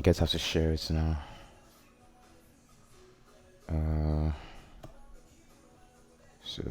I guess I have to share it now. Uh, so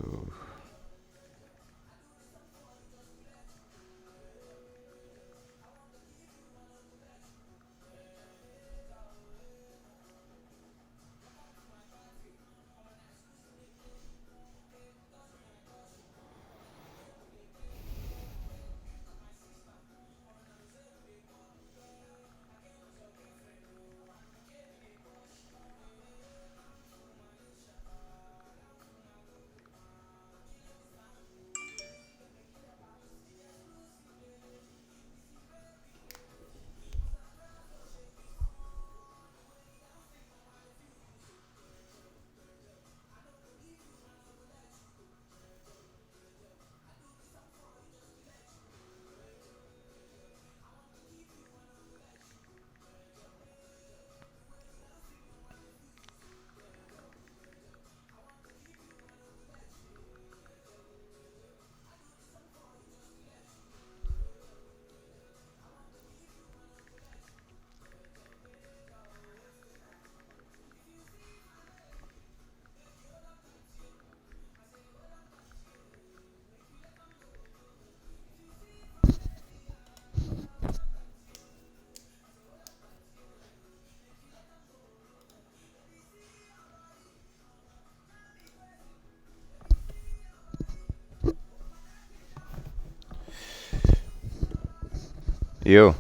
yo,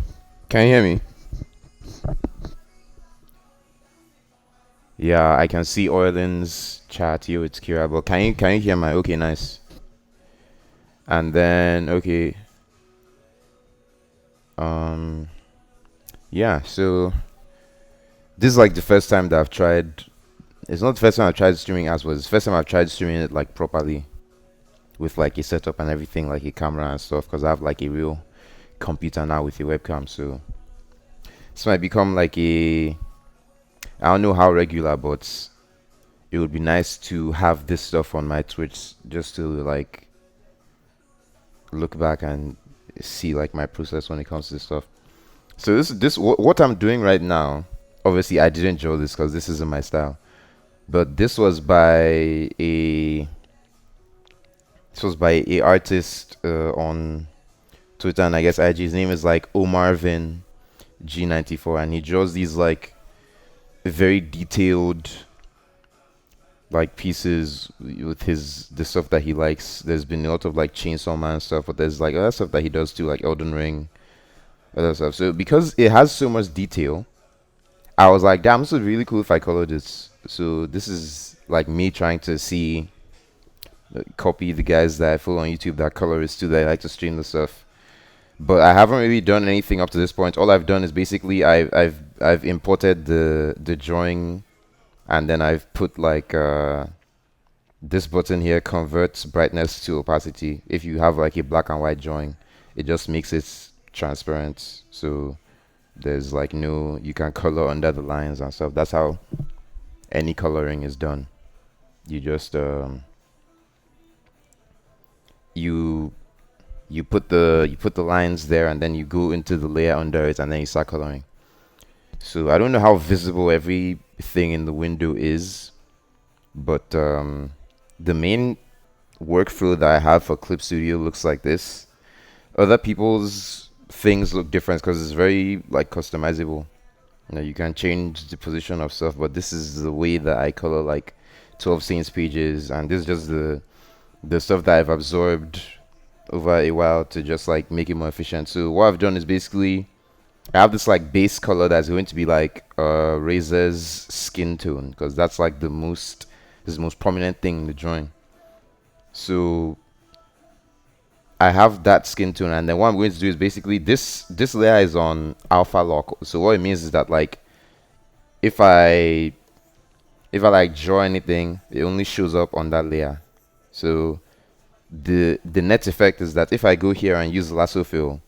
can you hear me? Yeah, I can see Oilin's chat. Yo, it's Kira. But can you hear my? Okay, nice. And then okay, um, yeah. So this is like the first time that I've tried. It's not the first time I've tried streaming as well. It's the first time I've tried streaming it like properly with like a setup and everything, like a camera and stuff. Because I have like a real computer now with a webcam. So this might become like a. I don't know how regular, but it would be nice to have this stuff on my Twitch just to like look back and see like my process when it comes to this stuff. So what I'm doing right now. Obviously, I didn't draw this because this isn't my style. But this was by a artist on Twitter and I guess IG. His name is like Omarvin G94, and he draws these like very detailed like pieces with his the stuff that he likes. There's been a lot of like Chainsaw Man stuff, but there's like other stuff that he does too, like Elden Ring, other stuff. So because it has so much detail, I was like, damn, this is really cool if I color this. So this is like me trying to see copy the guys that I follow on YouTube that colorists too that I like to stream the stuff. But I haven't really done anything up to this point. All I've done is basically I've imported the drawing, and then I've put like this button here converts brightness to opacity. If you have like a black and white drawing, it just makes it transparent. So there's like no you can color under the lines and stuff. That's how any coloring is done. You just you you put the lines there and then you go into the layer under it and then you start coloring. So I don't know how visible everything in the window is, but the main workflow that I have for Clip Studio looks like this. Other people's things look different because it's very like customizable. You can change the position of stuff, but this is the way that I color like 12 Saints pages, and this is just the stuff that I've absorbed over a while to just like make it more efficient. So what I've done is basically I have this like base color that's going to be like Razor's skin tone because that's like the most prominent thing in the drawing. So I have that skin tone, and then what I'm going to do is basically this layer is on alpha lock. So what it means is that like if I if I like draw anything, it only shows up on that layer. So the net effect is that if I go here and use lasso fill,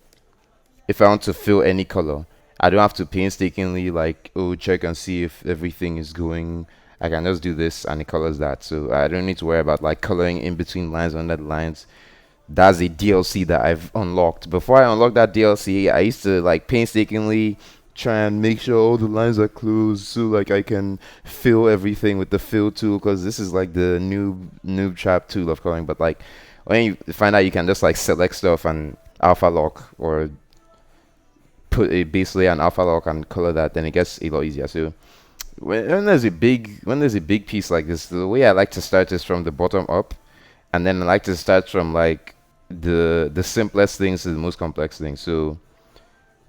if I want to fill any color, I don't have to painstakingly like check and see if everything is going. I can just do this and it colors that. So I don't need to worry about like coloring in between lines under the lines. That's a DLC that I've unlocked. Before I unlocked that DLC, I used to like painstakingly try and make sure all the lines are closed so like I can fill everything with the fill tool, because this is like the noob trap tool of coloring. But like when you find out you can just like select stuff and alpha lock, or put a base layer and alpha lock and color that, then it gets a lot easier. So when there's a big piece like this, the way I like to start is from the bottom up, and then I like to start from like the simplest things to the most complex things. So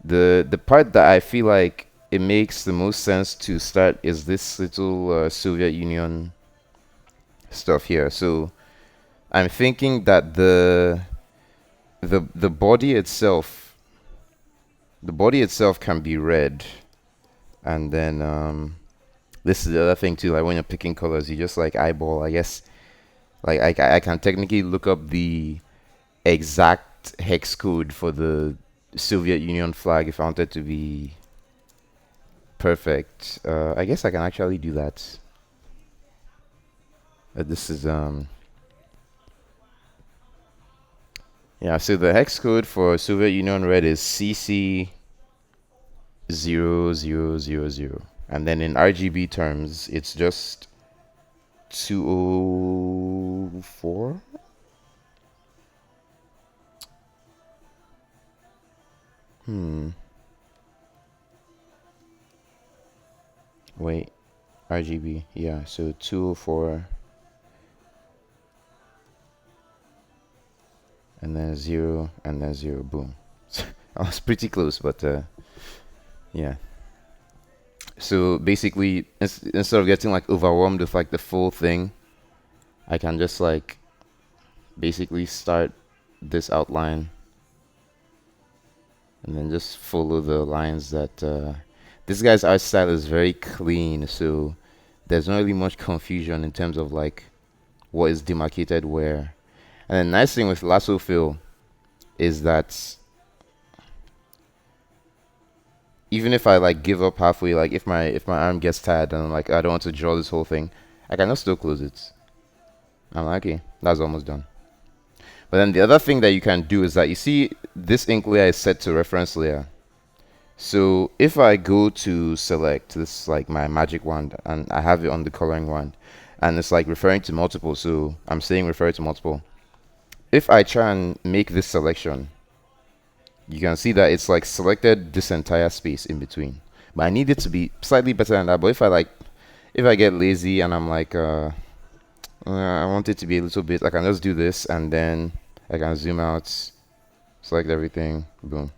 the part that I feel like it makes the most sense to start is this little Soviet Union stuff here. So I'm thinking that the body itself can be red, and then this is the other thing too. Like when you're picking colors, you just like eyeball. I guess like I can technically look up the exact hex code for the Soviet Union flag if I wanted to be perfect. I guess I can actually do that. This is yeah. So the hex code for Soviet Union red is CC0000, and then in RGB terms, it's just 204. Wait, RGB, yeah, so 204 and then 0 and then 0, boom. I was pretty close, but yeah. So basically, instead of getting like overwhelmed with like the full thing, I can just like basically start this outline and then just follow the lines that this guy's art style is very clean, so there's not really much confusion in terms of like what is demarcated where. And the nice thing with lasso fill is that even if I like give up halfway, like if my arm gets tired and I'm like I don't want to draw this whole thing, I can just still close it. I'm like, okay, that's almost done. But then the other thing that you can do is that you see this ink layer is set to reference layer. So if I go to select, this is like my magic wand, and I have it on the coloring wand, and it's like referring to multiple, so I'm saying refer to multiple. If I try and make this selection, you can see that it's like selected this entire space in between. But I need it to be slightly better than that. But if I get lazy and I'm like I want it to be a little bit, I can just do this, and then I can zoom out, select everything, boom.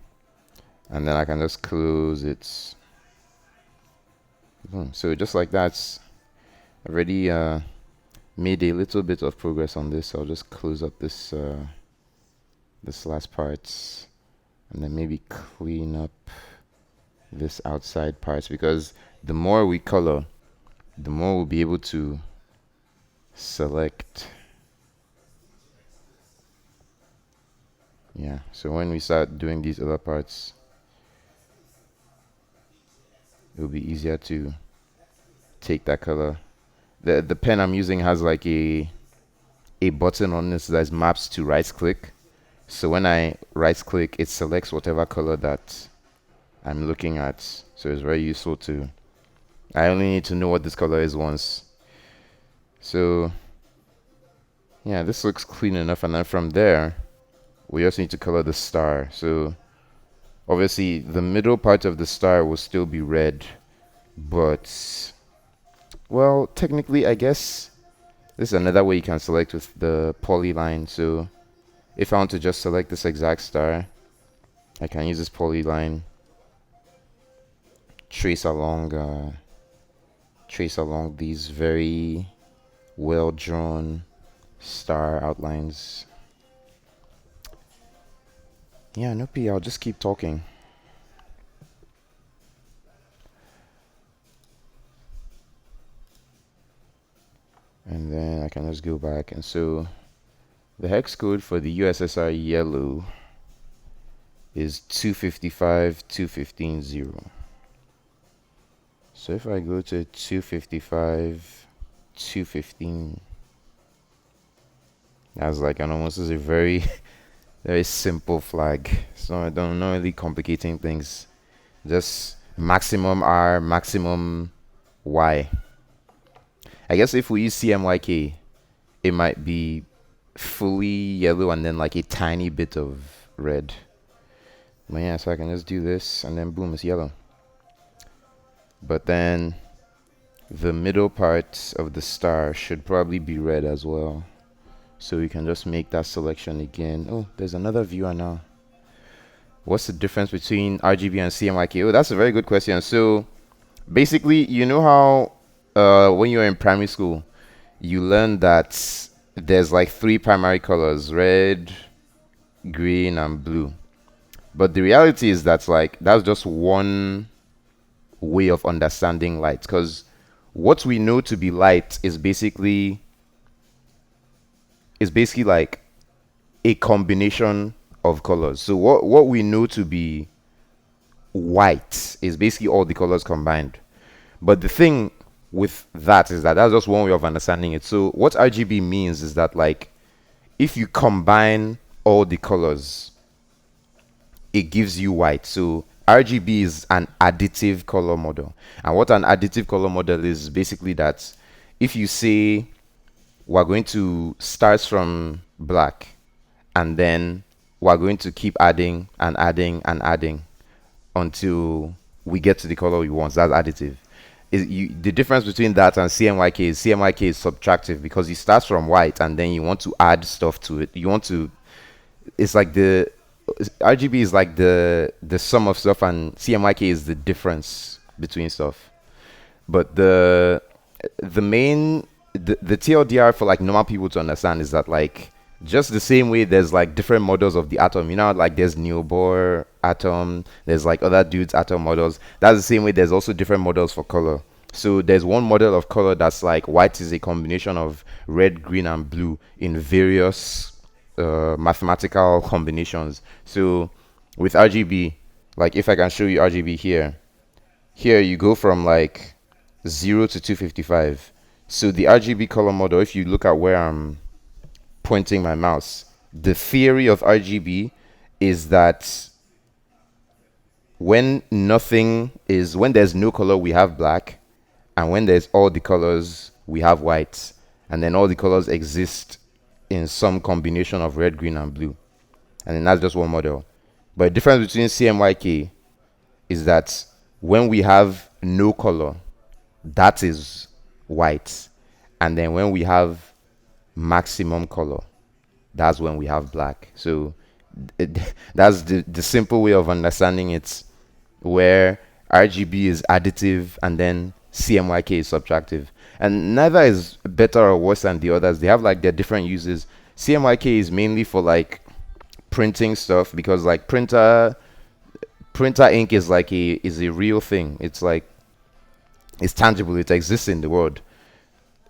And then I can just close it. Boom. So just like that's already made a little bit of progress on this. I'll just close up this this last part, and then maybe clean up this outside part, because the more we color, the more we'll be able to select. Yeah, so when we start doing these other parts, it'll be easier to take that color. The pen I'm using has like a button on this that maps to right click. So when I right click, it selects whatever color that I'm looking at. So it's very useful to, I only need to know what this color is once. So yeah, this looks clean enough, and then from there we also need to color the star. So obviously the middle part of the star will still be red, but well, technically I guess this is another way you can select with the polyline. So if I want to just select this exact star, I can use this polyline, trace along these very well drawn star outlines. Yeah, no P, I'll just keep talking. And then I can just go back, and so the hex code for the USSR yellow is 255.215.0. So if I go to 255.215, that's like an almost is a very very simple flag. So I don't know really complicating things. Just maximum R, maximum Y. I guess if we use CMYK, it might be fully yellow and then like a tiny bit of red. But yeah, so I can just do this and then boom, it's yellow. But then the middle part of the star should probably be red as well. So we can just make that selection again. Oh, there's another viewer now. What's the difference between RGB and CMYK? Oh, that's a very good question. So basically, you know how when you're in primary school, you learn that there's like 3 primary colors: red, green, and blue. But the reality is that's just one way of understanding light, because what we know to be light is basically like a combination of colors. So what we know to be white is basically all the colors combined. But the thing with that is that that's just one way of understanding it. So what RGB means is that like if you combine all the colors, it gives you white. So RGB is an additive color model. And what an additive color model is basically that if you say we're going to start from black and then we're going to keep adding and adding and adding until we get to the color we want, that's additive. The difference between that and CMYK is subtractive, because you start from white and then you want to add stuff to it. It's like the RGB is like the sum of stuff, and CMYK is the difference between stuff. But the TLDR for like normal people to understand is that like just the same way there's like different models of the atom, you know, like there's Neil Bohr atom, there's like other dudes atom models. That's the same way there's also different models for color. So there's one model of color that's like white is a combination of red, green, and blue in various mathematical combinations. So with RGB, like if I can show you RGB here you go from like 0 to 255. So the RGB color model, if you look at where I'm pointing my mouse, the theory of RGB is that when there's no color, we have black, and when there's all the colors, we have white, and then all the colors exist in some combination of red, green, and blue. And then that's just one model. But the difference between CMYK is that when we have no color, that is white, and then when we have maximum color, that's when we have black. So that's the simple way of understanding it, where RGB is additive and then CMYK is subtractive, and neither is better or worse than the others. They have like their different uses. CMYK is mainly for like printing stuff, because like printer ink is like a real thing. It's like it's tangible, it exists in the world.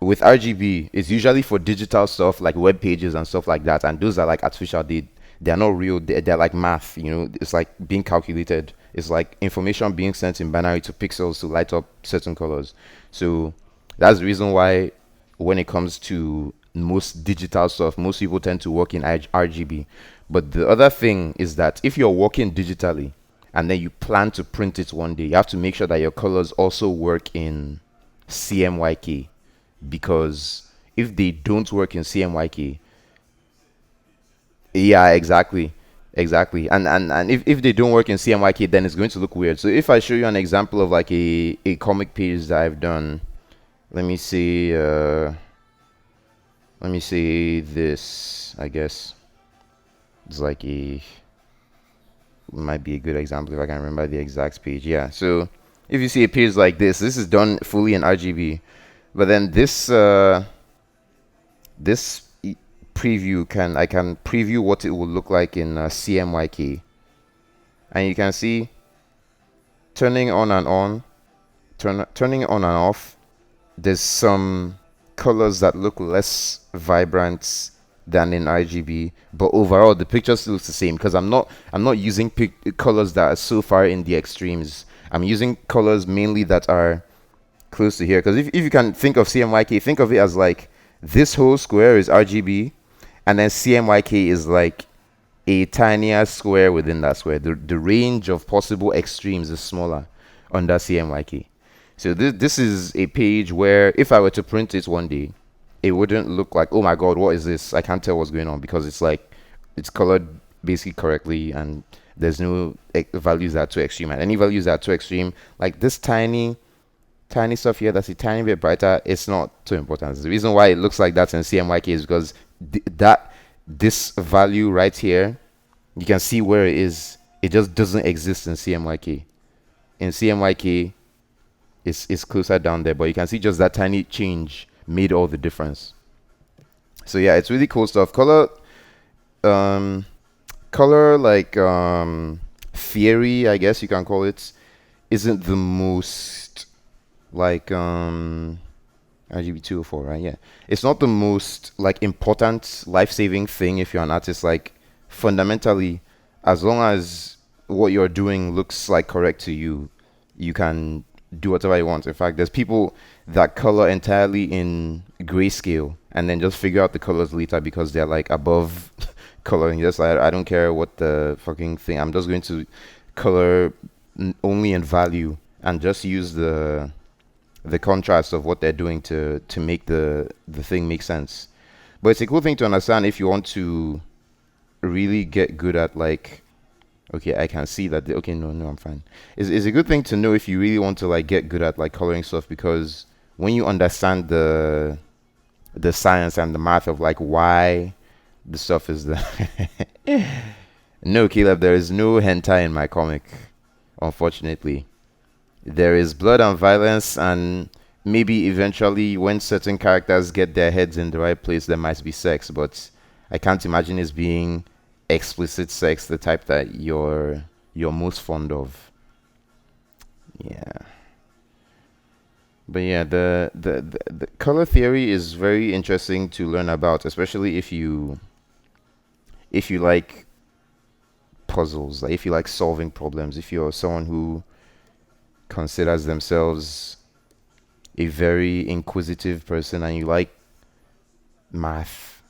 With RGB, it's usually for digital stuff like web pages and stuff like that, and those are like artificial. They're not real. They're like math, you know. It's like being calculated. It's like information being sent in binary to pixels to light up certain colors. So that's the reason why when it comes to most digital stuff, most people tend to work in RGB. But the other thing is that if you're working digitally and then you plan to print it one day, you have to make sure that your colors also work in CMYK, because if they don't work in CMYK, yeah, exactly. And if they don't work in CMYK, then it's going to look weird. So if I show you an example of like a comic page that I've done, let me see this, I guess. It's like might be a good example if I can remember the exact page. Yeah, so if you see a page like this is done fully in RGB. But then this preview I can preview what it will look like in CMYK, and you can see turning on and on, turning on and off. There's some colors that look less vibrant than in RGB, but overall the picture still looks the same, because I'm not using colors that are so far in the extremes. I'm using colors mainly that are close to here, because if you can think of CMYK, think of it as like this whole square is RGB, and then CMYK is like a tinier square within that square. The range of possible extremes is smaller under CMYK. So this is a page where if I were to print it one day, it wouldn't look like, oh my god, what is this? I can't tell what's going on because it's like it's colored basically correctly and there's no values that are too extreme. And any values that are too extreme, like this tiny stuff here that's a tiny bit brighter, it's not too important. The reason why it looks like that in CMYK is because this value right here, you can see where it is. It just doesn't exist in CMYK. In CMYK, it's closer down there, but you can see just that tiny change made all the difference. So yeah, it's really cool stuff. Um, color like theory, I guess you can call it, isn't the most like RGB 204, right? Yeah, it's not the most like important life-saving thing if you're an artist. Like fundamentally, as long as what you're doing looks like correct to you, you can do whatever you want. In fact, there's people that color entirely in grayscale and then just figure out the colors later because they're like above coloring. Just like, I don't care what the fucking thing. I'm just going to color only in value and just use the contrast of what they're doing to make the thing make sense. But it's a cool thing to understand if you want to really get good at like, okay, I can see that. Okay, no, I'm fine. It's a good thing to know if you really want to like get good at like coloring stuff, because when you understand the science and the math of like why the stuff is there. No, Caleb, there is no hentai in my comic, unfortunately. There is blood and violence, and maybe eventually when certain characters get their heads in the right place, there might be sex, but I can't imagine it being explicit sex, the type that you're most fond of. Yeah. But yeah, the color theory is very interesting to learn about, especially if you like puzzles, like if you like solving problems, if you're someone who considers themselves a very inquisitive person and you like math.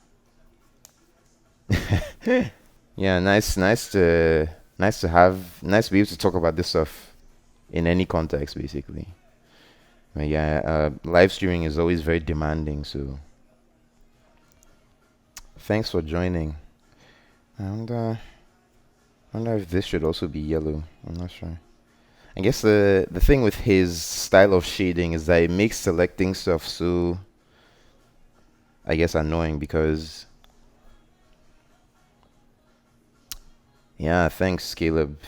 Yeah, nice to have, nice to be able to talk about this stuff in any context, basically. But yeah, live streaming is always very demanding, so thanks for joining. And I wonder if this should also be yellow. I'm not sure. I guess the thing with his style of shading is that it makes selecting stuff so, I guess, annoying because, yeah, thanks, Caleb.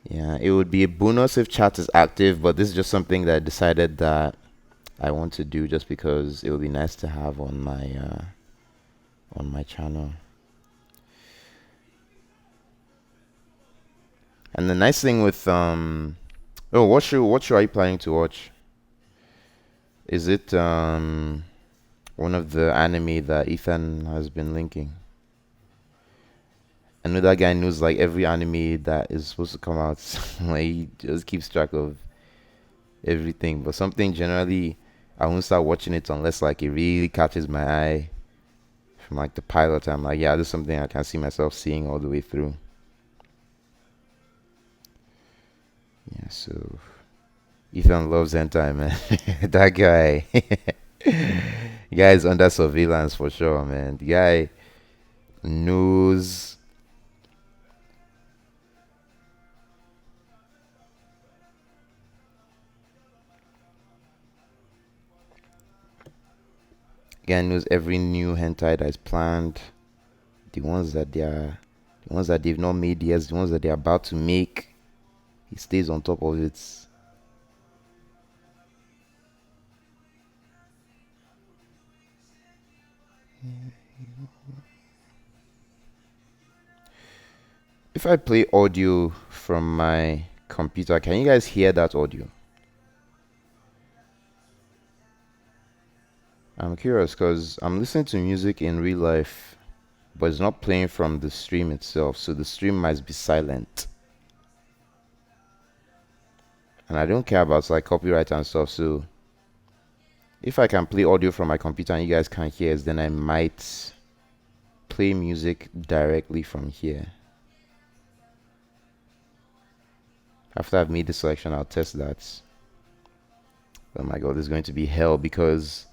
Yeah, it would be a bonus if chat is active, but this is just something that I decided that I want to do just because it would be nice to have on my channel. And the nice thing with oh, what show are you planning to watch? Is it one of the anime that Ethan has been linking? I know that guy knows like every anime that is supposed to come out. Like he just keeps track of everything. But something generally, I won't start watching it unless like it really catches my eye from like the pilot. I'm like, yeah, this is something I can see myself seeing all the way through. Yeah, so Ethan loves hentai, man. That guy, guy is under surveillance for sure, man. The guy knows. Guy knows every new hentai that is planned. The ones that they've not made yet, the ones that they're about to make. He stays on top of it. If I play audio from my computer, can you guys hear that audio? I'm curious because I'm listening to music in real life, but it's not playing from the stream itself, so the stream might be silent. And I don't care about like copyright and stuff, so if I can play audio from my computer and you guys can't hear it, then I might play music directly from here. After I've made the selection, I'll test that. Oh my god, this is going to be hell because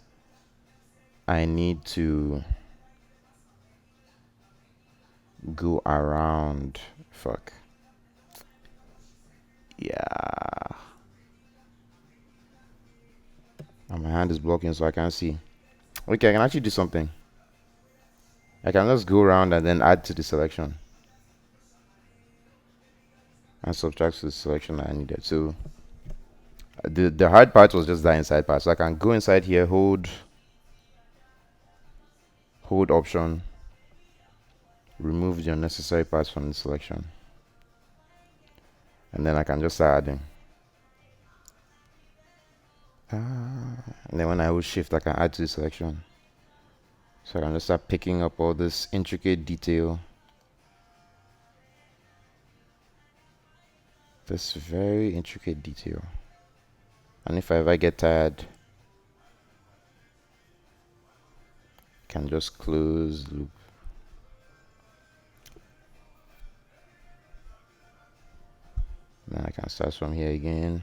I need to go around. Fuck. Yeah. And my hand is blocking so I can't see. Okay, I can actually do something. I can just go around and then add to the selection. And subtract to the selection I needed. So the hard part was just that inside part. So I can go inside here, hold option, remove the unnecessary parts from the selection. And then I can just start adding. And then when I hold shift, I can add to the selection. So I can just start picking up all this intricate detail. This very intricate detail. And if I ever get tired, I can just close loop. Then I can start from here again.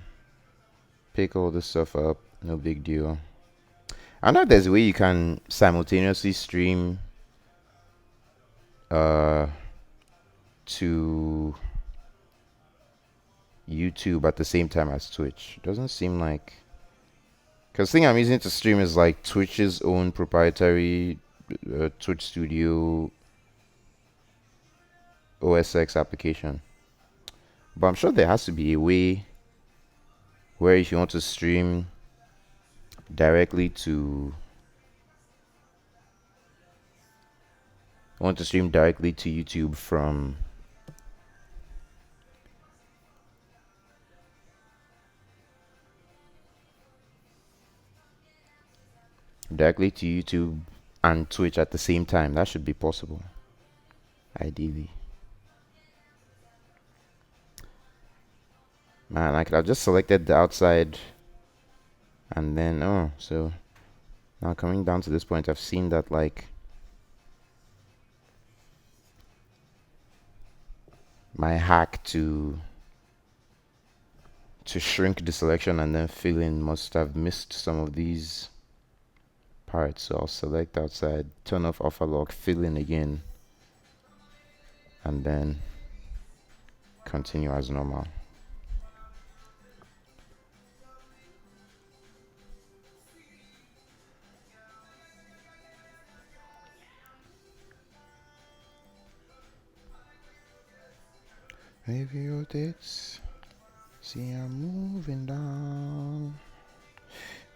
Pick all this stuff up, no big deal. I know there's a way you can simultaneously stream to YouTube at the same time as Twitch. Doesn't seem like, because the thing I'm using to stream is like Twitch's own proprietary Twitch Studio OS X application. But I'm sure there has to be a way where if you want to stream directly to YouTube from YouTube and Twitch at the same time. That should be possible, ideally. Man, I could have just selected the outside and then so now coming down to this point, I've seen that like my hack to shrink the selection and then fill in must have missed some of these parts. So I'll select outside, turn off alpha lock, fill in again, and then continue as normal. Maybe your dates. See, I'm moving down.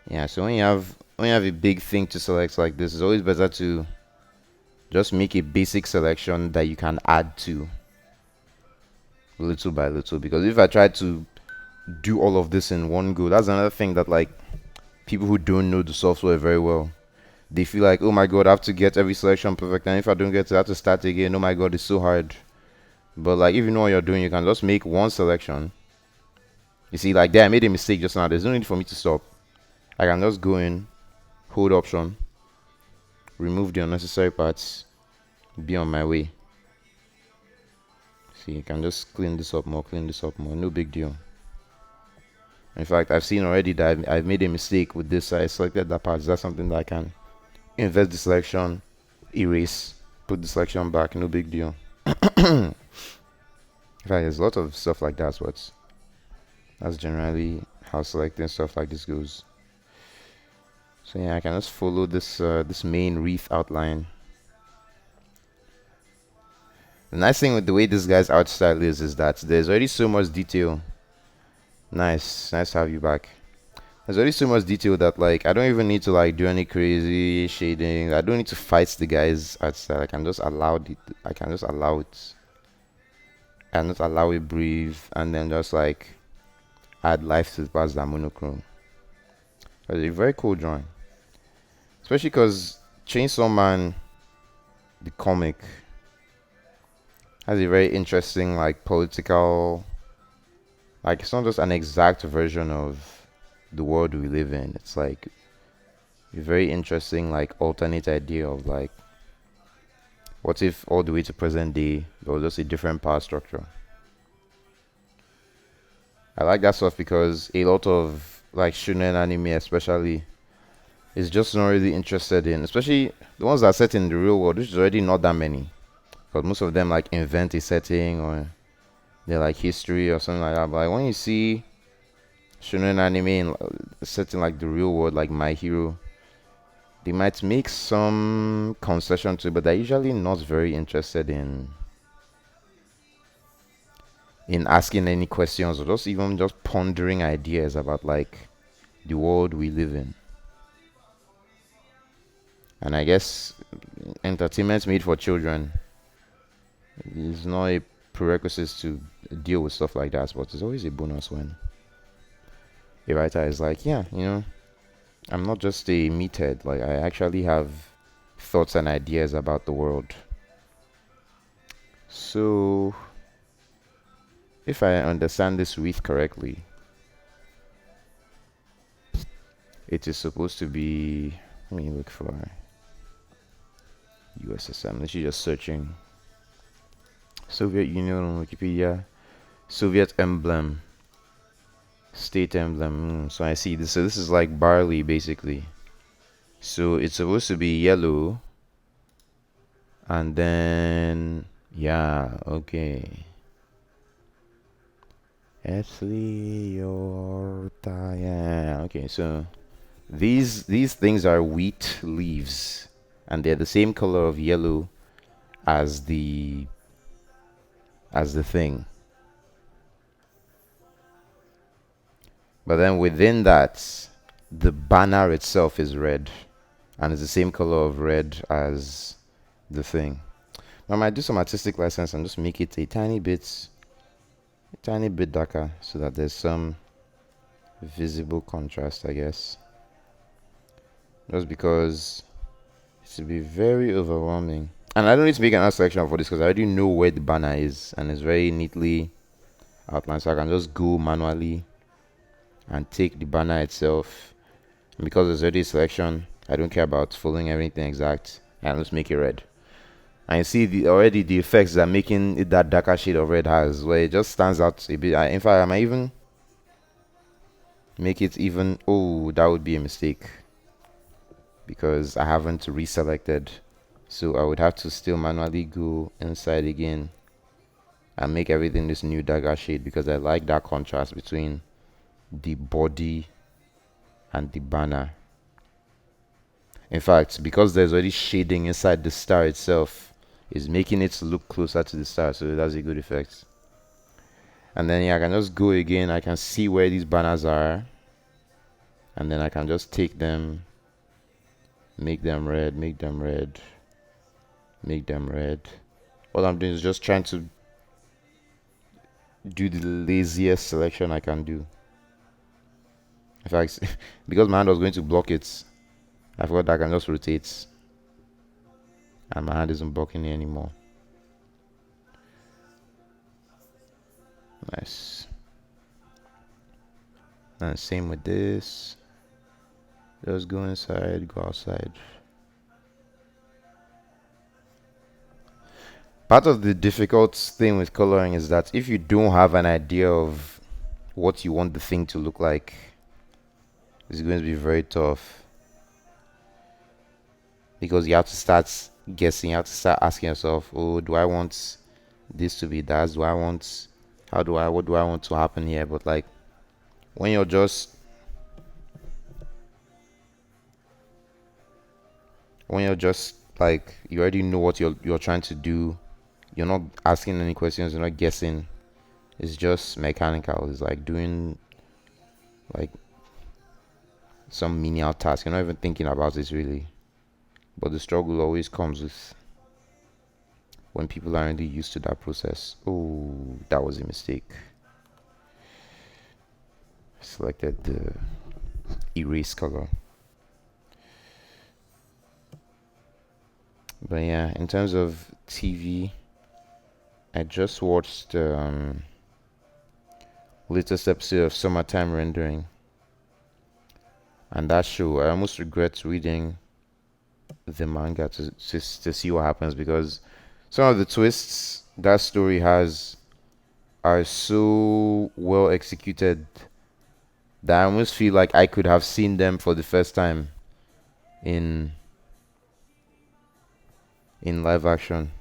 Yeah, so when you have a big thing to select like this, it's always better to just make a basic selection that you can add to little by little. Because if I try to do all of this in one go, that's another thing that like people who don't know the software very well, they feel like, oh my god, I have to get every selection perfect, and if I don't get it, I have to start again. Oh my god, it's so hard. But like if you know what you're doing, you can just make one selection. You see, like there, I made a mistake just now. There's no need for me to stop. I can just go in, hold option, remove the unnecessary parts, be on my way. See, you can just clean this up more, no big deal. In fact, I've seen already that I've made a mistake with this. I selected that part. That's something that I can invert the selection, erase, put the selection back, no big deal. In fact, there's a lot of stuff like that, but that's generally how selecting stuff like this goes. So yeah, I can just follow this this main wreath outline. The nice thing with the way this guy's art style is that there's already so much detail. Nice to have you back. There's already so much detail that like I don't even need to like do any crazy shading. I don't need to fight the guy's art style. I can just allow it. And just allow it breathe, and then just like add life to the parts that are monochrome. It's a very cool drawing, especially because Chainsaw Man, the comic, has a very interesting like political, like it's not just an exact version of the world we live in. It's like a very interesting like alternate idea of like, what if all the way to present day there was just a different power structure? I like that stuff because a lot of like shonen anime, especially, is just not really interested in, especially the ones that are set in the real world, which is already not that many. Because most of them like invent a setting or they're like history or something like that. But like when you see shonen anime in set in like the real world, like My Hero, they might make some concession to it, but they're usually not very interested in asking any questions or just even just pondering ideas about like the world we live in. And I guess entertainment made for children is not a prerequisite to deal with stuff like that, but it's always a bonus when a writer is like, yeah, I'm not just a meathead. Like I actually have thoughts and ideas about the world. So, if I understand this wreath correctly, it is supposed to be. Let me look for USSM. Let's just searching Soviet Union on Wikipedia. Soviet emblem, state emblem. So I see this. So this is like barley, basically. So it's supposed to be yellow, and then yeah, okay. Yeah, okay. So these things are wheat leaves, and they're the same color of yellow as the thing. But then within that, the banner itself is red, and it's the same color of red as the thing. Now I might do some artistic license and just make it a tiny bit darker so that there's some visible contrast, I guess. Just because it should be very overwhelming. And I don't need to make an art selection for this because I already know where the banner is and it's very neatly outlined. So I can just go manually and take the banner itself. And because there's already a selection, I don't care about following everything exact. And just make it red. And you see already the effects that making it that darker shade of red has, where it just stands out a bit. In fact, I might even make it even. Oh, that would be a mistake because I haven't reselected. So I would have to still manually go inside again and make everything this new darker shade because I like that contrast between the body and the banner. In fact, because there's already shading inside the star itself, is making it look closer to the star, so that's a good effect. And then yeah, I can just go again. I can see where these banners are, and then I can just take them, make them red, make them red, make them red. All I'm doing is just trying to do the laziest selection I can do. In fact, because my hand was going to block it, I forgot that I can just rotate, and my hand isn't blocking it anymore. Nice. And same with this. Just go inside, go outside. Part of the difficult thing with coloring is that if you don't have an idea of what you want the thing to look like, it's going to be very tough. Because you have to start guessing, you have to start asking yourself, oh, do I want this to be that? What do I want to happen here? But like, when you're just like you already know what you're trying to do, you're not asking any questions, you're not guessing, it's just mechanical. It's like doing like some menial task. You're not even thinking about it really, but the struggle always comes with when people aren't really used to that process. Oh, that was a mistake. Selected the erase color. But yeah, in terms of TV, I just watched latest episode of Summertime Rendering, and that show I almost regret reading the manga to see what happens because some of the twists that story has are so well executed that I almost feel like I could have seen them for the first time in live action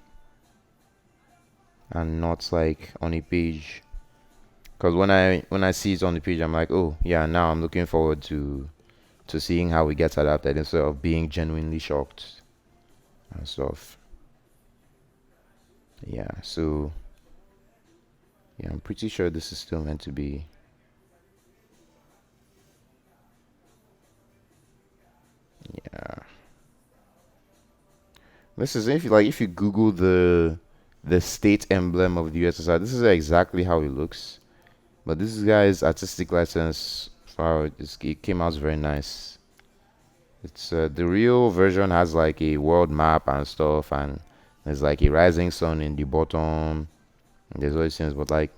and not like on a page. Because when I see it on the page, I'm like, oh yeah, now I'm looking forward to seeing how it gets adapted instead of being genuinely shocked and stuff. Yeah, so yeah, I'm pretty sure this is still meant to be. Yeah, this is if you Google the state emblem of the USSR, this is exactly how it looks. But this guy's artistic license, wow, it came out very nice. It's the real version has like a world map and stuff, and there's like a rising sun in the bottom. And there's all these things, but like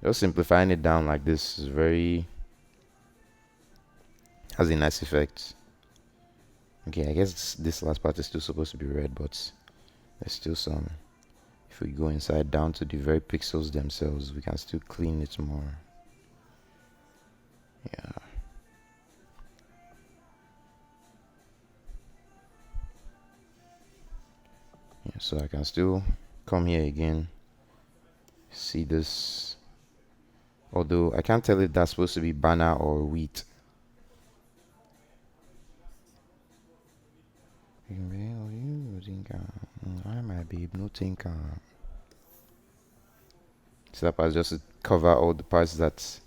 just simplifying it down like this is very has a nice effect. Okay, I guess this last part is still supposed to be red, but there's still some. If we go inside down to the very pixels themselves, we can still clean it more. Yeah. Yeah, so I can still come here again, see this, although I can't tell if that's supposed to be banner or wheat. I might be hypnotic. So that was just to cover all the parts that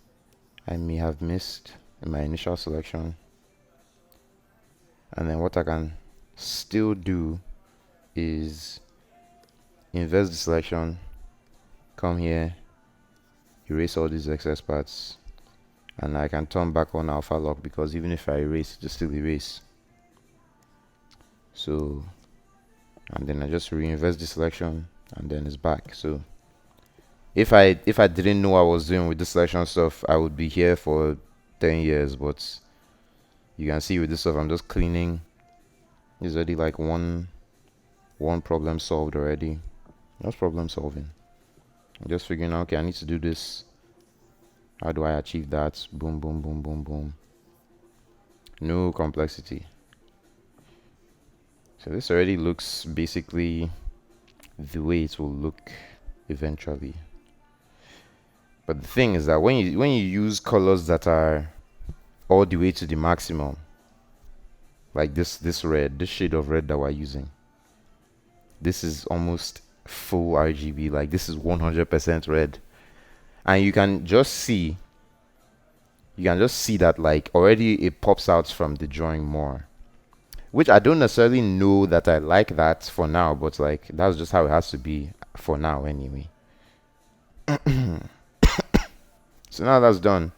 I may have missed in my initial selection. And then what I can still do is invert the selection, come here, erase all these excess parts, and I can turn back on alpha lock, because even if I erase, it will still erase. So, and then I just reinvest the selection, and then it's back. So if I didn't know what I was doing with this selection stuff, I would be here for 10 years. But you can see with this stuff, I'm just cleaning. It's already like one problem solved already. That's problem solving. I'm just figuring out, okay, I need to do this. How do I achieve that? Boom, boom, boom, boom, boom. No complexity. So this already looks basically the way it will look eventually. But the thing is that when you use colors that are all the way to the maximum, like this red, this shade of red that we're using, this is almost full RGB. Like this is 100% red, and you can just see that like already it pops out from the drawing more, which I don't necessarily know that I like that for now, but like that's just how it has to be for now anyway. So now that's done,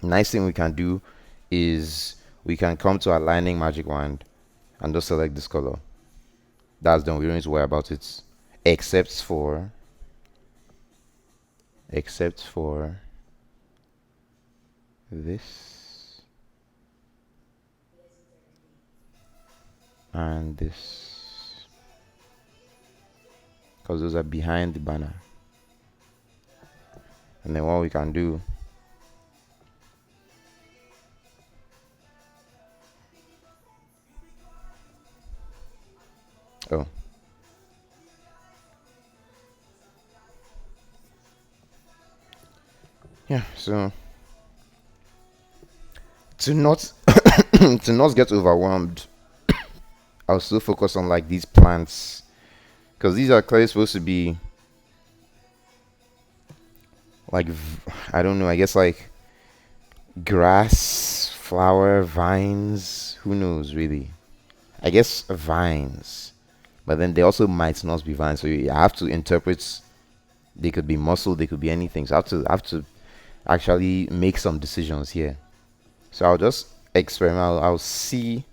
nice thing we can do is we can come to aligning magic wand and just select this color. That's done. We don't need to worry about it, except for this and this, because those are behind the banner. And then what we can do, oh, yeah, so to not to not get overwhelmed, I'll still focus on like these plants, because these are clearly supposed to be like I don't know, I guess like grass, flower, vines, who knows really. I guess vines, but then they also might not be vines, so you have to interpret. They could be muscle, they could be anything, so I have to actually make some decisions here. So I'll just experiment. I'll see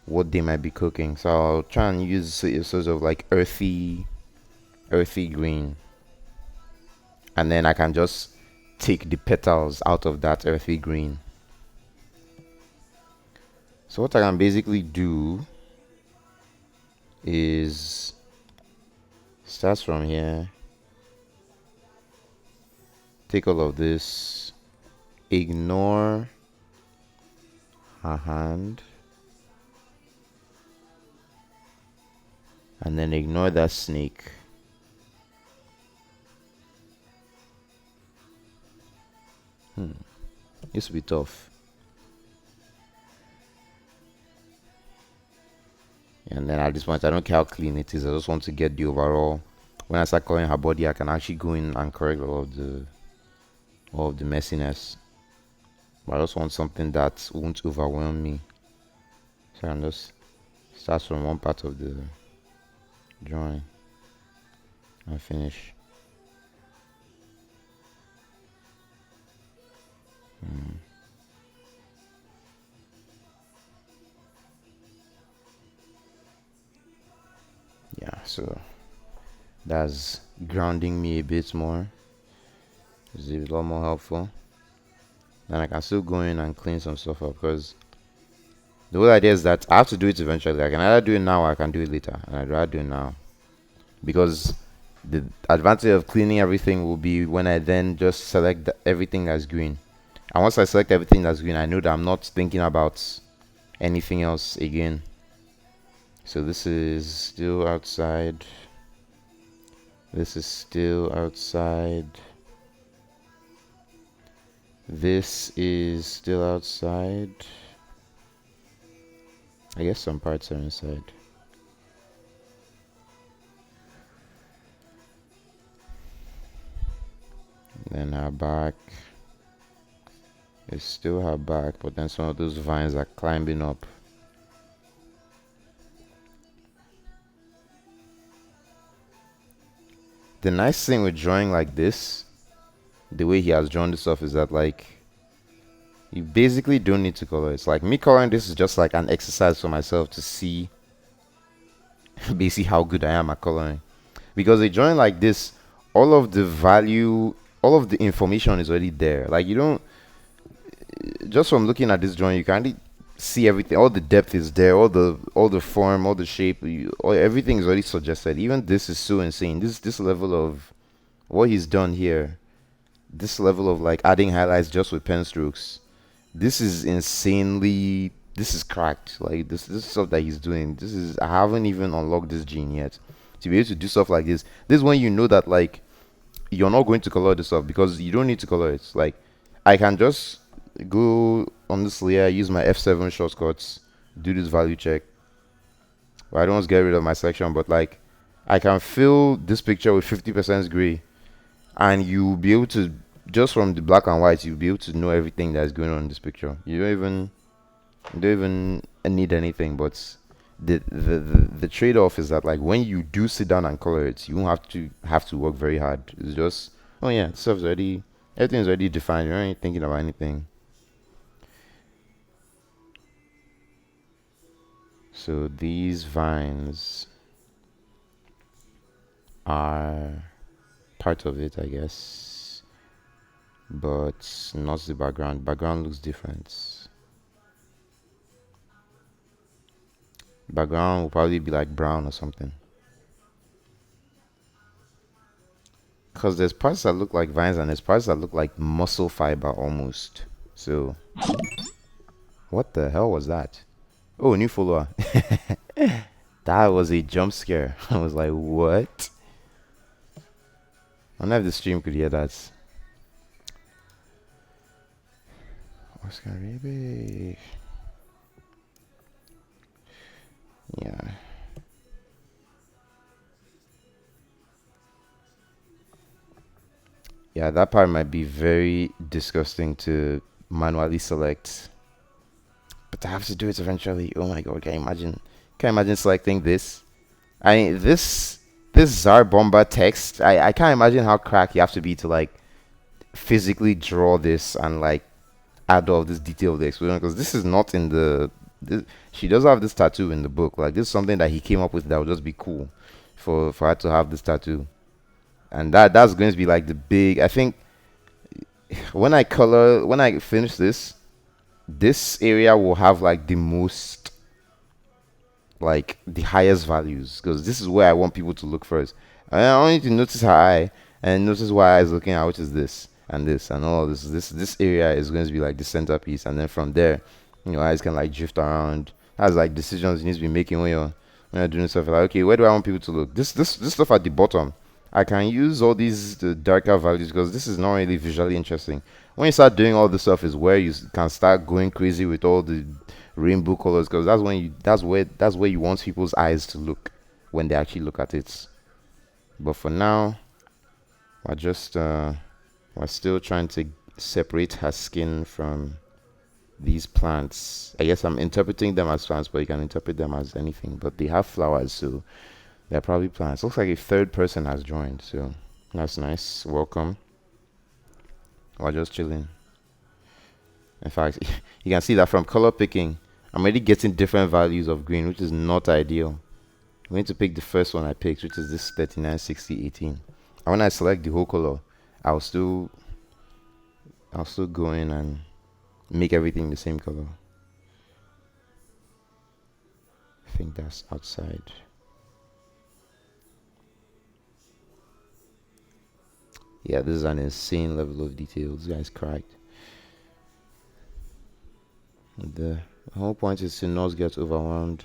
what they might be cooking. So I'll try and use a sort of like earthy green, and then I can just take the petals out of that earthy green. So what I can basically do is starts from here, take all of this, ignore her hand, and then ignore that snake. Used to be tough. And then at this point, I don't care how clean it is. I just want to get the overall. When I start coloring her body, I can actually go in and correct all of the messiness. But I just want something that won't overwhelm me. So I'm just start from one part of the drawing and finish. Yeah, so that's grounding me a bit more. It's a lot more helpful. Then I can still go in and clean some stuff up, because the whole idea is that I have to do it eventually. I can either do it now or I can do it later, and I'd rather do it now, because the advantage of cleaning everything will be when I then just select everything that's green. And once I select everything that's green, I know that I'm not thinking about anything else again. So this is still outside. This is still outside. This is still outside. I guess some parts are inside. Then her back is still her back, but then some of those vines are climbing up. The nice thing with drawing like this, the way he has drawn this off, is that like you basically don't need to color. It's like me coloring this is just like an exercise for myself to see basically how good I am at coloring. Because a drawing like this, all of the value, all of the information is already there. Like you don't, just from looking at this drawing, you can see everything. All the depth is there, all the form, all the shape, everything is already suggested. Even this is so insane. This level of what he's done here, this level of like adding highlights just with pen strokes, this is insanely, this is cracked. Like this stuff that he's doing, this is, I haven't even unlocked this gene yet to be able to do stuff like this. This is when you know that like you're not going to color this up, because you don't need to color it. Like I can just go on this layer, use my F7 shortcuts, do this value check. Well, I don't want to get rid of my selection, but like I can fill this picture with 50% gray, and you'll be able to, just from the black and white, you'll be able to know everything that's going on in this picture. You don't even need anything. But the trade-off is that like when you do sit down and color it, you won't have to work very hard. It's just, oh yeah, stuff's already, everything's already defined. You're not even thinking about anything. So these vines are part of it, I guess, but not the background. Background looks different. Background will probably be like brown or something, because there's parts that look like vines and there's parts that look like muscle fiber almost. So what the hell was that? Oh, new follower. That was a jump scare. I was like, what? I don't know if the stream could hear that. Oscar Rebe. Yeah. Yeah, that part might be very disgusting to manually select, but I have to do it eventually. Oh my god, can you imagine? Can you imagine selecting this? I mean, this Tsar Bomba text, I can't imagine how crack you have to be to like physically draw this and like add all this detail of the explosion, because this is not in the she does have this tattoo in the book. Like this is something that he came up with that would just be cool for her to have this tattoo. And that's going to be like the big, I think, when I finish this area will have like the most, like the highest values, because this is where I want people to look first. I want you to notice her eye and notice what I is looking at, which is this. and this and all this. This area is going to be like the centerpiece, and then from there, your eyes can like drift around. That's like decisions you need to be making when you're doing stuff. Like, okay, where do I want people to look? This stuff at the bottom. I can use all these darker values because this is not really visually interesting. When you start doing all this stuff is where you can start going crazy with all the rainbow colors because that's where you want people's eyes to look when they actually look at it. But for now, we're just we're still trying to separate her skin from these plants. I guess I'm interpreting them as plants, but you can interpret them as anything. But they have flowers, so they're probably plants. Looks like a third person has joined, so that's nice. Welcome. We're just chilling. In fact, you can see that from color picking, I'm already getting different values of green, which is not ideal. I'm going to pick the first one I picked, which is this 39, 60, 18. And when I select the whole color, I'll still go in and make everything the same color. I think that's outside. Yeah, this is an insane level of detail. This guy's cracked. The whole point is to not get overwhelmed.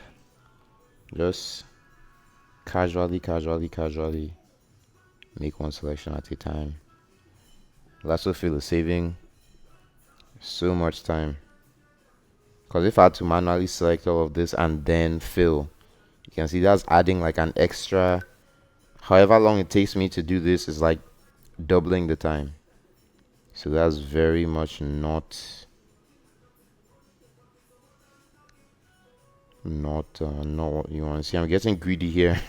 Just casually make one selection at a time. Lasso fill is saving so much time. Because if I had to manually select all of this and then fill, you can see that's adding like an extra. However long it takes me to do this is like doubling the time. So that's very much not what you want to see. I'm getting greedy here.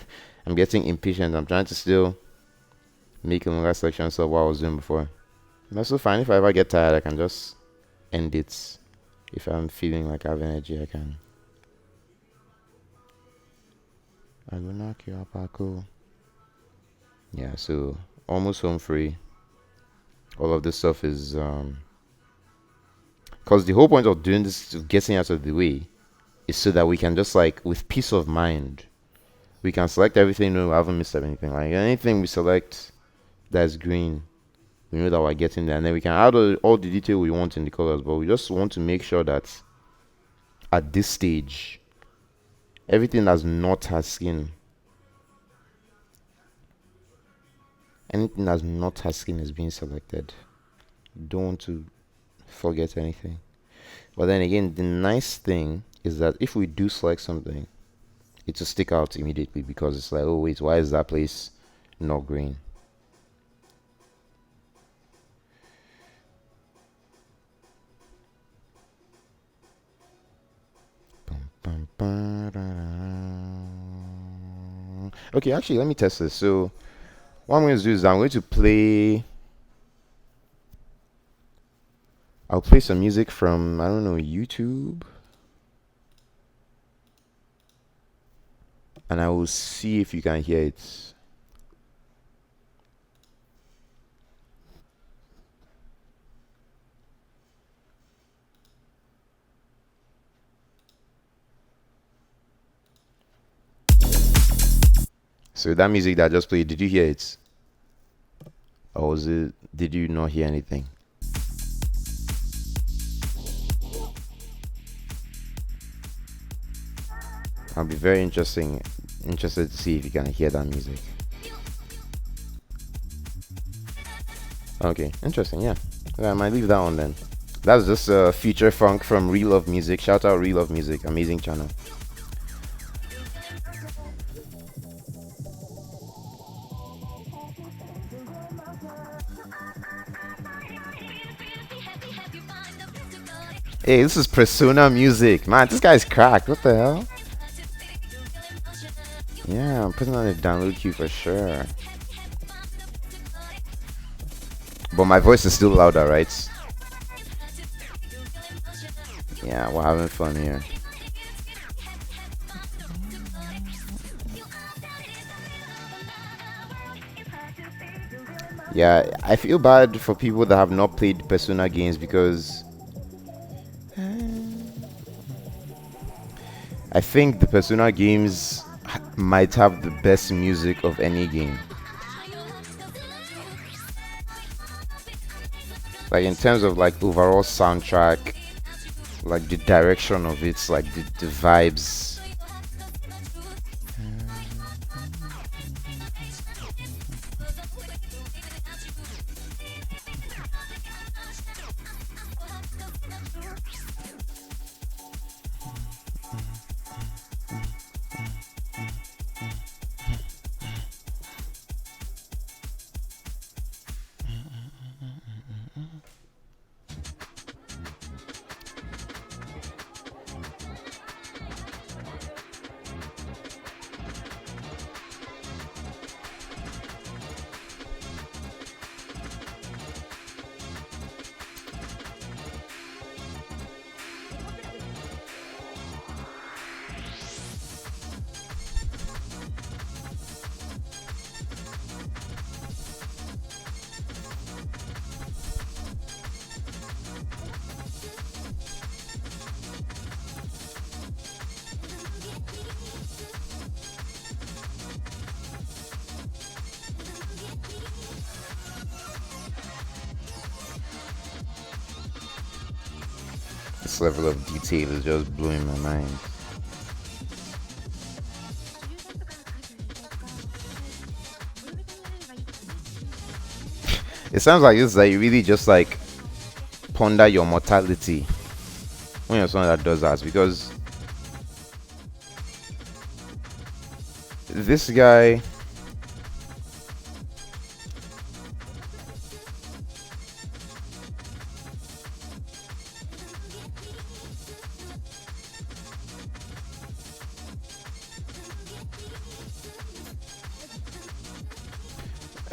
I'm getting impatient. I'm trying to still make a longer selection of what I was doing before. That's so fine. If I ever get tired, I can just end it. If I'm feeling like I have energy, I can. I will knock you up, cool. Yeah, so almost home free. All of this stuff is because the whole point of doing this, getting out of the way, is so that we can just like with peace of mind, we can select everything. No, we haven't missed anything. Like anything we select that's green, we know that we're getting there, and then we can add all the detail we want in the colors. But we just want to make sure that at this stage, everything that's not her skin, anything that's not her skin is being selected. You don't want to forget anything. But then again, the nice thing is that if we do select something, it will stick out immediately because it's like, oh wait, why is that place not green? Okay, actually, let me test this. So what I'm going to do is I'm going to play. I'll play some music from, I don't know, YouTube. And I will see if you can hear it. So that music that I just played, did you hear it? Or was it, did you not hear anything? I'll be very interested to see if you can hear that music. Okay, interesting, yeah. I might leave that one then. That's just Future Funk from Real Love Music. Shout out Real Love Music, amazing channel. Hey, this is Persona Music. Man, this guy's cracked. What the hell? Yeah, I'm putting on a download queue for sure. But my voice is still louder, right? Yeah, we're having fun here. Yeah, I feel bad for people that have not played Persona games because I think the Persona games might have the best music of any game. Like in terms of like overall soundtrack, like the direction of it, like the vibes. This level of detail is just blowing my mind. It sounds like this, like you really just like ponder your mortality when you're someone that does that, because this guy,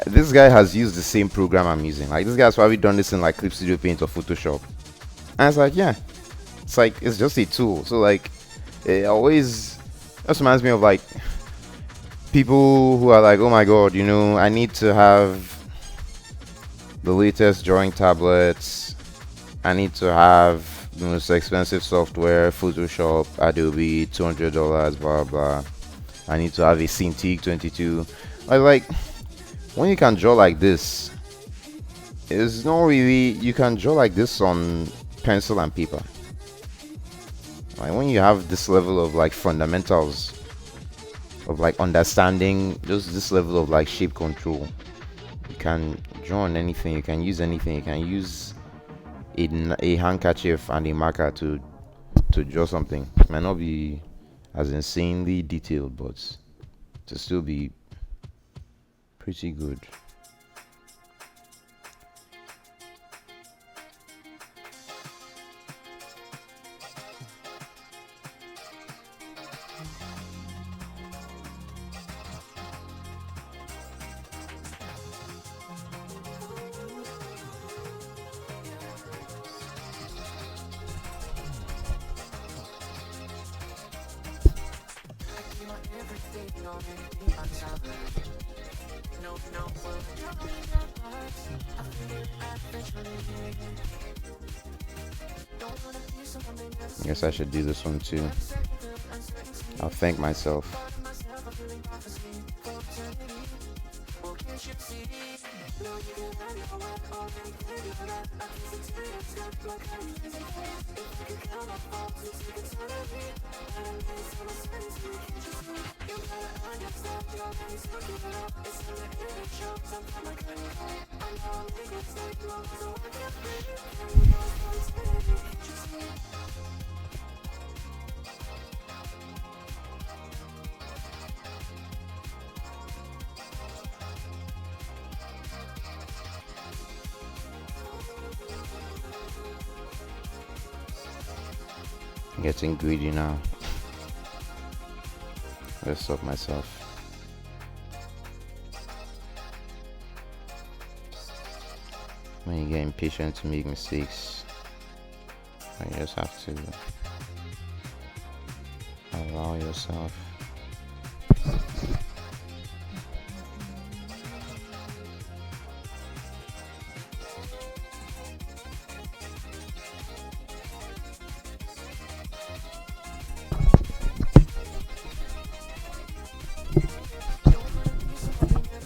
this guy has used the same program I'm using. Like this guy's probably done this in like Clip Studio Paint or Photoshop, and it's like, yeah, it's like it's just a tool. So like it always just reminds me of like people who are like, oh my god, you know, I need to have the latest drawing tablets, I need to have the most expensive software, Photoshop, Adobe, $200, blah blah. I need to have a Cintiq 22. Like when you can draw like this, it's not really, you can draw like this on pencil and paper. Like when you have this level of like fundamentals of like understanding, just this level of like shape control, you can draw on anything, you can use anything, you can use a handkerchief and a marker to draw something. It might not be as insanely detailed, but to still be pretty good. I guess I should do this one too. I'll thank myself. I'm getting greedy now. Let's stop myself. When you get impatient to make mistakes, you just have to allow yourself.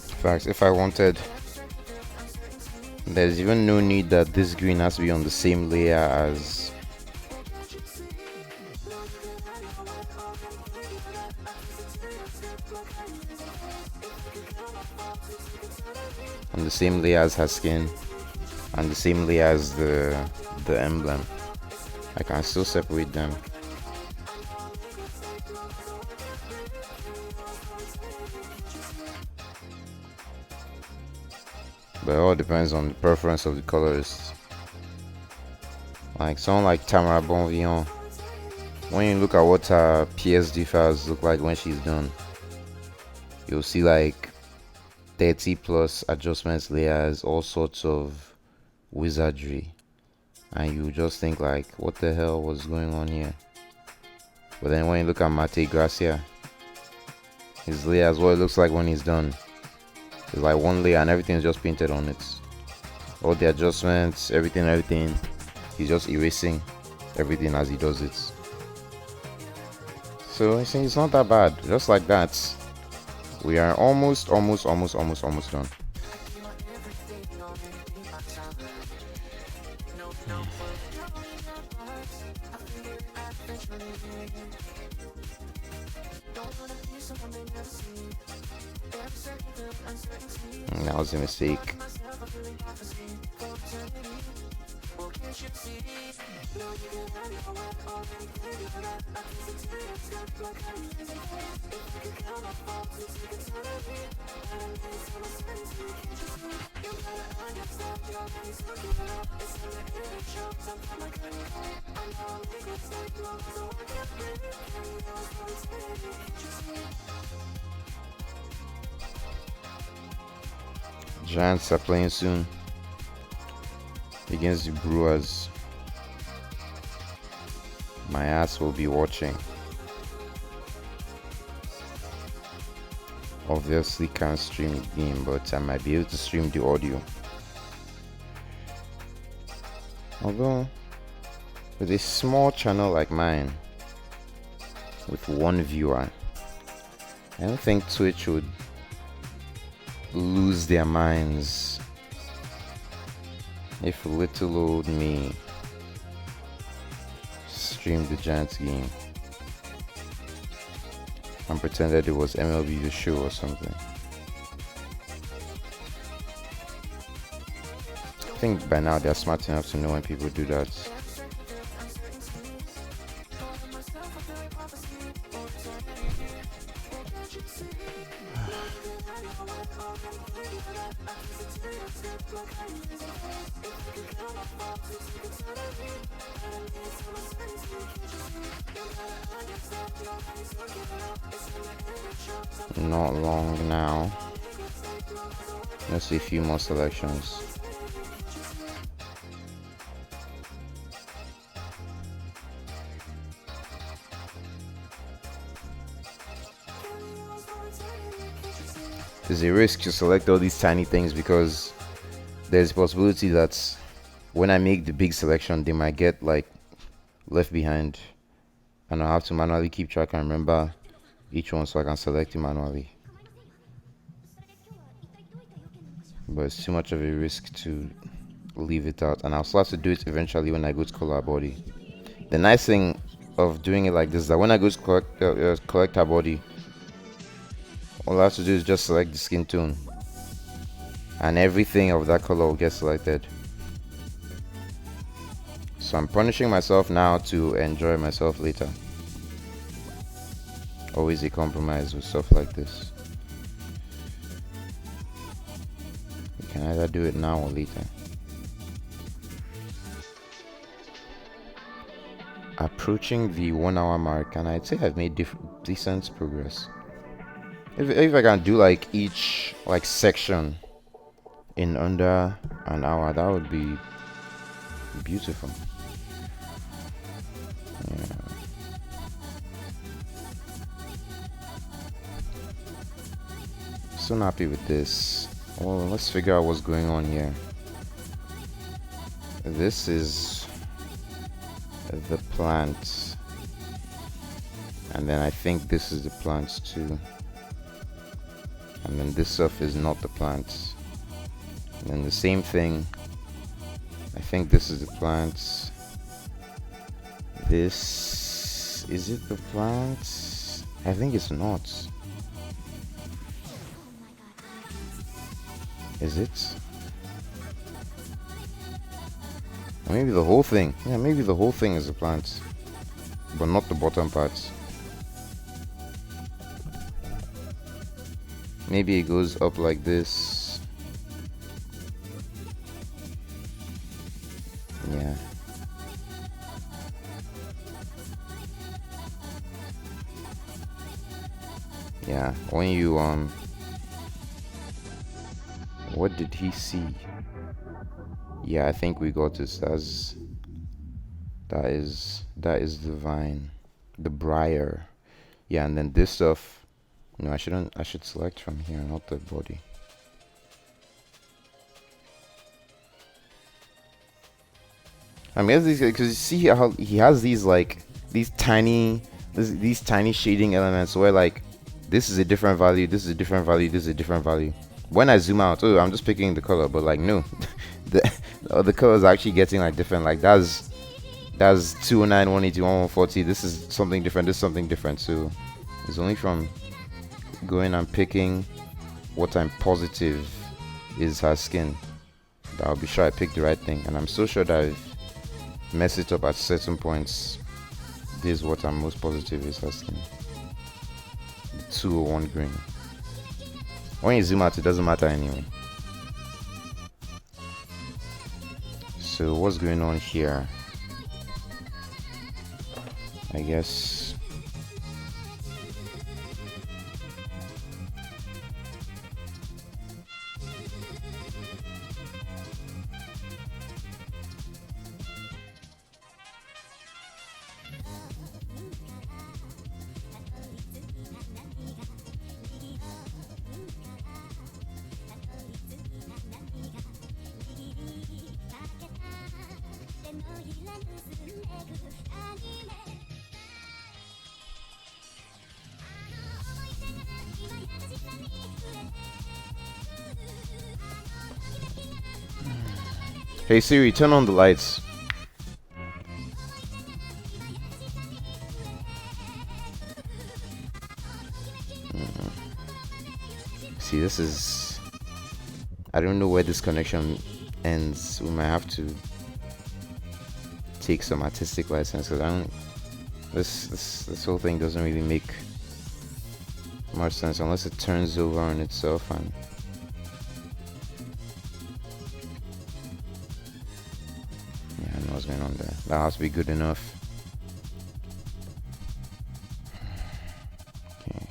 In fact, if I wanted There's even no need that this green has to be on the same layer as her skin and the same layer as the emblem. I can still separate them. But it all depends on the preference of the colorist. Like someone like Tamara Bonvillon, when you look at what her PSD files look like when she's done, you'll see like 30 plus adjustments, layers, all sorts of wizardry, and you just think like, what the hell was going on here? But then when you look at Mate Gracia, his layers, what it looks like when he's done, it's like one layer and everything is just painted on it. All the adjustments, everything, he's just erasing everything as he does it. So I think it's not that bad. Just like that, we are almost done. That was a mistake. Giants are playing soon against the Brewers. My ass will be watching. Obviously can't stream the game, but I might be able to stream the audio. Although with a small channel like mine with one viewer, I don't think Twitch would lose their minds if little old me streamed the Giants game and pretended it was MLB The Show or something. I think by now they're smart enough to know when people do that. Not long now. Let's see a few more selections. There's a risk to select all these tiny things because there's a possibility that when I make the big selection, they might get like left behind, and I'll have to manually keep track and remember each one so I can select it manually. But it's too much of a risk to leave it out, and I'll still have to do it eventually when I go to color our body. The nice thing of doing it like this is that when I go to collect our body, all I have to do is just select the skin tone and everything of that color will get selected. So I'm punishing myself now to enjoy myself later. Always a compromise with stuff like this. You can either do it now or later. Approaching the 1 hour mark, and I'd say I've made decent progress. If I can do like each like section in under an hour, that would be beautiful. Yeah. So happy with this. Well, let's figure out what's going on here. This is the plant, and then I think this is the plant too, and then this stuff is not the plant, and then the same thing I think this is the plants. This is it the plants? I think it's not. Is it? Or maybe the whole thing. Yeah, maybe the whole thing is the plants, but not the bottom parts. Maybe it goes up like this. Yeah. Yeah, when you what did he see? Yeah, I think we got this. That is the vine, the briar. Yeah, and then this stuff. No, I should select from here, not the body. I mean, because you see how he has these like these tiny shading elements where like this is a different value, this is a different value, this is a different value. When I zoom out, oh, I'm just picking the color, but like no, the colors are actually getting like different. Like that's 209, 180, 140. This is something different. This is something different. So it's only from going and picking what I'm positive is her skin that I'll be sure I picked the right thing. And I'm so sure that I've messed it up at certain points. This is what I'm most positive is her skin. The 201 green. When you zoom out, it doesn't matter anyway. So what's going on here? I guess hey Siri, turn on the lights. See, this is... I don't know where this connection ends. We might have to take some artistic license because I don't... This whole thing doesn't really make much sense unless it turns over on itself and... Yeah, I know what's going on there. That has to be good enough. Okay.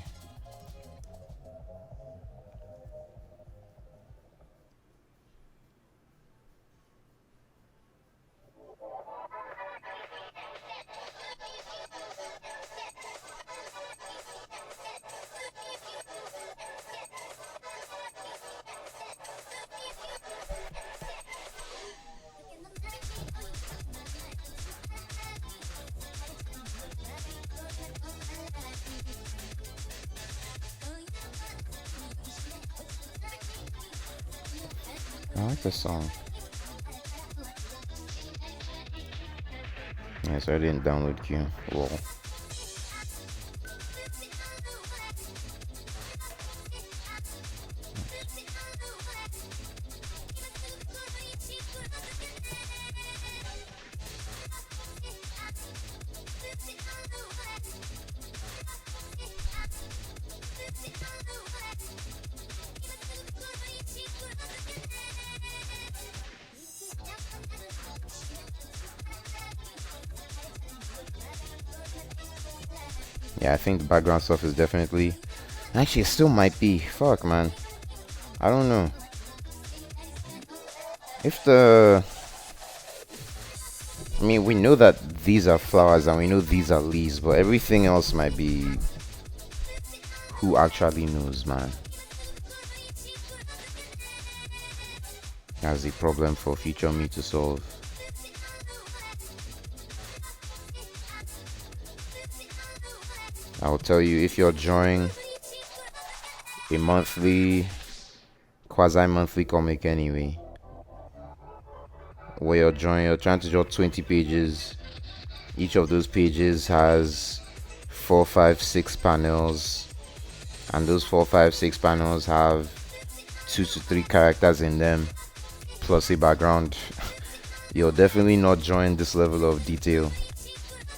I like this song. Yeah, so I didn't download Q. Lol. Yeah, I think the background stuff is definitely... Actually, it still might be. Fuck, man. I don't know. If the... I mean, we know that these are flowers and we know these are leaves, but everything else might be... Who actually knows, man? That's a problem for future me to solve. I'll tell you, if you're drawing a monthly, quasi-monthly comic anyway, where you're trying to draw 20 pages. Each of those pages has 4, 5, 6 panels, and those 4, 5, 6 panels have 2 to 3 characters in them plus a background. You're definitely not drawing this level of detail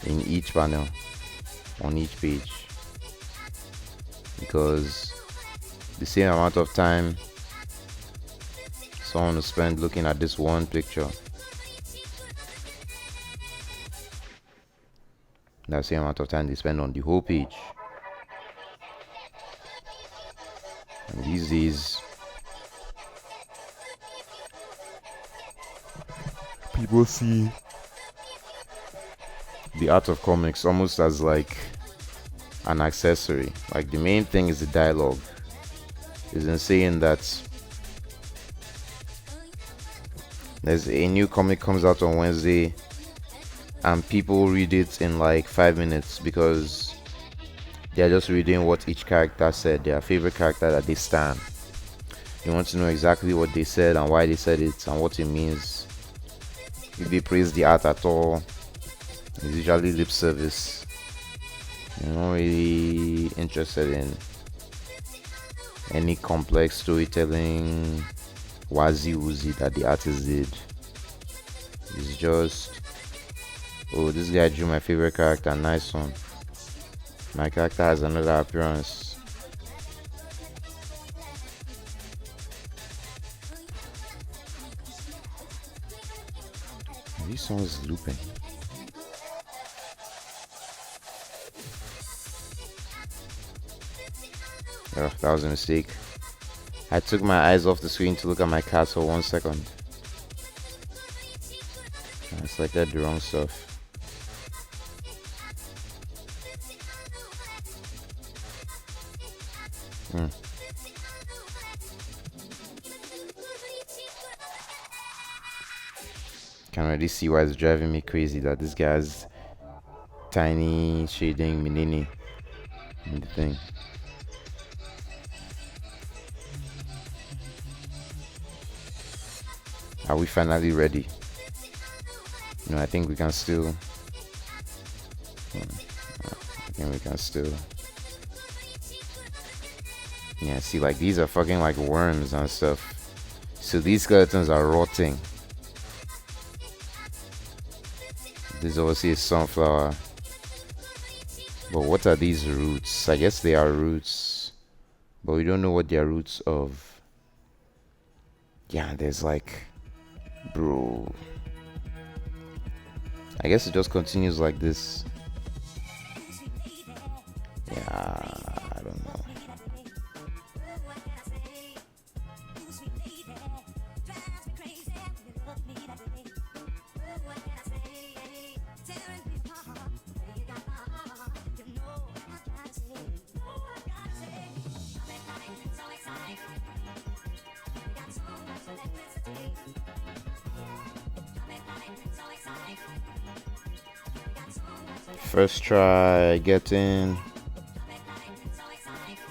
in each panel on each page, because the same amount of time someone will spend looking at this one picture, that same amount of time they spend on the whole page. And these days, people see the art of comics almost as like an accessory. Like the main thing is the dialogue. Is in saying that there's a new comic comes out on Wednesday and people read it in like 5 minutes because they're just reading what each character said, their favorite character that they stand. You want to know exactly what they said and why they said it and what it means. If they praise the art at all, it's usually lip service. You're not really interested in any complex storytelling wazi woozy that the artist did. It's just, oh, this guy drew my favorite character, nice one. My character has another appearance. These songs looping. Oh, that was a mistake. I took my eyes off the screen to look at my cat for 1 second. I selected the wrong stuff. Can already see why it's driving me crazy that this guy has tiny shading minini in the thing. Are we finally ready? No, I think we can still. I think we can still. Yeah, see, like these are fucking like worms and stuff. So these skeletons are rotting. This is obviously a sunflower. But what are these roots? I guess they are roots. But we don't know what they are roots of. Yeah, there's like. Bro. I guess it just continues like this. Yeah, I don't know. First try getting,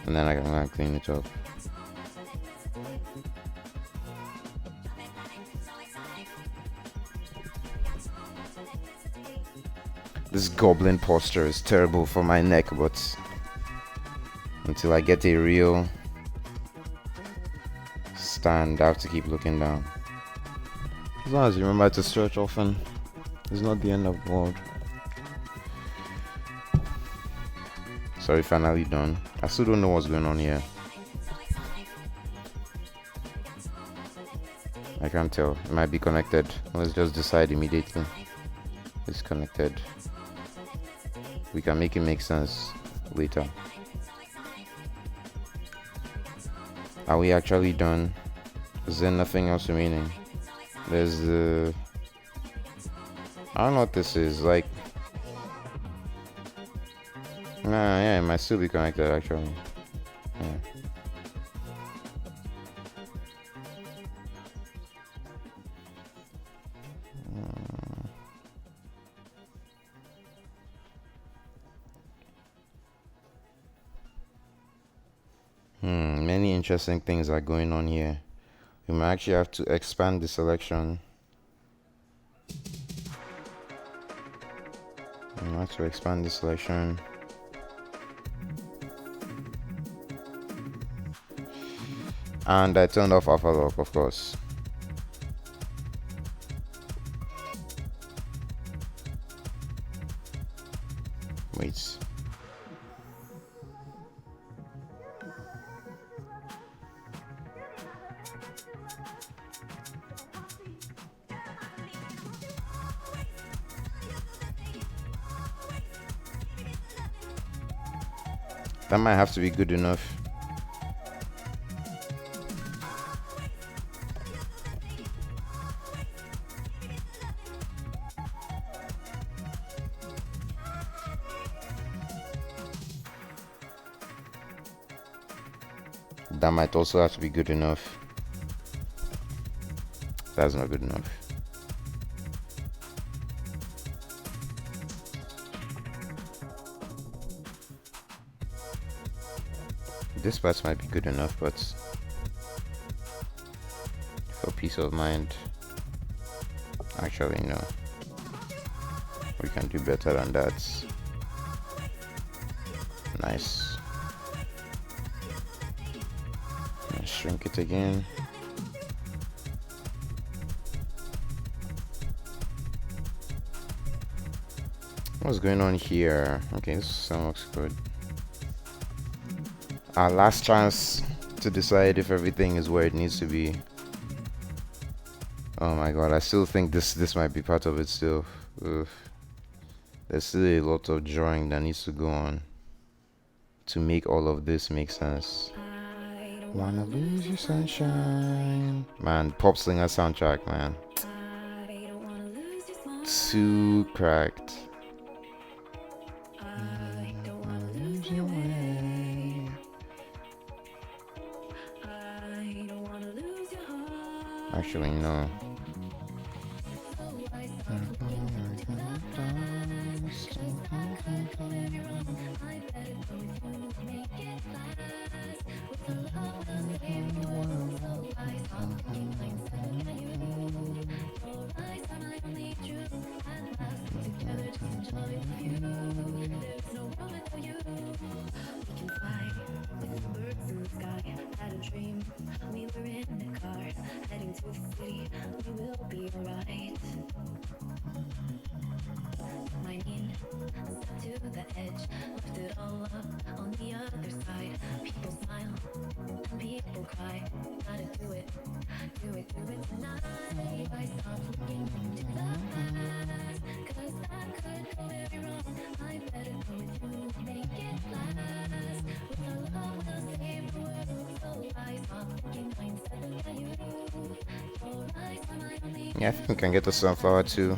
and then I'm gonna clean it up. This goblin posture is terrible for my neck, but until I get a real stand, I have to keep looking down. As long as you remember to stretch often, it's not the end of the world. Sorry, finally done. I still don't know what's going on here. I can't tell. It might be connected. Let's just decide immediately. It's connected. We can make it make sense later. Are we actually done? Is there nothing else remaining? There's the... I don't know what this is. Like... Nah, yeah, it might still be connected actually. Yeah. Many interesting things are going on here. We might actually have to expand the selection I have to expand the selection. And I turned off alpha lock, of course. Wait. That might have to be good enough. That might also have to be good enough. That's not good enough. This part might be good enough, but for peace of mind, actually no. We can do better than that. Nice. Let's shrink it again. What's going on here? Okay, this looks good. Our last chance to decide if everything is where it needs to be. Oh my god, I still think this might be part of it still. Ugh. There's still a lot of drawing that needs to go on to make all of this make sense. Wanna lose your sunshine. Man, Pop Slinger soundtrack, man. Too cracked. Actually, no. Yeah, I think we can get the sunflower too.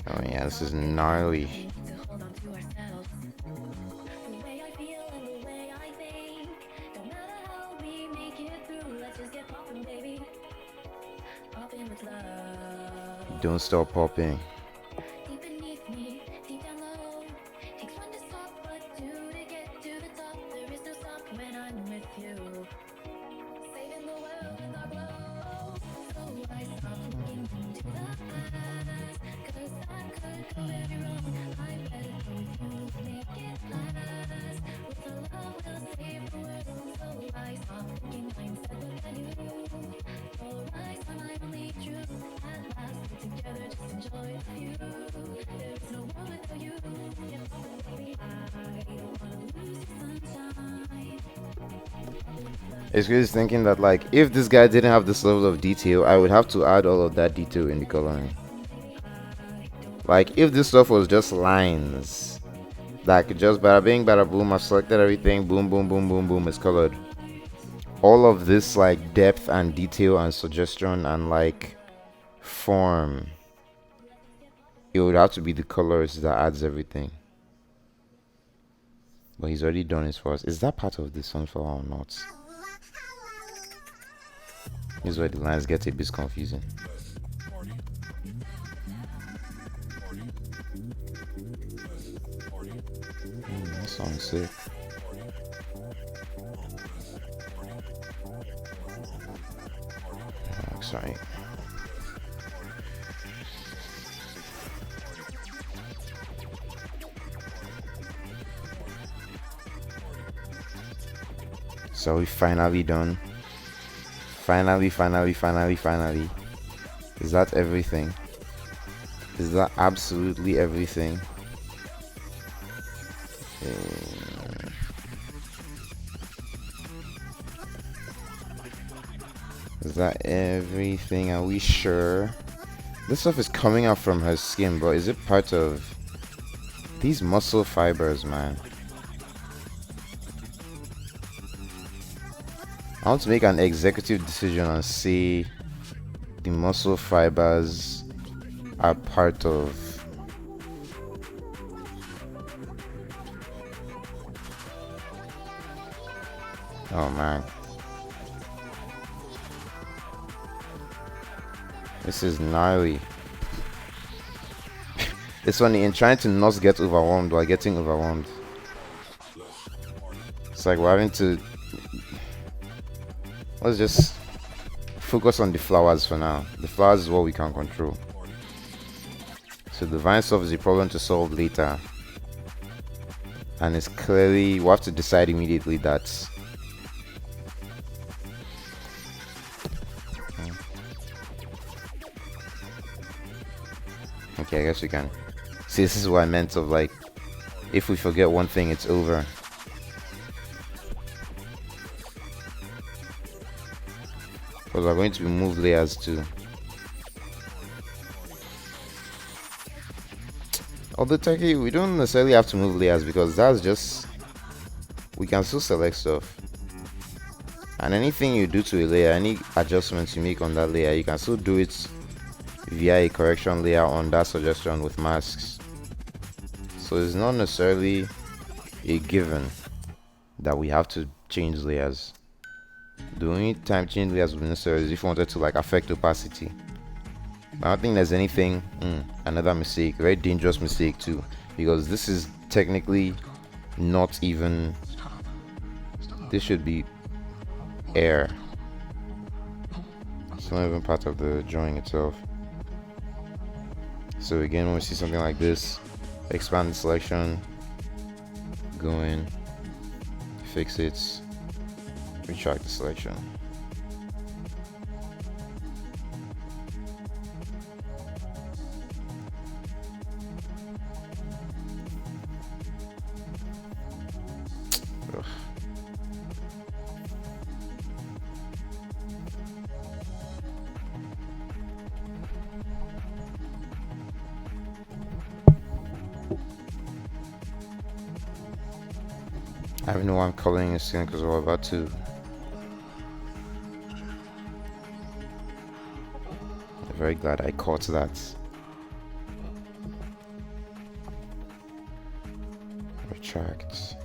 Oh yeah, this is gnarly. Don't stop popping. It's crazy thinking that, like, if this guy didn't have this level of detail, I would have to add all of that detail in the coloring. Like, if this stuff was just lines, like, just bada bing, bada boom, I've selected everything, boom, boom, boom, boom, boom, it's colored. All of this, like, depth and detail and suggestion and, like, form, it would have to be the colors that adds everything. But he's already done it for us. Is that part of the sunflower or not? This is where the lines get a bit confusing. That sounds sick. Sorry. So we finally done. Finally. Is that everything? Is that absolutely everything? Is that everything? Are we sure? This stuff is coming out from her skin, but is it part of these muscle fibers, man? I want to make an executive decision and say the muscle fibers are part of oh man, this is gnarly. It's funny, in trying to not get overwhelmed while getting overwhelmed. It's like we're having to, let's just focus on the flowers for now. The flowers is what we can control. So the vine stuff is a problem to solve later. And it's clearly, we have to decide immediately that okay, I guess we can. See, this is what I meant of like, if we forget one thing, it's over. Because we're going to remove layers too. Although technically, we don't necessarily have to move layers because that's just, we can still select stuff. And anything you do to a layer, any adjustments you make on that layer, you can still do it via a correction layer on that suggestion with masks. So it's not necessarily a given that we have to change layers. The only time change layers would be necessary is if you wanted to like affect opacity. But I don't think there's anything, another mistake, very dangerous mistake too, because this is technically not even, this should be air. It's not even part of the drawing itself. So again, when we see something like this, expand the selection, go in, fix it, retract the selection. Ugh. I don't know why I'm coloring this skin because we're about to. I'm very glad I caught that. Retract.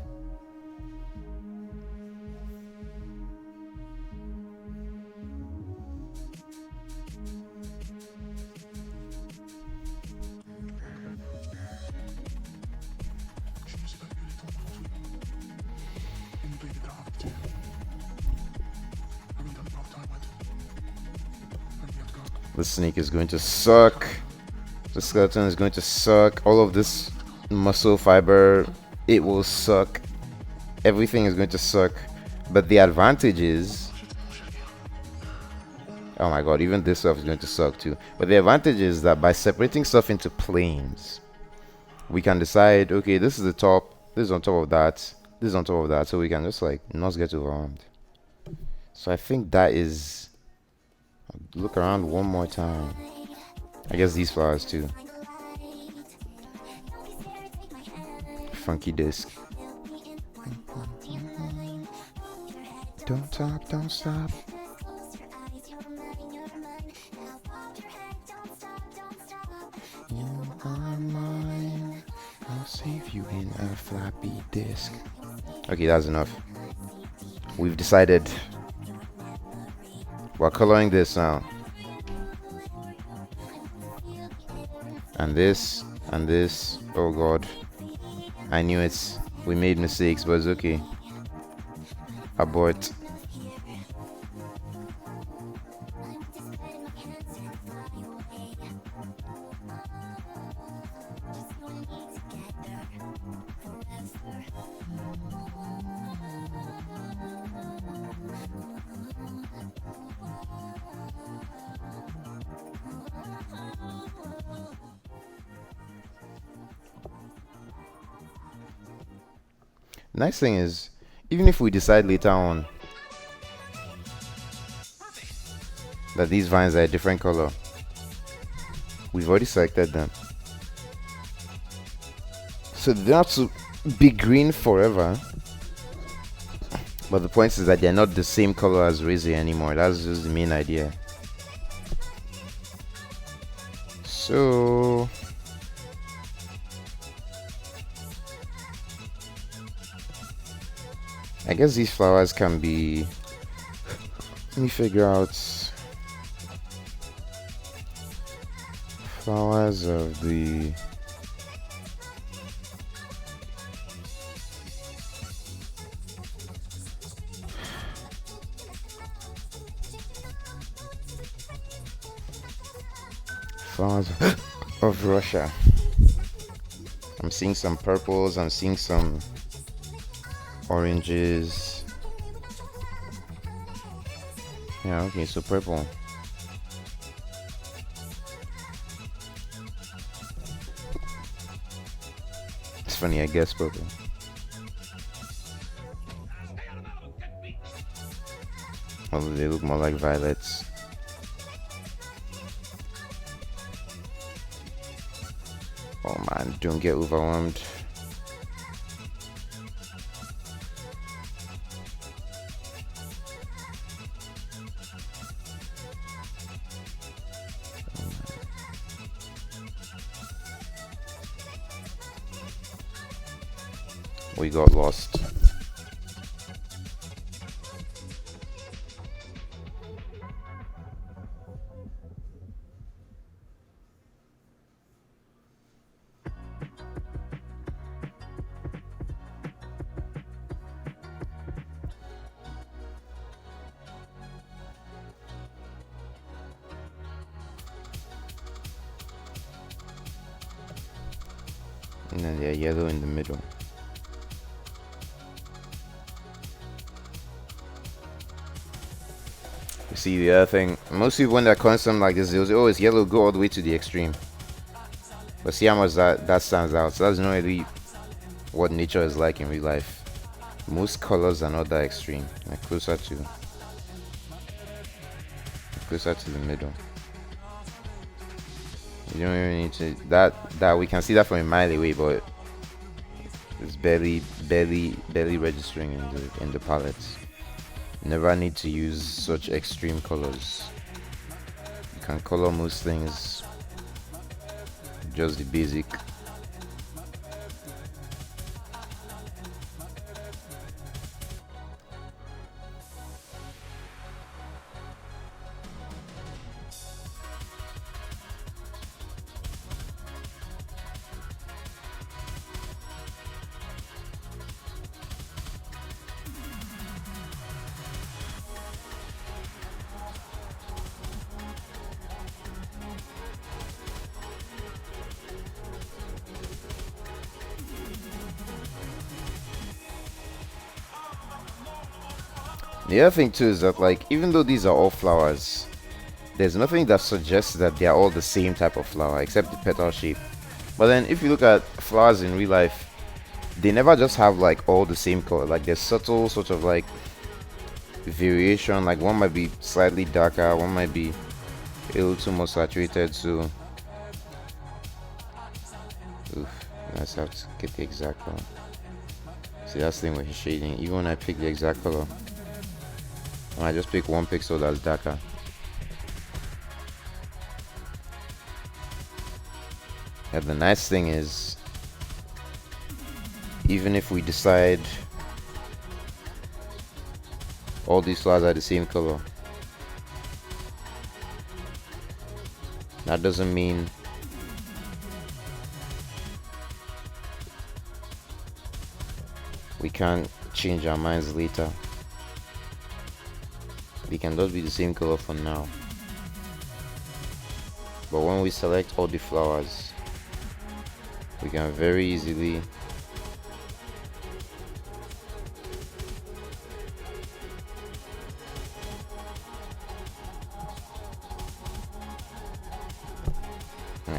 The snake is going to suck. The skeleton is going to suck. All of this muscle fiber, it will suck. Everything is going to suck. But the advantage is, oh my god, even this stuff is going to suck too. But the advantage is that by separating stuff into planes, we can decide, okay, this is the top, this is on top of that, this is on top of that. So we can just like not get overwhelmed. So I think that is, look around one more time. I guess these flowers too. Funky disc. Don't stop, don't stop. You are mine. I'll save you in a floppy disk. Okay, that's enough. We've decided. We're coloring this now. And this, and this. Oh god. I knew it. We made mistakes, but it's okay. Abort. Nice thing is, even if we decide later on that these vines are a different color, we've already selected them. So they don't have to be green forever. But the point is that they're not the same color as Razor anymore. That's just the main idea. So I guess these flowers can be, let me figure out, flowers of the flowers of Russia. I'm seeing some purples, I'm seeing some oranges. Yeah, okay, so purple. It's funny, I guess purple. Although they look more like violets. Oh man, don't get overwhelmed. We got lost. And then they're yellow in the middle. You see, the other thing, most people when they're calling something like this, they'll say, oh, it's yellow, go all the way to the extreme. But see how much that stands out. So that's not really what nature is like in real life. Most colors are not that extreme. They're closer to the middle. You don't even need to, that we can see that from a mile away, but it's barely registering in the palettes. Never need to use such extreme colors. You can color most things just the basic. The other thing too is that, like, even though these are all flowers, there's nothing that suggests that they are all the same type of flower except the petal shape. But then if you look at flowers in real life, they never just have like all the same color. Like there's subtle sort of like variation. Like one might be slightly darker, one might be a little too more saturated. So I just have to get the exact color. See, that's the thing with shading. Even when I pick the exact color, I just pick one pixel that's darker. And the nice thing is, even if we decide all these flowers are the same color, That doesn't mean we can't change our minds later. They can just be the same color for now. But when we select all the flowers, we can very easily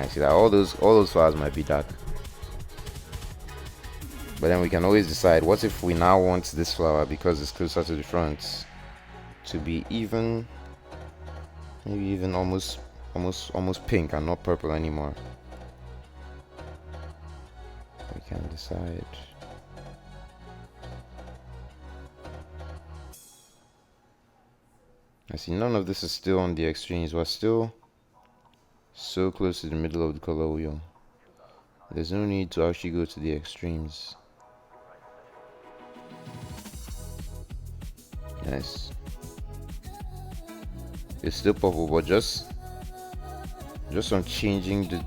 see that all those flowers might be dark. But then we can always decide, what if we now want this flower, because it's closer to the front, to be even, maybe even almost pink and not purple anymore. We can decide. I see none of this is still on the extremes. We're still so close to the middle of the color wheel. There's no need to actually go to the extremes. Nice. It's still purple, but just on changing the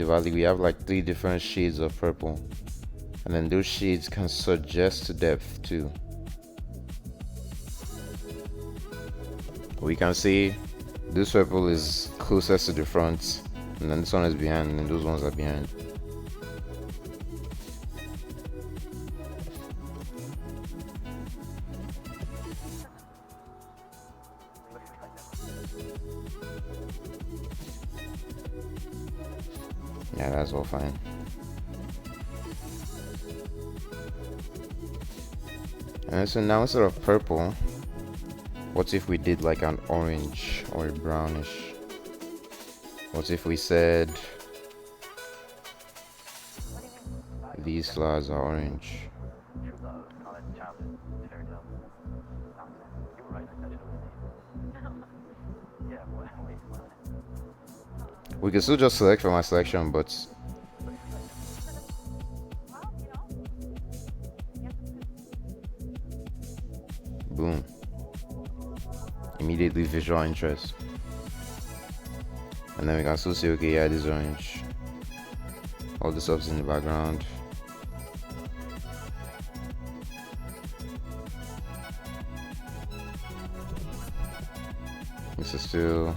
value, we have like 3 different shades of purple, and then those shades can suggest depth too. We can see this purple is closest to the front, and then this one is behind, and then those ones are behind. Yeah, that's all fine. And so now instead of purple, what if we did like an orange or a brownish? What if we said these flowers are orange? We can still just select from our selection, but boom, immediately visual interest. And then we can still say, okay, yeah, this is orange. All the stuff's in the background. This is still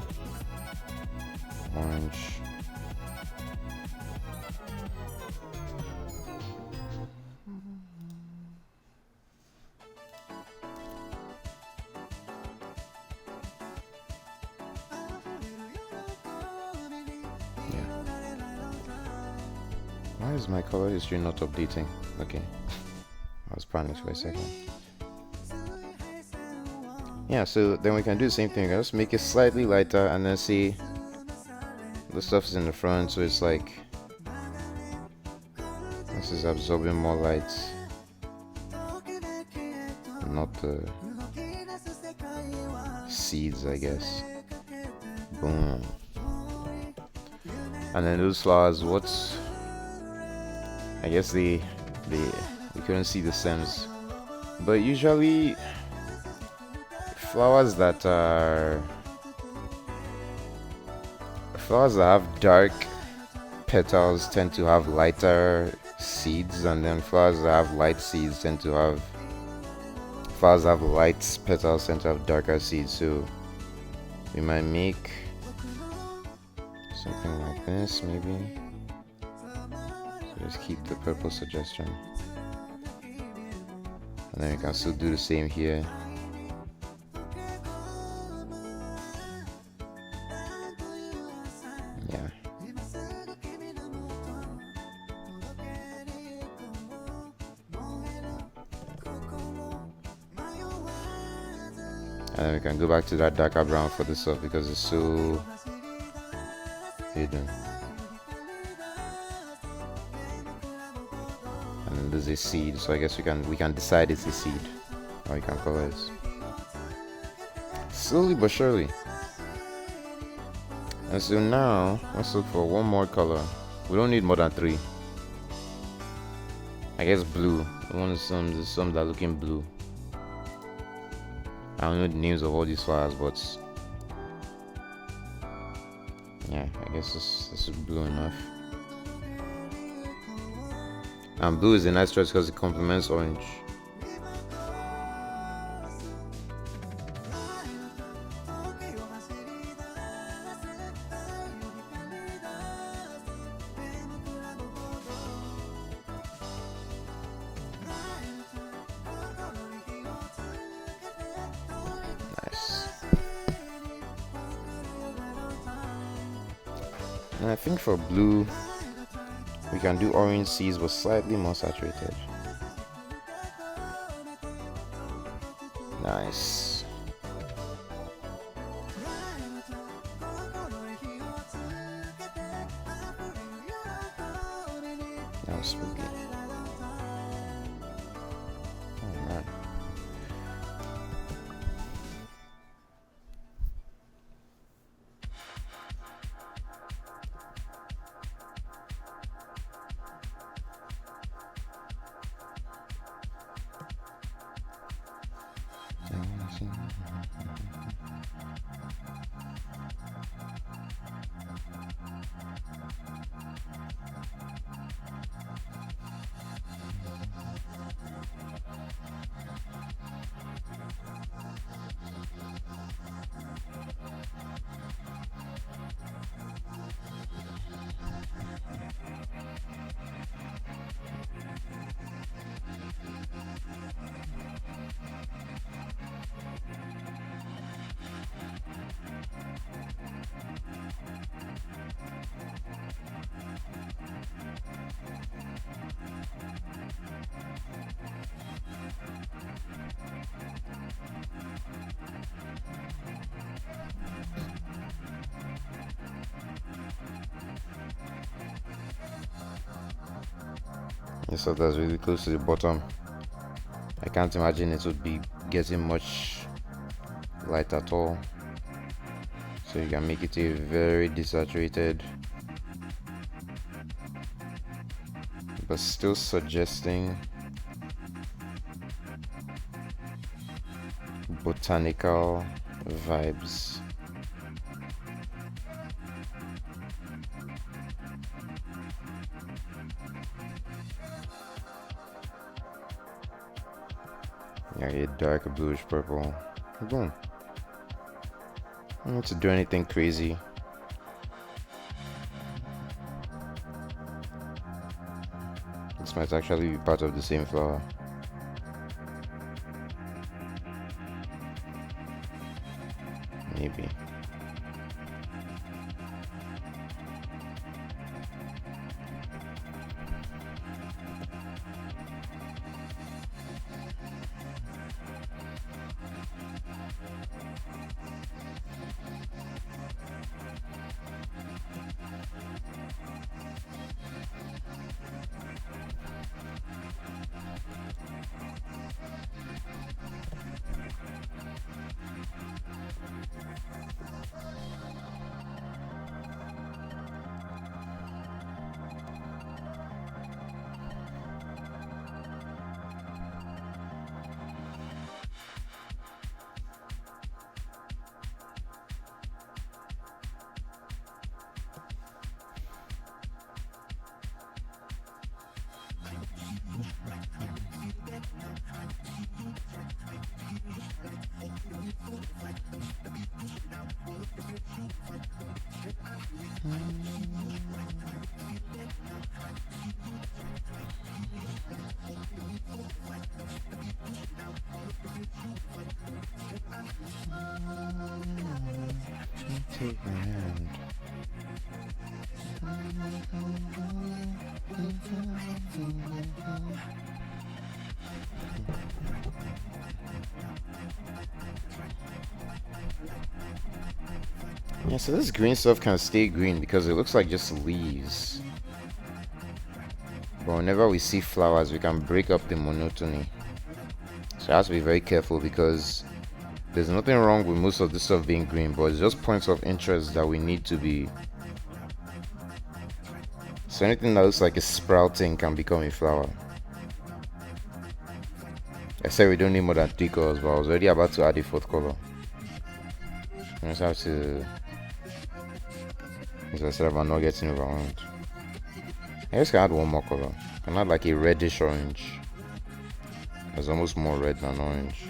orange. Why is my color history not updating? Okay, I was panicked for a second. Yeah, so then we can do the same thing. Just make it slightly lighter, and then see the stuff's in the front, so it's like this is absorbing more light, not the seeds, I guess. Boom. And then those flowers, I guess we couldn't see the stems, but usually flowers that have dark petals tend to have lighter seeds, and then flowers that have light seeds tend to have flowers that have light petals tend to have darker seeds. So we might make something like this, maybe. So just keep the purple suggestion, and then we can still do the same here. Yeah. And then we can go back to that darker brown for this stuff because it's so hidden. And then there's a seed, so I guess we can decide it's a seed, or we can color it slowly but surely. And so now let's look for one more color. We don't need more than 3. I guess blue. We want some that are looking blue. I don't know the names of all these flowers, but yeah, I guess this is blue enough. And blue is a nice choice because it complements orange. Nice. And I think for blue, we can do orange seeds but slightly more saturated. Nice. That was spooky. Oh man. Yes, so that's really close to the bottom. I can't imagine it would be getting much light at all. So you can make it a very desaturated, but still suggesting botanical vibes. Yeah, a dark bluish purple. Boom. I don't need to do anything crazy. This might actually be part of the same flower. Maybe. Take my hand. Yeah, so this green stuff can stay green because it looks like just leaves. But whenever we see flowers, we can break up the monotony. So I have to be very careful because there's nothing wrong with most of this stuff being green, but it's just points of interest that we need to be. So anything that looks like it's sprouting can become a flower. I said we don't need more than 3 colors, but I was already about to add a 4th color. I just have to, as I said, I'm not getting overwhelmed. I guess I can add one more color. I can add like a reddish orange. There's almost more red than orange.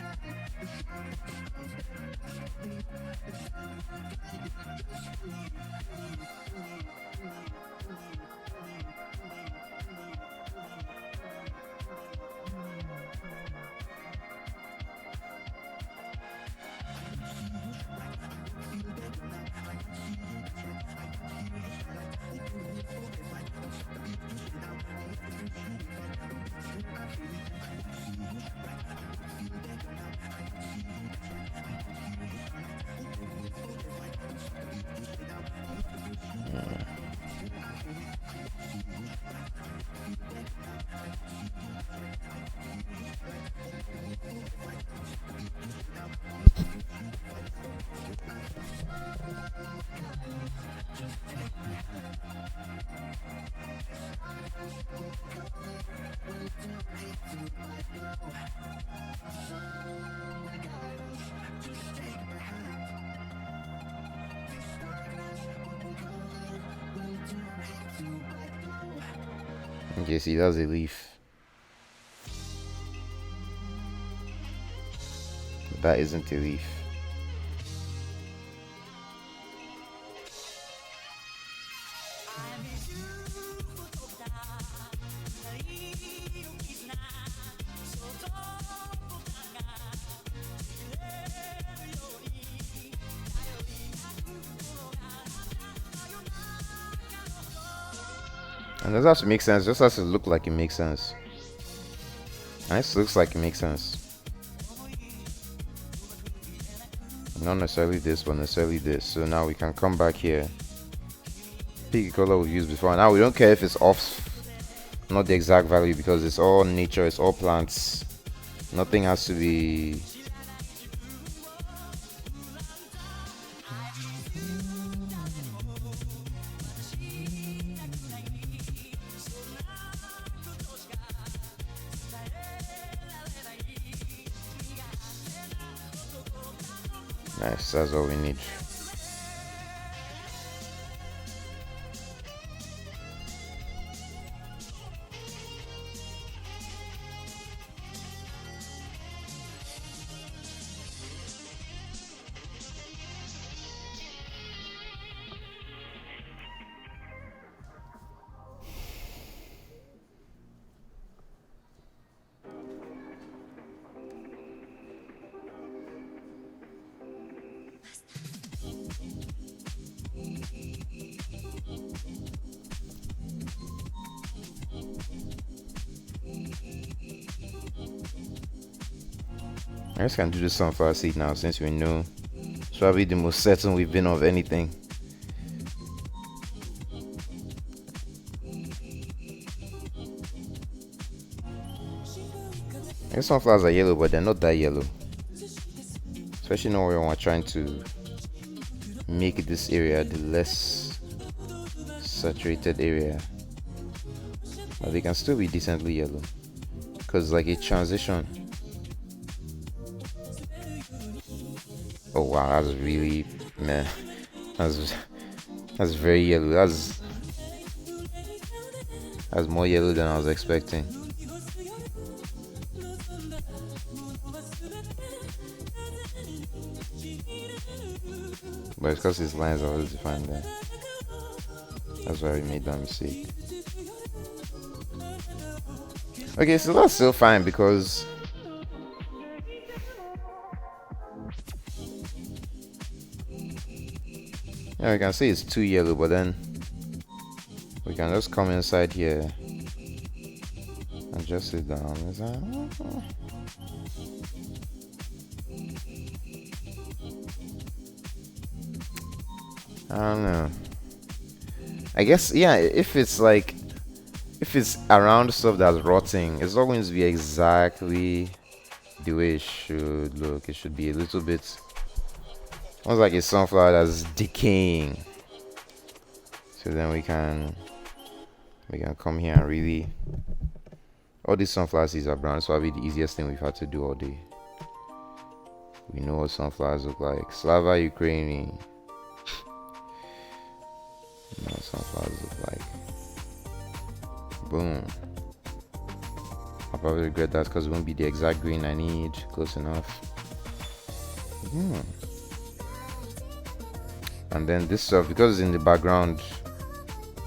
Okay, see, that's a leaf. That isn't a leaf. And it doesn't have to make sense, it just has to look like it makes sense. And it looks like it makes sense. Not necessarily this, but necessarily this. So now we can come back here. Pick a color we used before. Now we don't care if it's off, not the exact value, because it's all nature, it's all plants. Nothing has to be. Nice, that's all we need. I just can do this sunflower seed now since we know it's probably the most certain we've been of anything. I guess sunflowers are yellow, but they're not that yellow. Especially now when we're trying to make this area the less saturated area. But they can still be decently yellow. Because like a transition. Oh wow, that's really, man, that's very yellow. That's more yellow than I was expecting. But it's because his lines are well defined there. That's why we made that mistake. Okay, so that's still fine because yeah, we can see it's too yellow, but then we can just come inside here and adjust it down. Is that? I don't know. I guess yeah. If it's around stuff that's rotting, it's not going to be exactly the way it should look. It should be a little bit. Almost like a sunflower that's decaying. So then we can come here and really. All these sunflower seeds are brown, so that'll be the easiest thing we've had to do all day. We know what sunflowers look like. Slava Ukraini. You know what sunflowers look like. Boom. I'll probably regret that because it won't be the exact green I need. Close enough. And then this stuff, because it's in the background,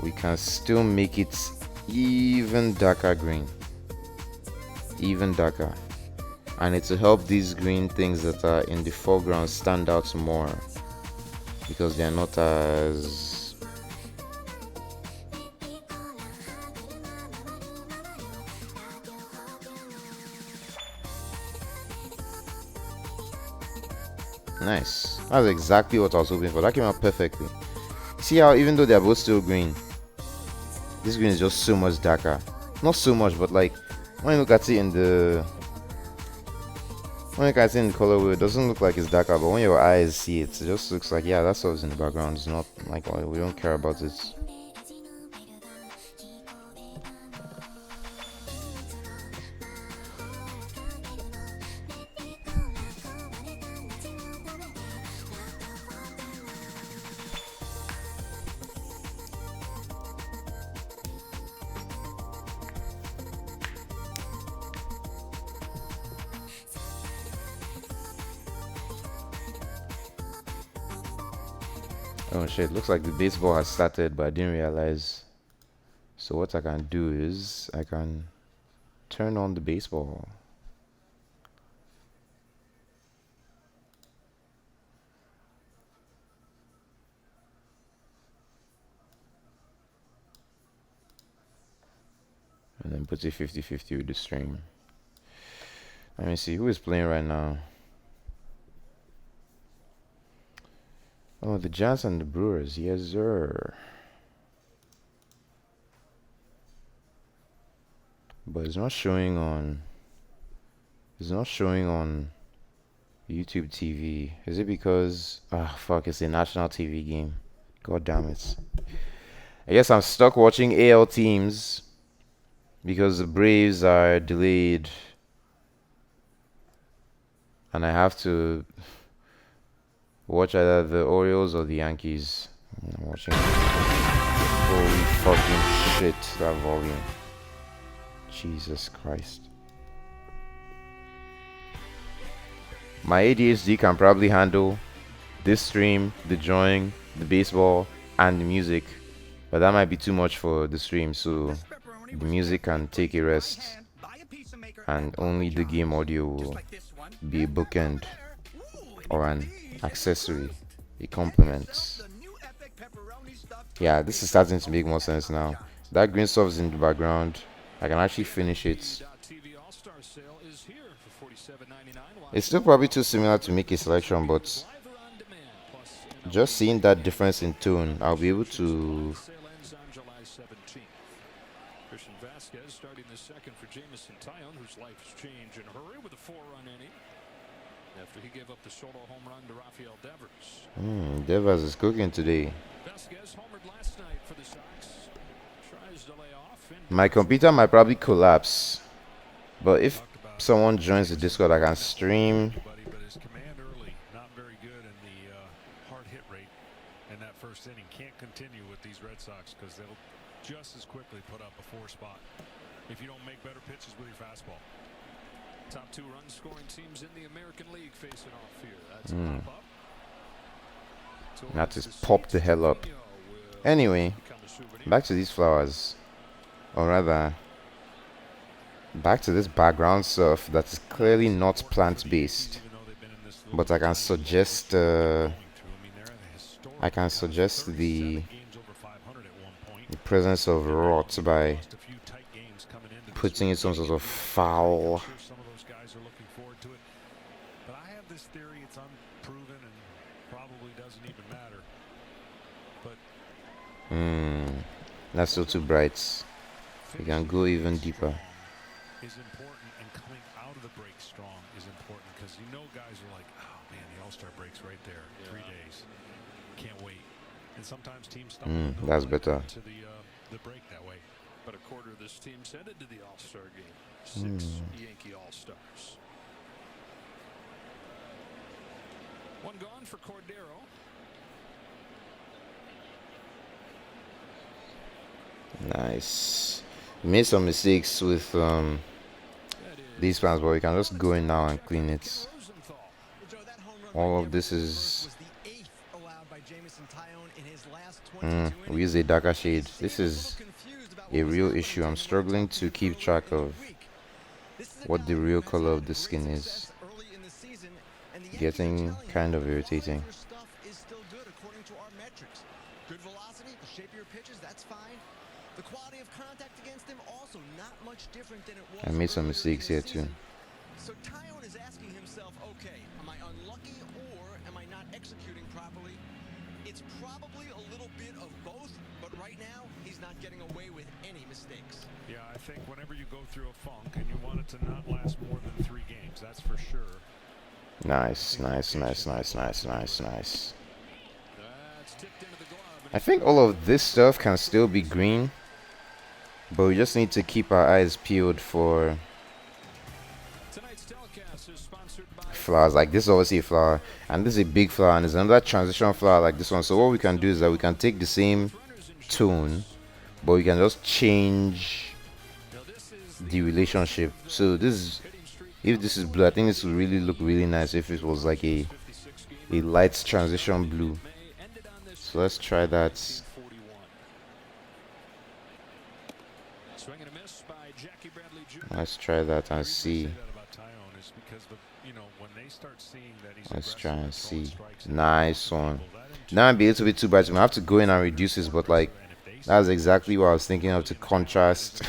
we can still make it even darker green. Even darker. And it will help these green things that are in the foreground stand out more, because they are not as nice. That's exactly what I was hoping for. That came out perfectly. See how even though they are both still green, this green is just so much darker. Not so much, but like when you look at it in the color wheel, it doesn't look like it's darker, but when your eyes see it, it just looks like, yeah, that stuff's in the background. It's not like, oh, we don't care about it. Oh shit, looks like the baseball has started, but I didn't realize. So what I can do is I can turn on the baseball. And then put it 50-50 with the stream. Let me see who is playing right now. Oh, the Jazz and the Brewers, yes sir. But it's not showing on YouTube TV. Is it because fuck, it's a national TV game. God damn it. I guess I'm stuck watching AL teams because the Braves are delayed. And I have to watch either the Orioles or the Yankees. I'm watching. Holy fucking shit, that volume. Jesus Christ. My ADHD can probably handle this stream, the drawing, the baseball, and the music. But that might be too much for the stream, so the music can take a rest. And only the game audio will be a bookend or an accessory, a complement. Yeah, this is starting to make more sense now. That green stuff is in the background. I can actually finish it. It's still probably too similar to make a selection, but just seeing that difference in tone, I'll be able to. Starting the second for Jameson Taillon, whose life has changed in a hurry with a 4-run inning after he gave up the solo home run to Rafael Devers. Devers is cooking today. Vasquez homered last night for the Sox. Tries to lay off. My computer might probably collapse, but if someone joins the Discord, I can stream. But his command early, not very good, and the hard hit rate in that first inning can't continue with these Red Sox because they'll just as quickly put up a 4 spot if you don't make better pitches with your fastball. Top 2 run scoring teams in the American League facing off here. That's a pop up. That just popped the hell up. Anyway, back to these flowers, or rather back to this background stuff that's clearly not plant-based, but I can suggest the presence of rot by putting in some sort of foul. Some of those guys are looking forward to it, but I have this theory. It's unproven and probably doesn't even matter. But That's still too bright. We can go even deeper. Is important, and coming out of the break strong is important, because you know guys are like, oh man, the All-Star break's right there, 3 days, can't wait. And sometimes teams stumble That's better. to the break that way. But a quarter of this team's headed to the All-Star game. 6 Yankee All-Stars. One gone for Cordero. Nice. We made some mistakes with these plants, but we can just go in now and clean it. All of this is we use a darker shade. This is a real issue. I'm struggling to keep track of what the real color of the skin is. Getting kind of irritating. Good velocity, the shape of your pitches, that's fine. The quality of contact against him also not much different than it was. I made some mistakes here too. So Tyone is asking himself, okay, am I unlucky or am I not executing properly? It's probably a little bit of both, but right now he's not getting away with any mistakes. Yeah, I think whenever you go through a funk and you want it to not last more than 3 games, that's for sure. Nice, nice, nice, nice, nice, nice, nice. I think all of this stuff can still be green, but we just need to keep our eyes peeled for flowers. Like this is obviously a flower, and this is a big flower, and there's another transition flower like this one. So what we can do is that we can take the same tone, but we can just change the relationship. So this is, if this is blue, I think this would really look really nice if it was like a light transition blue. So let's try that. Let's try that and see. Let's try and see. Nice one. Now I'd be a little bit too bright. I have to go in and reduce this, but like that's exactly what I was thinking of to contrast.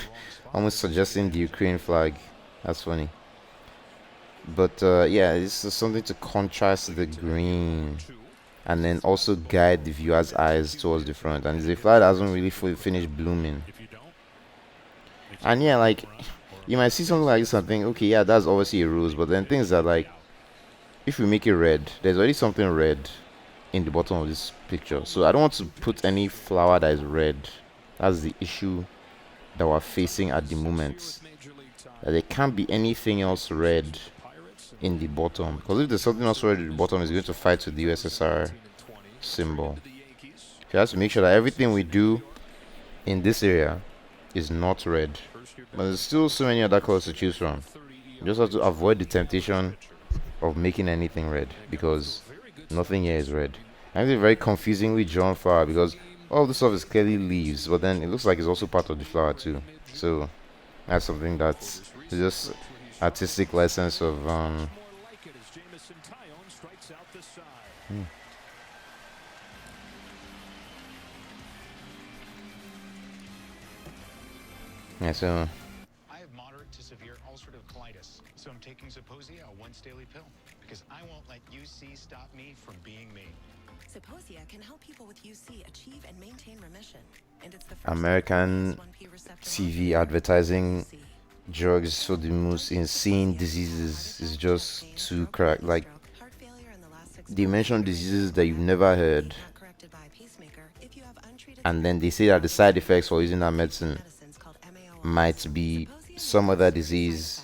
Almost suggesting the Ukraine flag. That's funny. But yeah, this is something to contrast the green and then also guide the viewer's eyes towards the front. And it's a flower that hasn't really finished blooming. And yeah, like you might see something like this and think, okay, yeah, that's obviously a rose. But then things that like, if we make it red, there's already something red in the bottom of this picture. So I don't want to put any flower that is red. That's the issue that we're facing at the moment. That there can't be anything else red in the bottom, because if there's something else red at the bottom, it's going to fight with the USSR symbol. You have to make sure that everything we do in this area is not red. But there's still so many other colors to choose from. You just have to avoid the temptation of making anything red, because nothing here is red. And it's a very confusingly drawn flower, because all this stuff is clearly leaves, but then it looks like it's also part of the flower too. So that's something that's just artistic license of yeah, so I have moderate to severe ulcerative colitis, so I'm taking Zeposia, a once daily pill, because I won't let UC stop me from being me. Zeposia can help people with UC achieve and maintain remission, and it's the first American TV advertising drugs for the most insane diseases is just too cracked. Like they mention diseases that you've never heard, and then they say that the side effects for using that medicine might be some other disease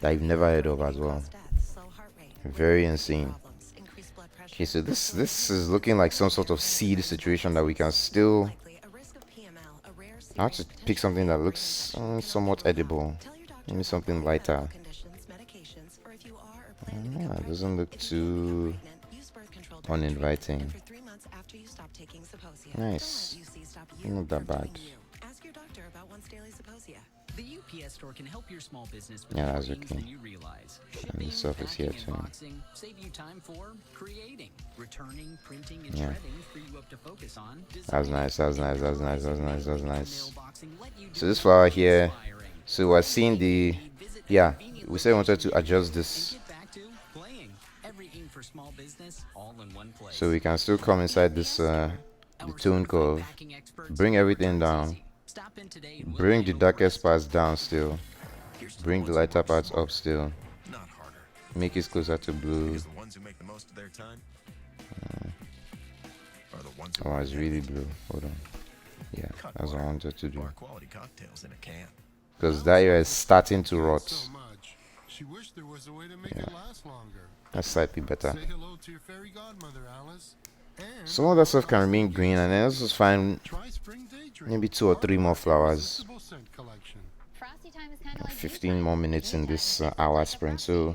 that you've never heard of as well. Very insane. Okay, so this is looking like some sort of seed situation that we can still. I have to pick something that looks somewhat edible. Maybe something lighter. It doesn't look too uninviting. Nice. Not that bad. The UPS store can help your small business with Yeah, that's things okay. than you realize. And the Shipping, stuff is here packing, too. and boxing save you time for creating, returning, printing, and Yeah. shredding free you up to focus on. That's nice, that's nice, that's nice, that's nice, that's nice. Mailboxing let you So do this flower here, inspiring. so we're seeing the, yeah, we said we wanted to adjust And this get back to playing. Everything for small business all in one place. so we can still come inside this the tone curve, bring everything down, Stop in today and we'll bring the handle darkest work. parts down still, bring the lighter parts up still, Not harder. make it closer to blue. Because the ones who make the most of their time are the ones who Oh, it's really blue. Hold on. Yeah, Cut that's what I water wanted to do. or quality cocktails in a can. Because that area is starting to rot. So much. She wished there was a way to make Yeah. it last longer. That's slightly better. Say hello to your fairy godmother, Alice. And Some of that stuff can Alice remain can green, and then let's just find try Spring Daydream, maybe 2 or 3 more our flowers. irresistible scent collection. Frosty time is kind of like 15 more minutes in this hour sprint. So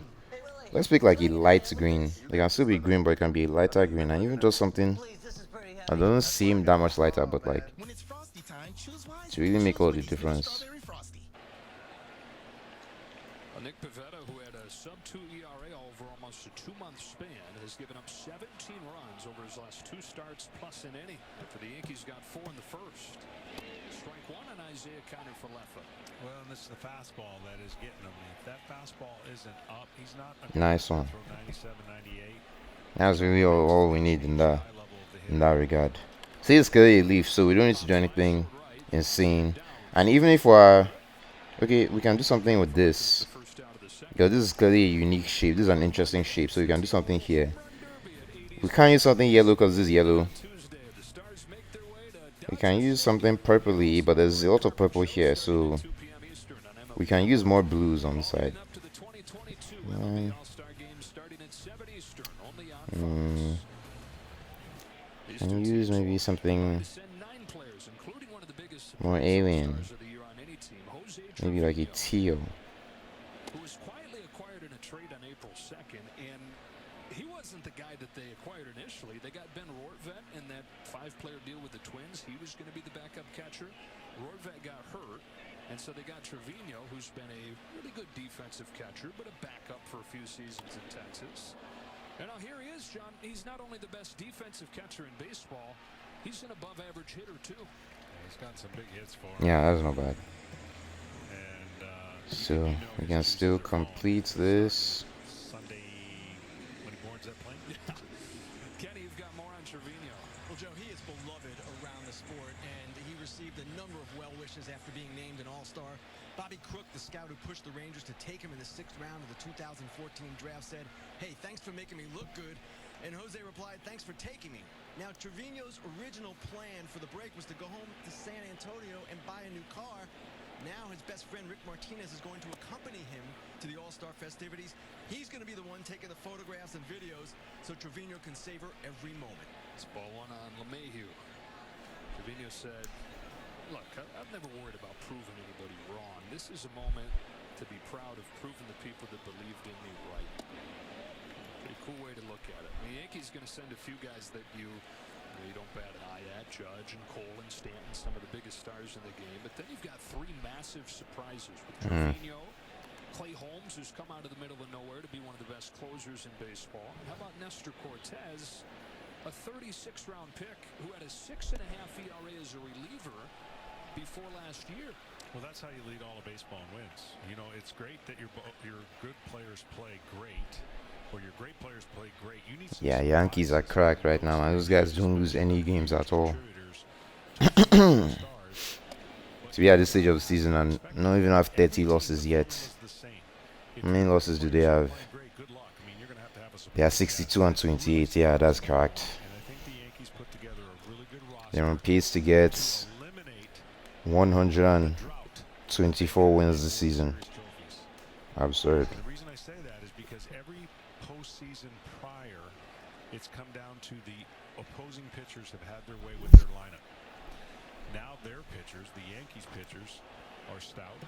let's pick like a light green. It can still be green, but it can be a lighter green, and even just something that doesn't seem that much lighter, but like When it's frosty time, choose wisely. to really make Choose all the Reese's difference. Strawberry Frosty. Nick Pivetta, who had a sub-2 ERA over almost a 2-month span, has given up 17 runs over his last 2 starts plus an inning. After the Yankees got 4 in the first. Strike 1 on Isaiah Kiner for Leffa. Well, and this is the fastball that is getting him. If that fastball isn't up, he's not a Nice one. throw 97, 98. That's really all we need in that High level of the hit. in that regard. See, it's clearly a leaf, so we don't need to do anything insane. And even if we're okay, we can do something with this. Because this is clearly a unique shape. This is an interesting shape, so we can do something here. We can't use something yellow because this is yellow. We can use something purpley, but there's a lot of purple here, so we can use more blues on the side. Can use maybe something more alien. Maybe like a teal. Who was quietly acquired in a trade on April 2nd, and he wasn't the guy that they acquired initially. They got Ben Rortvedt in that 5-player deal with the Twins. He was going to be the backup catcher. Rortvedt got hurt, and so they got Trevino, who's been a really good defensive catcher, but a backup for a few seasons in Texas. And now here he is, John. He's not only the best defensive catcher in baseball, he's an above-average hitter, too. Yeah, he's gotten some big hits for him. Yeah, that's not bad. And, So we can still complete this. Sunday when he boards that plane. Kenny, you've got more on Trevino. Well, Joe, he is beloved around the sport, and he received a number of well wishes after being named an All-Star. Bobby Crook, the scout who pushed the Rangers to take him in the 6th round of the 2014 draft, said, "Hey, thanks for making me look good." And Jose replied, "Thanks for taking me." Now, Trevino's original plan for the break was to go home to San Antonio and buy a new car. Now his best friend Rick Martinez is going to accompany him to the All-Star festivities. He's going to be the one taking the photographs and videos so Trevino can savor every moment. It's ball 1 on LeMahieu. Trevino said, "Look, I've never worried about proving anybody wrong. This is a moment to be proud of proving the people that believed in me right." Pretty cool way to look at it. The Yankees going to send a few guys that you don't bat an eye at, Judge and Cole and Stanton, some of the biggest stars in the game. But then you've got 3 massive surprises with Trevino, Clay Holmes, who's come out of the middle of nowhere to be one of the best closers in baseball. And how about Nestor Cortez, a 36th-round pick who had a 6.5 ERA as a reliever before last year. Well, that's how you lead all of baseball in wins. You know, it's great that your good players play great, or your great players play great. You need some Yeah, Yankees are cracked right now, and those guys don't lose any games at all. contributors To be at this stage of the season and not even have 30 losses yet. How many losses do they have? They are 62 and 28. Yeah, that's correct. They're on pace to get 124 wins this season. Absurd. The reason I say that is because every postseason prior, it's come down to the opposing pitchers have had their way with their lineup. Now their pitchers, the Yankees pitchers, are stout,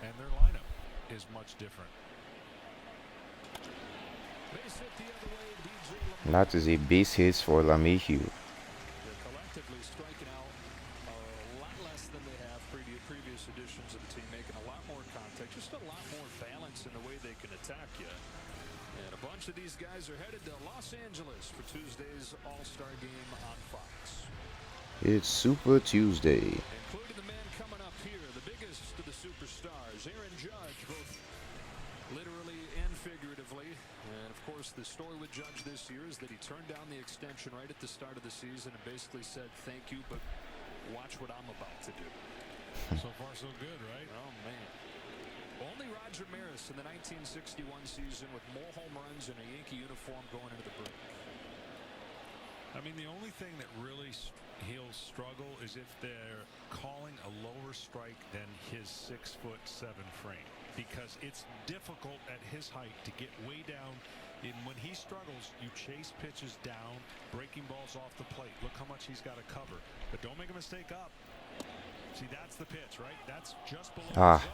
and their lineup is much different. That is a base hit for LeMahieu. They're collectively striking out a lot less than they have previous editions of the team, making a lot more contact, just a lot more balance in the way they can attack you. And a bunch of these guys are headed to Los Angeles for Tuesday's All-Star game on Fox. It's Super Tuesday. Including the man coming up here, the biggest of the superstars, Aaron Judge, both literally and figuratively. And of course, the story with Judge this year is that he turned down the extension right at the start of the season and basically said, "Thank you, but watch what I'm about to do." So far, so good, right? Oh, man. Only Roger Maris in the 1961 season with more home runs in a Yankee uniform going into the break. I mean, the only thing that really he'll struggle is if they're calling a lower strike than his 6'7" frame, because it's difficult at his height to get way down. And when he struggles, you chase pitches down, breaking balls off the plate. Look how much he's got to cover. But don't make a mistake up. See, that's the pitch, right? That's just below the zone.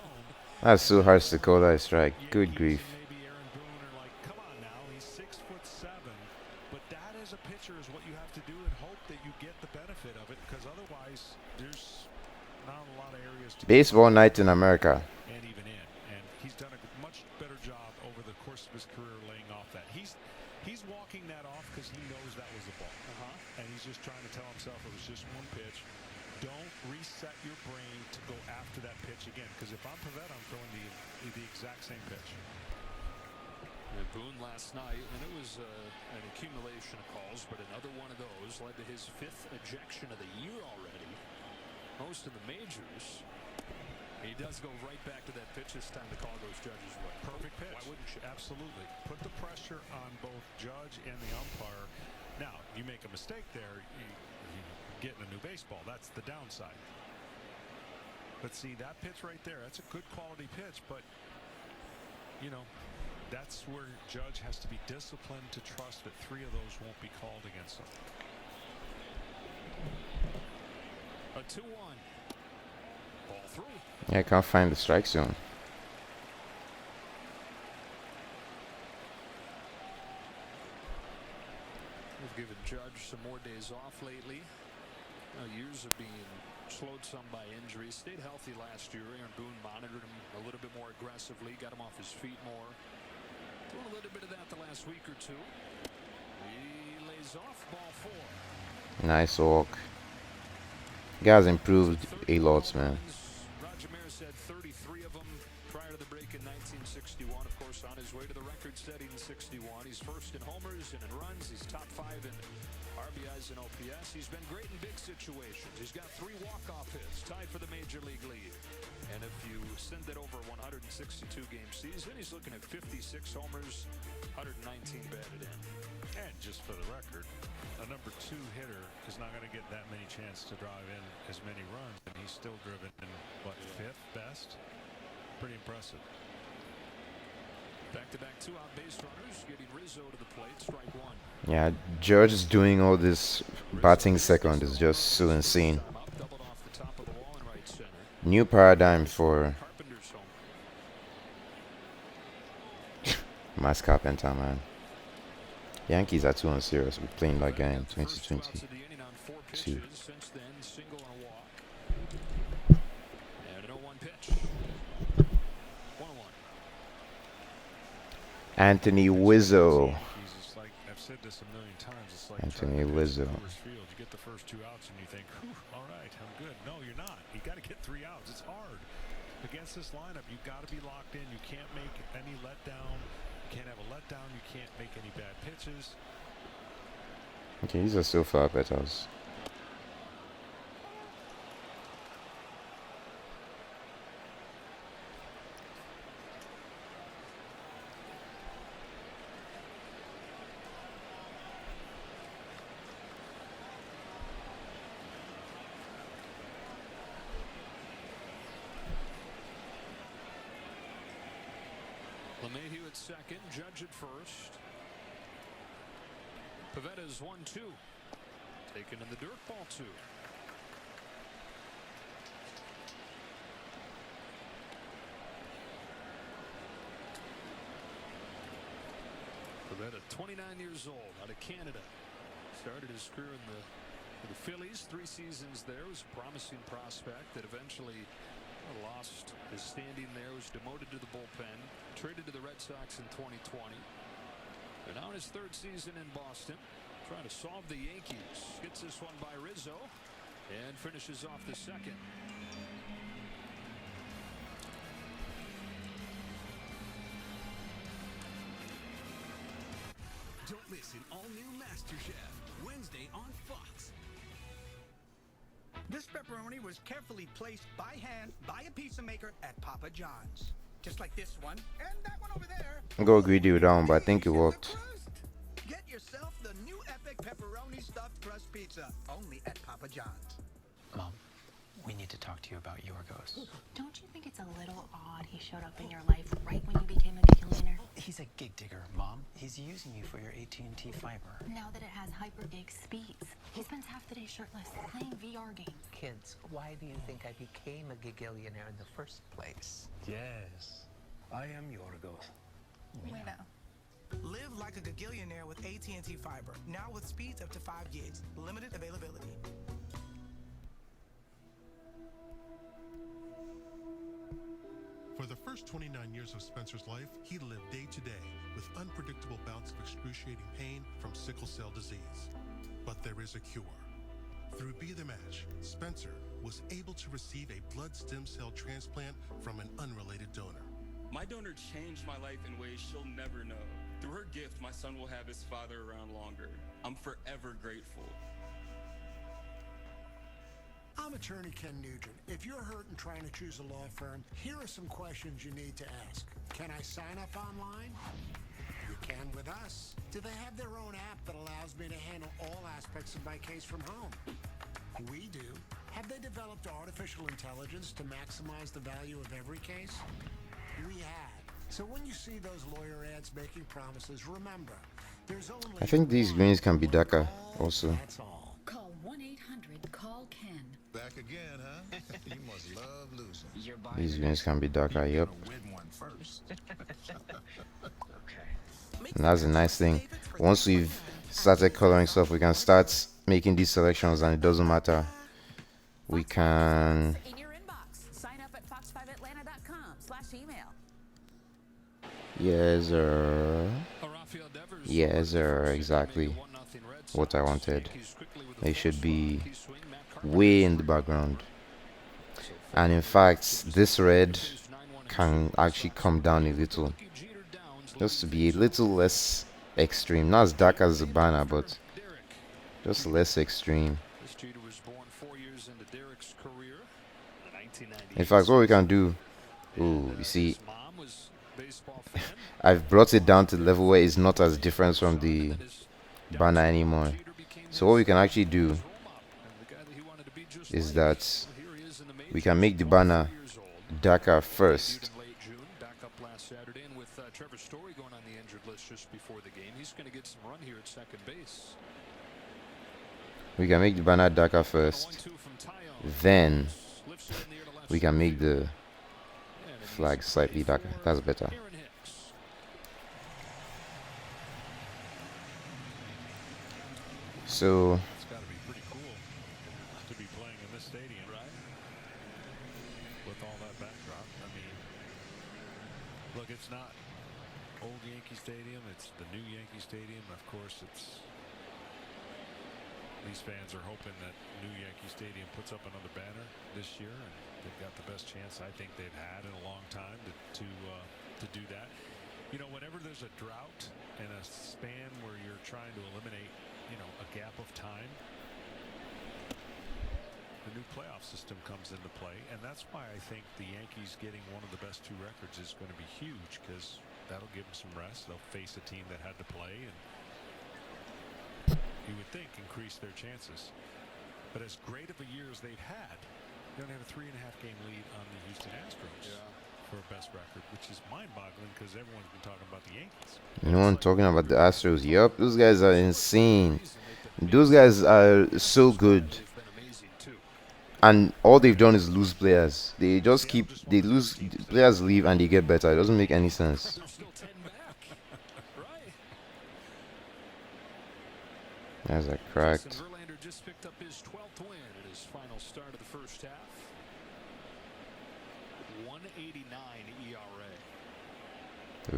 That's so harsh to call that strike. Good grief. Maybe Aaron Boone are like, come on now, he's 6'7", but that as a pitcher is what you have to do and hope that you get the benefit of it, because otherwise there's not a lot of areas to Baseball night in America. and even in. And he's done a much better job over the course of his career laying off that. He's walking that off because he knows that was the ball, and he's just trying to tell himself it was just one pitch. Don't reset your brain to go after that pitch again, because if I'm Pivetta, I'm throwing the exact same pitch. And Boone last night, and it was an accumulation of calls, but another one of those led to his 5th ejection of the year already. Most in the majors. He does go right back to that pitch this time to call those judges what? Perfect pitch. Why wouldn't you? Absolutely. Put the pressure on both judge and the umpire. Now, you make a mistake there, you're getting a new baseball. That's the downside. But see, that pitch right there, that's a good quality pitch, but, you know, that's where judge has to be disciplined to trust that 3 of those won't be called against him. A 2-1. Ball through. Yeah, I can't find the strike zone. We've given Judge some more days off lately. Years of being slowed some by injury. Stayed healthy last year. Aaron Boone monitored him a little bit more aggressively. Got him off his feet more. Doing a little bit of that the last week or two. He lays off. Ball 4. Nice walk. Guys improved a lot, man. Roger Maris had 33 of them prior to the break in 1961. Of course, on his way to the record-setting 61. He's first in homers and in runs. He's top 5 in RBIs and OPS. He's been great in big situations. He's got 3 walk-off hits, tied for the major league lead. And if you send that over a 162-game season, he's looking at 56 homers, 119 batted in. And just for the record, a number 2 hitter is not going to get that many chances to drive in as many runs, and he's still driven in, what, 5th best? Pretty impressive. Back-to-back 2-out base runners, getting Rizzo to the plate, strike 1. Yeah, George is doing all this batting second is just so insane. Doubled off the top of the wall in right center. New paradigm for Carpenter's home. Mass Carpenter, man. Yankees are 2-1 serious. We're playing that game 2020. Two. Since then, single and a walk. And an 0-1 pitch. 1-1. Anthony Wizzo. It's like, I've said this a million times. It's like Anthony trying to pitch Wizzo. at Coors Field. You get the first 2 outs and you think, whew, all right, I'm good. No, you're not. You got to get 3 outs. It's hard. Against this lineup, you got to be locked in. You can't make any letdown. You can't have a letdown. You can't make any bad pitches. Okay, these are so far betters. LeMahieu at second, Judge at first. Pavetta's 1-2. Taken in the dirt, ball 2. Pavetta, 29 years old, out of Canada. Started his career in the Phillies, 3 seasons there. Was a promising prospect that eventually lost his standing there, was demoted to the bullpen, traded to the Red Sox in 2020. And now in his 3rd season in Boston, trying to solve the Yankees. Gets this one by Rizzo and finishes off the 2nd. Don't miss an all-new MasterChef, Wednesday on Fox. This pepperoni was carefully placed by hand by a pizza maker at Papa John's. Just like this one, and that one over there. I'm gonna agree with you with that one, but I think it worked. Get your yourself the new epic pepperoni stuffed crust pizza, only at Papa John's. Mom, we need to talk to you about Yorgos. Don't you think it's a little odd he showed up in your life right when you became a gigillionaire? He's a gig digger, Mom. He's using you for your AT&T fiber. Now that it has hyper gig speeds, he spends half the day shirtless playing VR games. Kids, why do you think I became a gigillionaire in the first place? Yes, I am Yorgos. We know. Live like a gigillionaire with AT&T Fiber. Now with speeds up to 5 gigs. Limited availability. For the first 29 years of Spencer's life, he lived day to day with unpredictable bouts of excruciating pain from sickle cell disease. But there is a cure. Through Be The Match, Spencer was able to receive a blood stem cell transplant from an unrelated donor. My donor changed my life in ways she'll never know. Through her gift, my son will have his father around longer. I'm forever grateful. I'm attorney Ken Nugent. If you're hurt and trying to choose a law firm, here are some questions you need to ask. Can I sign up online? You can with us. Do they have their own app that allows me to handle all aspects of my case from home? We do. Have they developed artificial intelligence to maximize the value of every case? We have. So when you see those lawyer ads making promises, remember, there's only I think these greens can be darker also. That's all. Call 1-800-CALL-KEN. Back again, huh? You must love losing. These greens can be darker, yep. Win one first. And that's a nice thing. Once we've started coloring stuff, we can start making these selections and it doesn't matter. We can... In your inbox. Sign up at fox5atlanta.com/email. Yes, sir. Yes, sir. Exactly what I wanted. They should be way in the background. And in fact, this red can actually come down a little. Just to be a little less extreme. Not as dark as the banner, but just less extreme. In fact, what we can do... Ooh, you see... I've brought it down to the level where it's not as different from the banner anymore. So what we can actually do is that we can make the banner darker first. We can make the banner darker first. Then we can make the flag slightly darker. That's better. So It's got to be pretty cool to be playing in this stadium, right? With all that backdrop. I mean, look, it's not old Yankee Stadium. It's the new Yankee Stadium. Of course, it's these fans are hoping that new Yankee Stadium puts up another banner this year, and they've got the best chance I think they've had in a long time to do that. You know, whenever there's a drought and a span where you're trying to eliminate, you know, a gap of time, the new playoff system comes into play, and that's why I think the Yankees getting one of the best two records is going to be huge, because that'll give them some rest. They'll face a team that had to play, and you would think increase their chances. But as great of a year as they've had, they only have a 3.5 game lead on the Houston Astros for a best record, which is mind-boggling because everyone's been talking about the Yankees. no one talking about the Astros. Yup, those guys are insane. Those guys are so good. And all they've done is lose players. They just they lose, players leave and they get better. It doesn't make any sense. As I cracked. Verlander just picked up his 12th win at his final start of the first half. 189 ERA.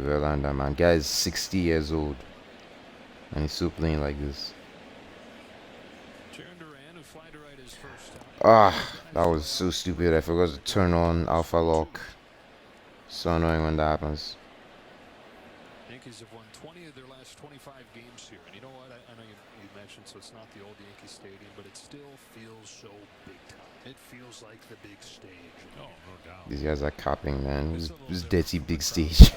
Verlander, man, guy is 60 years old, and he's still playing like this. Ah, that was so stupid. I forgot to turn on Alpha Lock. So annoying when that happens. Yankees have won 20 of their last 25 games here. And you know what? I know you mentioned, so it's not the old Yankee Stadium, but it still feels so big time. It feels like the big stage. Oh, no doubt. These guys are capping, man. This dirty big stage.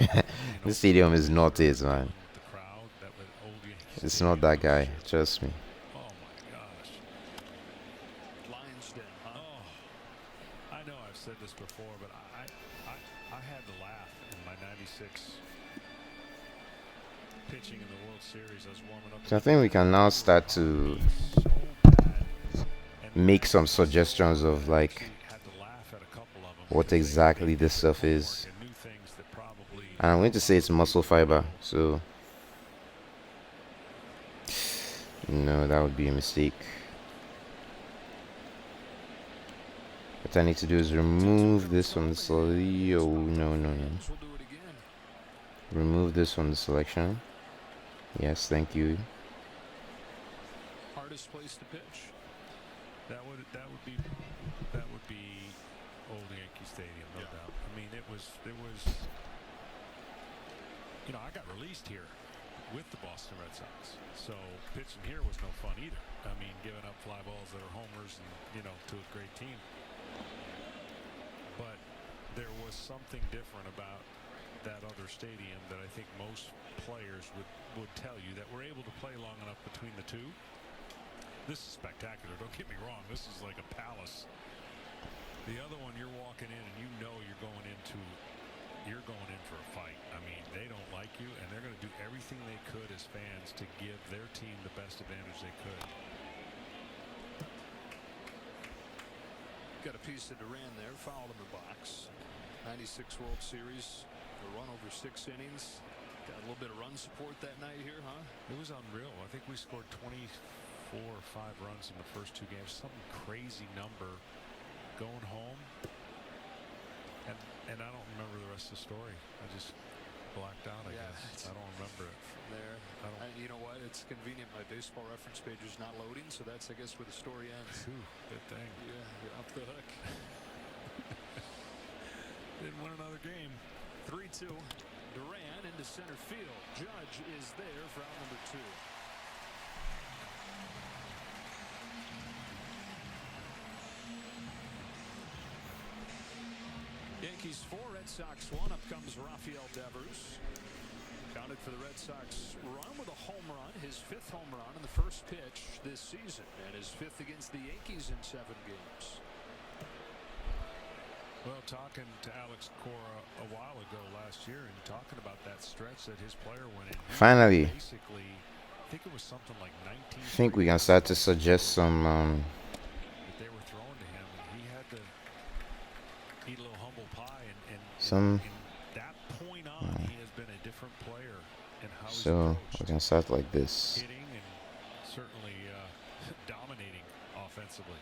This stadium is not it, man. The crowd, that old Yankee It's not that guy, trust me. Oh my gosh. Lions Den, huh? Oh, I know I've said this before, but I had to laugh in my 96 pitching in the World Series. I was warming up. So I think we can now start to make some suggestions of like what exactly this stuff is. And I'm going to say it's muscle fiber, so no, that would be a mistake. What I need to do is remove this from the selection. Oh, no. Remove this from the selection. Yes, thank you. Hardest place to pitch. That would be old Yankee Stadium, no doubt. I mean, it was. You know, I got released here with the Boston Red Sox, so pitching here was no fun either. I mean, giving up fly balls that are homers and, you know, to a great team. But there was something different about that other stadium that I think most players would tell you that we're able to play long enough between the two. This is spectacular, don't get me wrong. This is like a palace. The other one, you're walking in and you know you're going in for a fight. I mean, they don't like you, and they're going to do everything they could as fans to give their team the best advantage they could. Got a piece of Duran there, fouled in the box. 96 World Series, a run over 6 innings. Got a little bit of run support that night here, huh? It was unreal. I think we scored 24 or 5 runs in the first 2 games. Some crazy number. Going home. And I don't remember the rest of the story. I just blacked out, I guess. I don't remember it. There. You know what? It's convenient. My baseball reference page is not loading, so that's, I guess, where the story ends. Whew, good thing. Yeah, you're off the hook. Didn't win another game. 3-2. Duran into center field. Judge is there for out number 2. Yankees 4, Red Sox 1. Up comes Rafael Devers. Counted for the Red Sox run with a home run, his 5th home run in the first pitch this season, and his 5th against the Yankees in 7 games. Well, talking to Alex Cora a while ago last year and talking about that stretch that his player went in. Finally, basically, I think it was something like 19. I think we can start to suggest some that they were throwing to him, and he had to eat a little humble pie, and some. That point on, he has been a different player in how he's So approached. we can start like this. Hitting and certainly dominating offensively.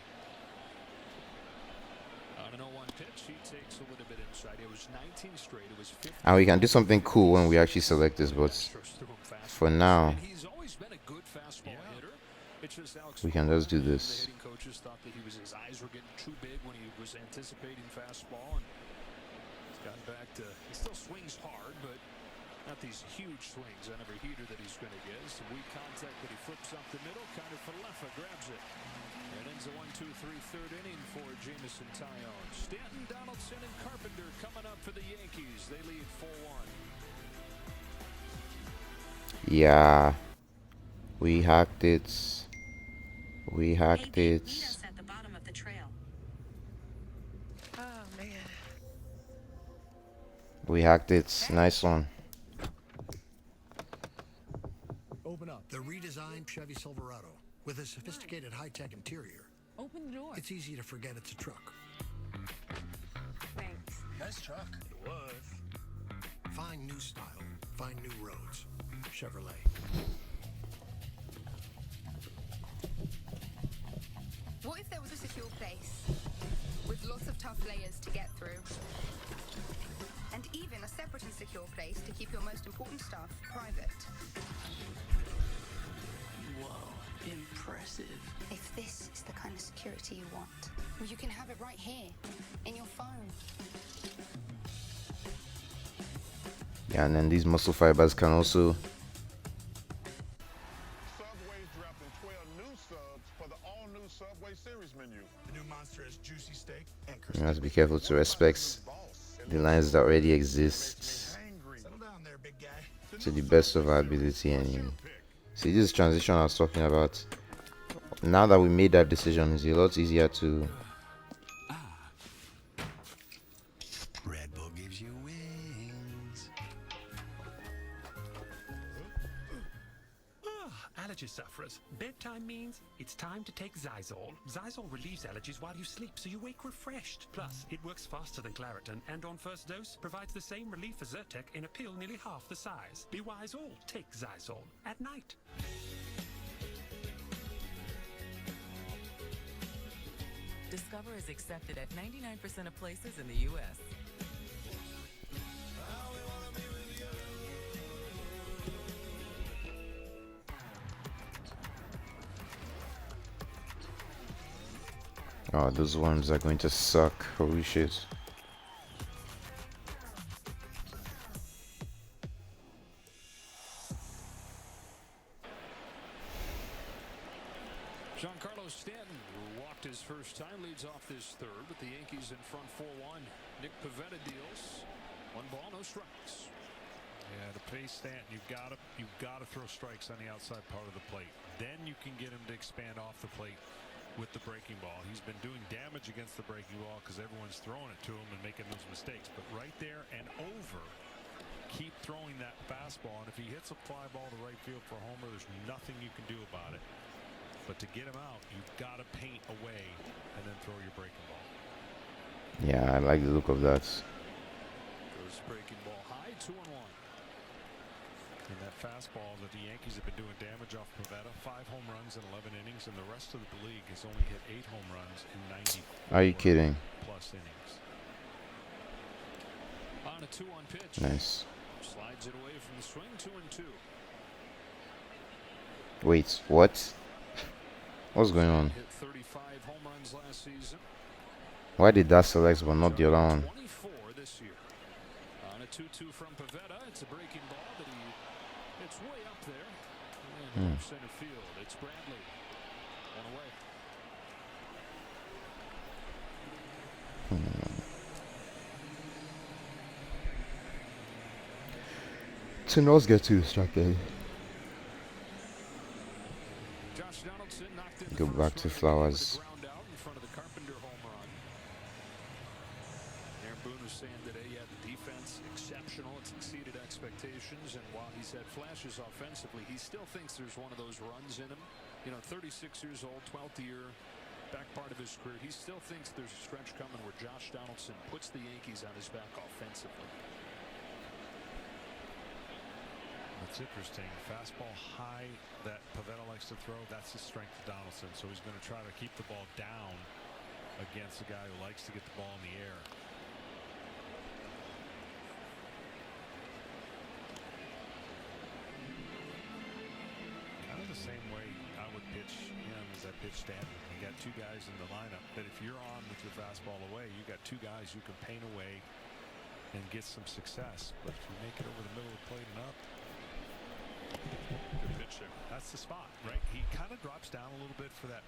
On an 0-1 pitch, he takes a little bit inside. It was 19 straight. It was 50. And we can do something cool when we actually select this, but for now, He's always been a good fastball hitter. It's just Alex we can just do the this. hitting coaches thought that his eyes were getting too big when he was anticipating fastball, and he's gotten back to. He still swings hard, but not these huge swings on every heater that he's going to get. Some weak contact, but he flips up the middle. Kind of Falefa grabs it. And ends a 1-2-3 third inning for Jamison Tyone. Stanton, Donaldson, and Carpenter coming up for the Yankees. They lead 4-1. Yeah, we hacked it. We hacked it. Meet us at the bottom of the trail. Oh, man. We hacked it. Nice one. Open up. The redesigned Chevy Silverado. With a sophisticated high-tech interior, Open the door. it's easy to forget it's a truck. Thanks. Nice truck. It was. Find new style. Find new roads. Chevrolet. What if there was a secure place with lots of tough layers to get through? And even a separate and secure place to keep your most important stuff private. Whoa, impressive. If this is the kind of security you want, well, you can have it right here, in your phone. Yeah, and then these muscle fibers can also. Subway's dropping 12 new subs for the all-new Subway series menu. The new monster is juicy steak and You have to be careful to respect the lines that already exist Settle down there, big guy. to the best of our ability, and you See, this transition I was talking about. Now that we made that decision, it's a lot easier to. Red Bull gives you wings. Allergy sufferers. Bedtime means it's time to take Zysol. Zysol relieves allergies while you sleep, so you wake refreshed. Plus, it works faster than Claritin, and on first dose, provides the same relief as Zyrtec in a pill nearly half the size. Be wise all. Take Zysol at night. Discover is accepted at 99% of places in the U.S. Oh, those worms are going to suck. Holy shit. Giancarlo Stanton, who walked his first time, leads off this third with the Yankees in front 4-1. Nick Pivetta deals. 1 ball, no strikes. Yeah, to pace Stanton, you've got to throw strikes on the outside part of the plate. Then you can get him to expand off the plate with the breaking ball. He's been doing damage against the breaking ball because everyone's throwing it to him and making those mistakes. But right there and over, keep throwing that fastball. And if he hits a fly ball to right field for a homer, there's nothing you can do about it. But to get him out, you've got to paint away and then throw your breaking ball. Yeah, I like the look of that. Goes breaking ball high, 2-1. And that fastball that the Yankees have been doing damage off Pivetta, 5 home runs in 11 innings, and the rest of the league has only hit 8 home runs in 90 Are you kidding? plus innings. On a 2-1 pitch. Nice. Slides it away from the swing, 2-2. Wait, what? What's going on? Hit 35 home runs last season. Why did that select but not the other one? 24 this year. On a 2-2 from Pivetta, it's a breaking ball that it's way up there. And center field, it's Bradley. 1 away. To not get too distracted. Josh Donaldson knocked in Go back to Flowers. ground out in front of the Carpenter home run. Aaron Boone was saying today, yeah, the defense exceptional. It's exceeded expectations, and while he's had flashes offensively, he still thinks there's one of those runs in him. You know, 36 years old, 12th year, back part of his career. He still thinks there's a stretch coming where Josh Donaldson puts the Yankees on his back offensively. It's interesting. Fastball high that Pivetta likes to throw, that's the strength of Donaldson. So he's going to try to keep the ball down against a guy who likes to get the ball in the air. Kind of the same way I would pitch him as I pitch Stanton. You got 2 guys in the lineup that if you're on with your fastball away, you got 2 guys who can paint away and get some success. But if you make it over the middle of the plate and up, good pitch there. That's the spot, right? He kind of drops down a little bit for that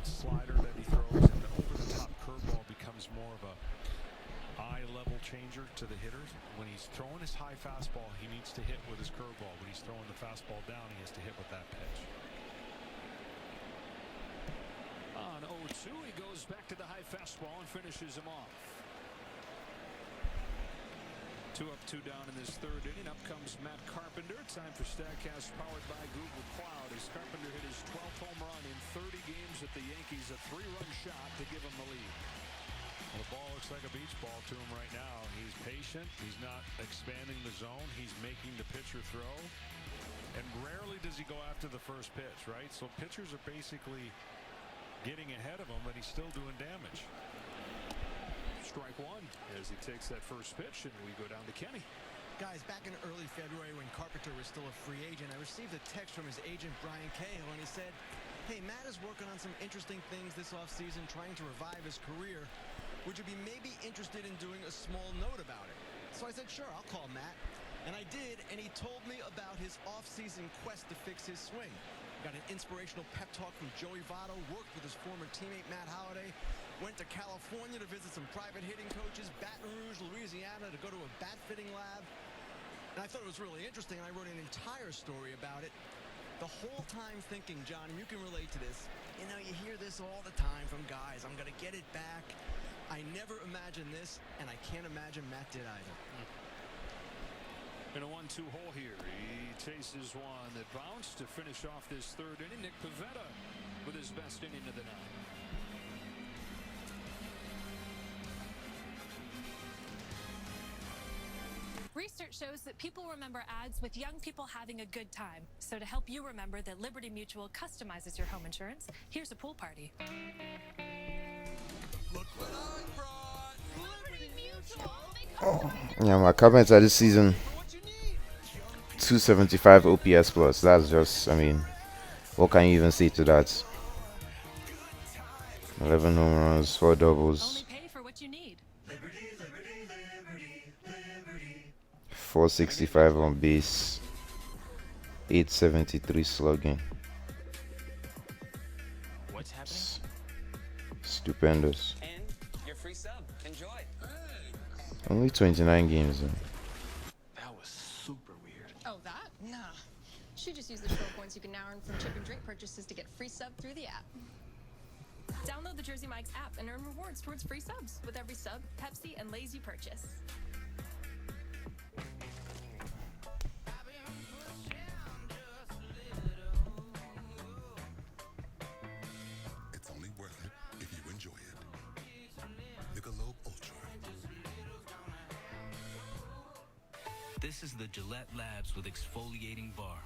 slider that he throws, and the over-the-top curveball becomes more of a eye-level changer to the hitters. When he's throwing his high fastball, he needs to hit with his curveball. When he's throwing the fastball down, he has to hit with that pitch. On 0-2, he goes back to the high fastball and finishes him off. 2 up, 2 down in this third inning. Up comes Matt Carpenter. Time for StatCast powered by Google Cloud as Carpenter hit his 12th home run in 30 games at the Yankees. A 3-run shot to give him the lead. Well, the ball looks like a beach ball to him right now. He's patient. He's not expanding the zone. He's making the pitcher throw. And rarely does he go after the first pitch, right? So pitchers are basically getting ahead of him, but he's still doing damage. Strike 1 as he takes that first pitch, and we go down to Kenny. Guys, back in early February when Carpenter was still a free agent, I received a text from his agent, Brian Cahill, and he said, hey, Matt is working on some interesting things this offseason, trying to revive his career. Would you be maybe interested in doing a small note about it? So I said, sure, I'll call Matt. And I did, and he told me about his off-season quest to fix his swing. Got an inspirational pep talk from Joey Votto, worked with his former teammate Matt Holliday, went to California to visit some private hitting coaches, Baton Rouge, Louisiana to go to a bat fitting lab. And I thought it was really interesting, and I wrote an entire story about it. the whole time thinking, John, and you can relate to this, you know, you hear this all the time from guys, I'm going to get it back. I never imagined this, and I can't imagine Matt did either. In a 1-2 hole here, he chases one that bounced to finish off this third inning. Nick Pivetta with his best inning of the night. Research shows that people remember ads with young people having a good time. So to help you remember that Liberty Mutual customizes your home insurance, here's a pool party. Look what I brought! Liberty Mutual! Yeah, my comments are this season 275 OPS plus. That's just, I mean, what can you even say to that? 11 home runs, 4 doubles. Only pay for what you need. 465 on base, 873 slugging. What's happening? Stupendous. And your free sub. Enjoy. Only 29 games though. That was super weird. Oh, that? Nah. She just used the short points you can now earn from chip and drink purchases to get free sub through the app. Download the Jersey Mike's app and earn rewards towards free subs with every sub, Pepsi, and Lay's you purchase. It's only worth it if you enjoy it. Michelob Ultra. This is the Gillette Labs with exfoliating bar.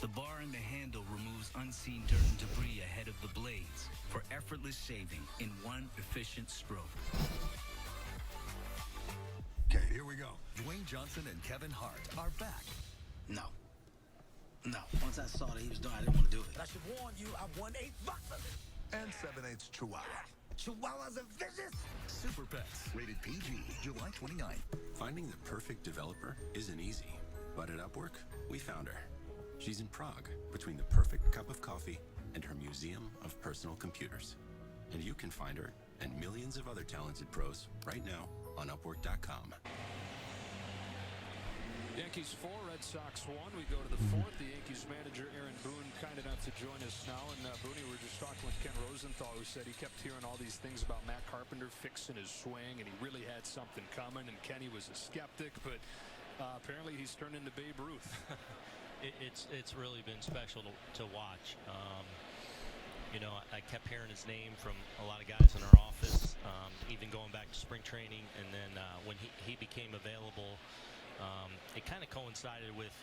The bar and the handle removes unseen dirt and debris ahead of the blades for effortless shaving in one efficient stroke. Okay, here we go. Dwayne Johnson and Kevin Hart are back. No. Once I saw that he was doing it, I didn't want to do it. I should warn you, I won a boxer. And 7/8 Chihuahua. Chihuahuas are vicious. Super Pets, rated PG, July 29th. Finding the perfect developer isn't easy, but at Upwork, we found her. She's in Prague, between the perfect cup of coffee and her museum of personal computers. And you can find her and millions of other talented pros right now on Upwork.com. Yankees 4, Red Sox 1. We go to the fourth. The Yankees manager, Aaron Boone, kind enough to join us now. And Boone, we were just talking with Ken Rosenthal, who said he kept hearing all these things about Matt Carpenter fixing his swing, and he really had something coming. And Kenny was a skeptic, but apparently he's turned into Babe Ruth. It's really been special to watch. You know, I kept hearing his name from a lot of guys in our office, even going back to spring training, and then when he became available, it kind of coincided with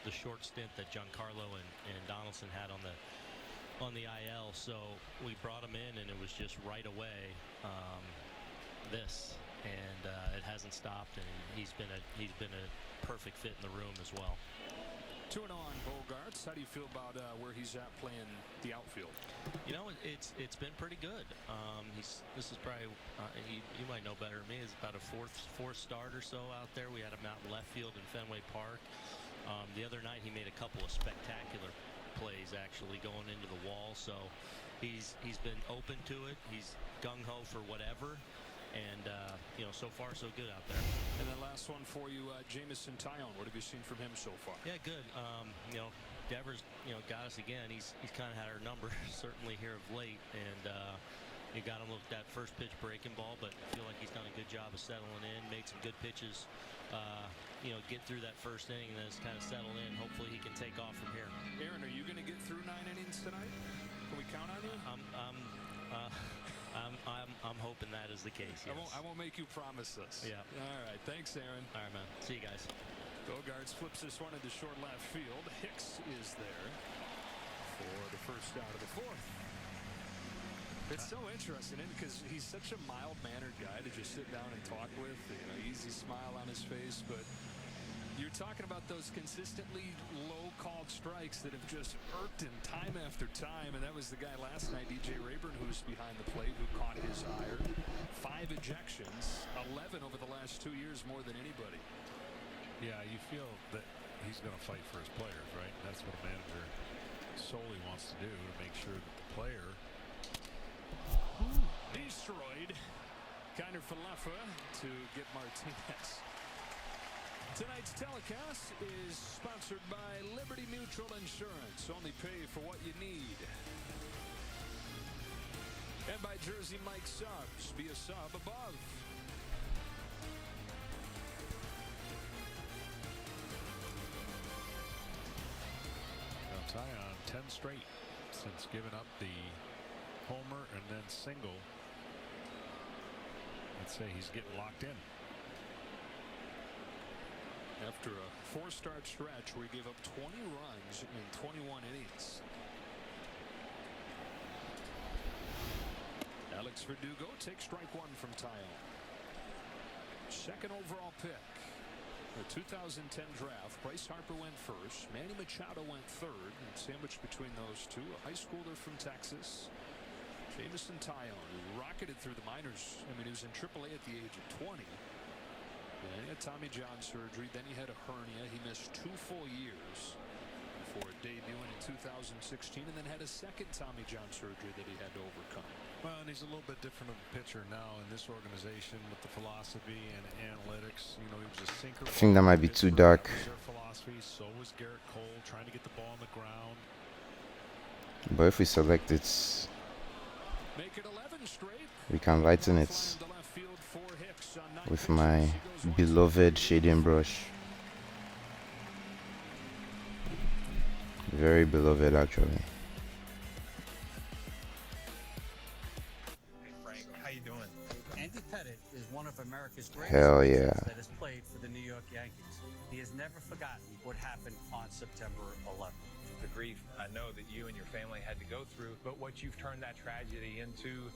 the short stint that Giancarlo and Donaldson had on the IL. So we brought him in, and it was just right away and it hasn't stopped, and he's been a perfect fit in the room as well. 2-0 on Bogarts. How do you feel about where he's at playing the outfield? You know, it's been pretty good. This is probably you might know better than me. It's about a fourth start or so out there. We had him out in left field in Fenway Park. The other night he made a couple of spectacular plays actually going into the wall. So he's been open to it. He's gung ho for whatever. And, you know, so far so good out there. And then last one for you, Jamison Tyone. What have you seen from him so far? Yeah, good. You know, Devers, you know, got us again. He's kind of had our number certainly here of late, and he got him with that first pitch breaking ball, but I feel like he's done a good job of settling in, made some good pitches, you know, get through that first inning, and then it's kind of settled in. Hopefully he can take off from here. Aaron, are you going to get through 9 innings tonight? Can we count on you? I'm hoping that is the case. Yes. I won't make you promise this. Yeah. All right. Thanks, Aaron. All right, man. See you guys. Bogarts flips this one into short left field. Hicks is there for the first out of the fourth. It's so interesting because he's such a mild-mannered guy to just sit down and talk with. You know, easy smile on his face, but you're talking about those consistently low-called strikes that have just irked him time after time, and that was the guy last night, DJ Rayburn, who's behind the plate, who caught his ire. 5 ejections, 11 over the last 2 years, more than anybody. Yeah, you feel that he's going to fight for his players, right? That's what a manager solely wants to do, to make sure that the player... Destroyed. Kiner Falefa to get Martinez. Tonight's telecast is sponsored by Liberty Mutual Insurance. Only pay for what you need. And by Jersey Mike Subs. Be a sub above. Now Tyon 10 straight since giving up the homer and then single. Let's say he's getting locked in. After a 4-start stretch where he gave up 20 runs in 21 innings. Alex Verdugo takes strike 1 from Tyon. Second overall pick. The 2010 draft, Bryce Harper went first. Manny Machado went third. And sandwiched between those two, a high schooler from Texas, Jamison Tyon, who rocketed through the minors. I mean, he was in AAA at the age of 20. And he had Tommy John surgery. Then he had a hernia. He missed 2 full years before debuting in 2016, and then had a second Tommy John surgery that he had to overcome. Well, and he's a little bit different of a pitcher now in this organization with the philosophy and analytics. You know, he was a sinker. I think that might be too dark. Their philosophy. So was Garrett Cole, trying to get the ball on the ground. But if we select it, Make it 11 straight. we can lighten it with my beloved shading brush. Very beloved, actually. Hey Frank, how you doing? Andy Pettitte is one of America's greatest Hell pitchers yeah. that has played for the New York Yankees. He has never forgotten what happened on September 11th. The grief I know that you and your family had to go through, but what you've turned that tragedy into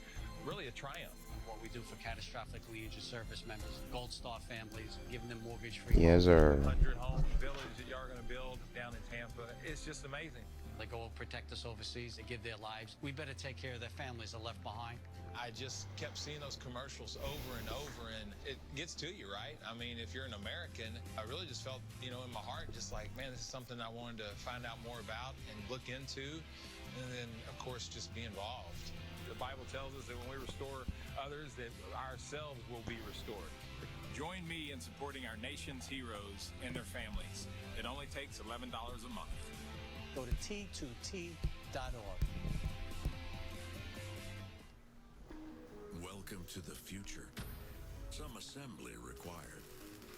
really a triumph. What we do for catastrophically injured service members, Gold Star families, giving them mortgage-free. Yes, sir. 100-home village that y'all are going to build down in Tampa. It's just amazing. They go protect us overseas. They give their lives. We better take care of their families that are left behind. I just kept seeing those commercials over and over, and it gets to you, right? I mean, if you're an American, I really just felt, you know, in my heart, just like, man, this is something I wanted to find out more about and look into, and then, of course, just be involved. The Bible tells us that when we restore others, that ourselves will be restored. Join me in supporting our nation's heroes and their families. It only takes $11 a month. Go to t2t.org. Welcome to the future. Some assembly required.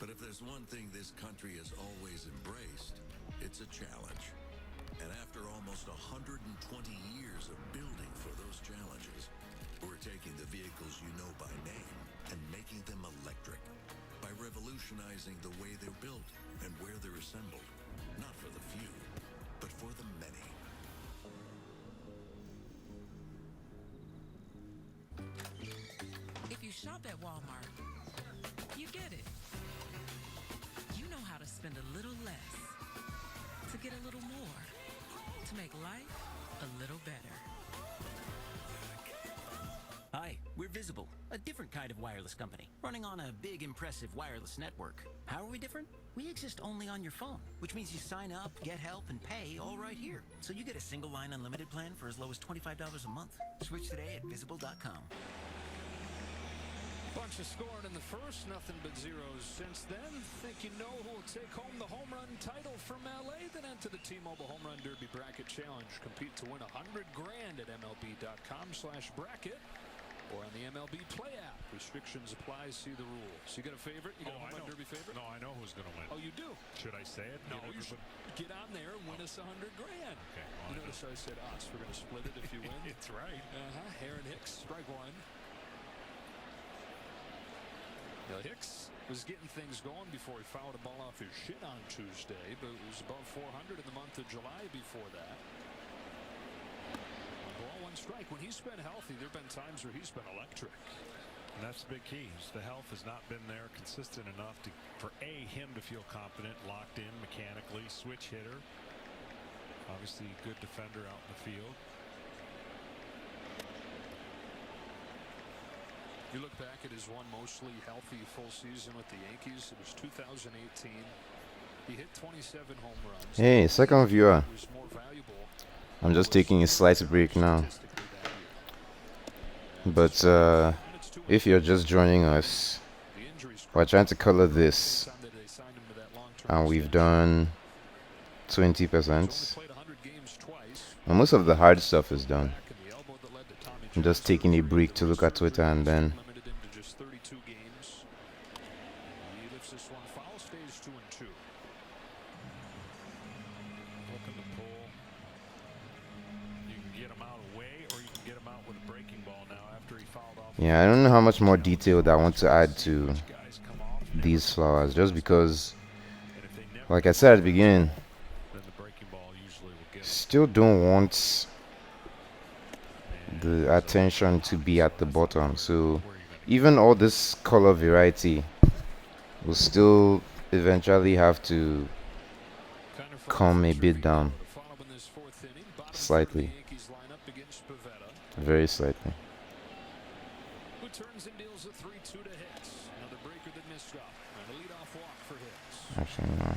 But if there's one thing this country has always embraced, it's a challenge. And after almost 120 years of building for those challenges, we're taking the vehicles you know by name and making them electric by revolutionizing the way they're built and where they're assembled. Not for the few, but for the many. If you shop at Walmart, you get it. You know how to spend a little less to get a little more, to make life a little better. Hi, we're Visible, a different kind of wireless company, running on a big, impressive wireless network. How are we different? We exist only on your phone, which means you sign up, get help, and pay all right here. So you get a single-line unlimited plan for as low as $25 a month. Switch today at Visible.com. Bunch of scoring in the first, nothing but zeros since then. Think you know who will take home the home run title from LA? Then enter the T-Mobile Home Run Derby Bracket Challenge. Compete to win $100 grand at MLB.com/bracket or on the MLB Play app. Restrictions apply. See the rules. You got a favorite? You got a home run derby favorite? No, I know who's going to win. Oh, you do? Should I say it? No, you should get on there and win us $100 grand. Okay. You notice I said us. We're going to split it if you win. It's right. Aaron Hicks, strike 1. Now, Hicks was getting things going before he fouled a ball off his shin on Tuesday, but it was above 400 in the month of July before that. Ball 1 strike. When he's been healthy, there have been times where he's been electric. And that's the big key. The health has not been there consistent enough for him to feel confident, locked in mechanically, switch hitter. Obviously, good defender out in the field. You look back at his one mostly healthy full season with the Yankees. It was 2018. He hit 27 home runs. Hey, second viewer. He was more valuable. I'm just taking a slight break now. But if you're just joining us, we're trying to color this and we've done 20%. And most of the hard stuff is done. I'm just taking a break to look at Twitter and then yeah, I don't know how much more detail that I want to add to these flowers, just because, like I said at the beginning, still don't want the attention to be at the bottom. So even all this color variety will still eventually have to come a bit down, slightly, very slightly. Actually, no.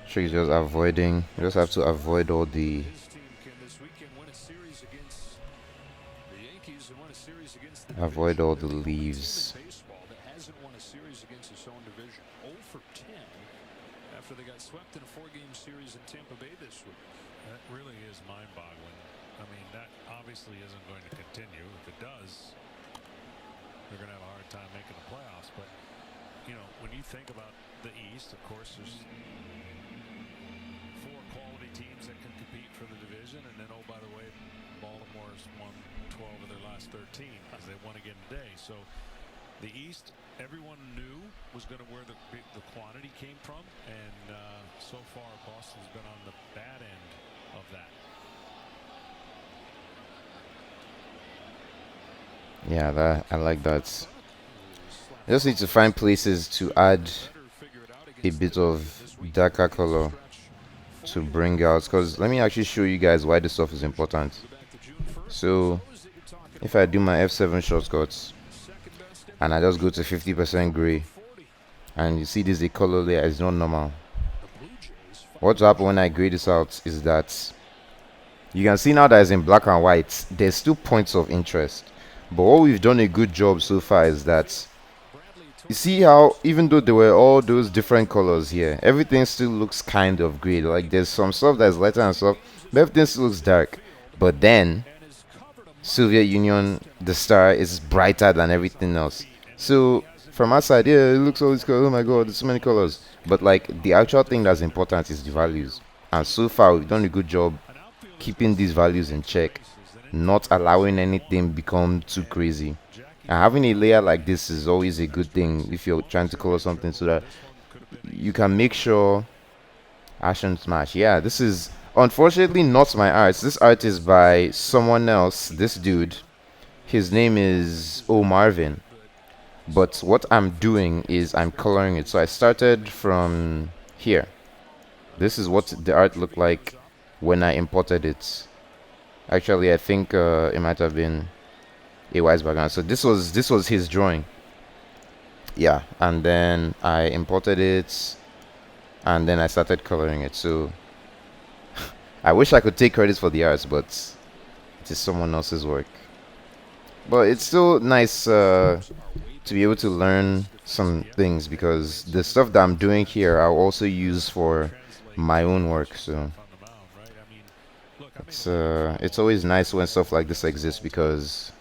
Sure, you're just avoiding. You just have to avoid all the. Avoid all the leaves. After they got swept in a 4-game series in Tampa Bay this week. That really is mind-boggling. I mean, that obviously isn't going to continue. If it does, they're going to have a hard time making the playoffs. But, you know, when you think about the East, of course, there's 4 quality teams that can compete for the division. And then, oh, by the way, Baltimore's won 12 of their last 13 as they won again today. So the East, everyone knew was going to where the quantity came from, and so far Boston's been on the bad end of that. Yeah, that I like that. I just need to find places to add a bit of darker color to bring out, because let me actually show you guys why this stuff is important. So if I do my F7 shortcuts and I just go to 50% gray, and you see this, the color layer is not normal. What will happen when I grade this out is that you can see now that it's in black and white, there's still points of interest. But what we've done a good job so far is that you see how even though there were all those different colors here, everything still looks kind of gray. Like there's some stuff that's lighter and stuff, but everything still looks dark. But then Soviet Union, the star, is brighter than everything else. So from outside, yeah, it looks always cool. Oh my god, there's so many colors. But like the actual thing that's important is the values. And so far we've done a good job keeping these values in check, not allowing anything become too crazy. And having a layer like this is always a good thing if you're trying to color something, so that you can make sure Ashen Smash. Yeah, this is unfortunately not my art. This art is by someone else. This dude, his name is O Marvin. But what I'm doing is I'm coloring it. So I started from here. This is what the art looked like when I imported it. Actually, I think it might have been a wise background. So this was his drawing. Yeah, and then I imported it, and then I started coloring it. So I wish I could take credit for the arts, but it is someone else's work. But it's still nice to be able to learn some things, because the stuff that I'm doing here I'll also use for my own work. So it's always nice when stuff like this exists, because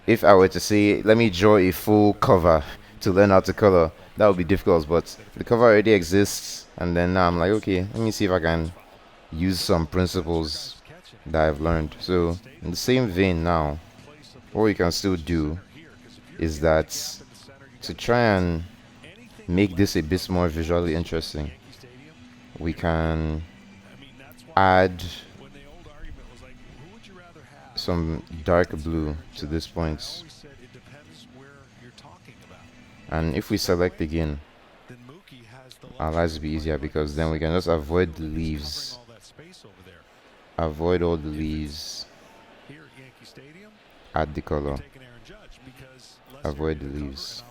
if I were to say let me draw a full cover to learn how to color, that would be difficult. But the cover already exists, and then now I'm like, okay, let me see if I can use some principles that I've learned. So in the same vein now, what we can still do is that to try and make this a bit more visually interesting, we can add some dark blue to this point. And if we select again, our lives will be easier, because then we can just avoid the leaves. Avoid all the leaves. Add the color. Avoid the leaves.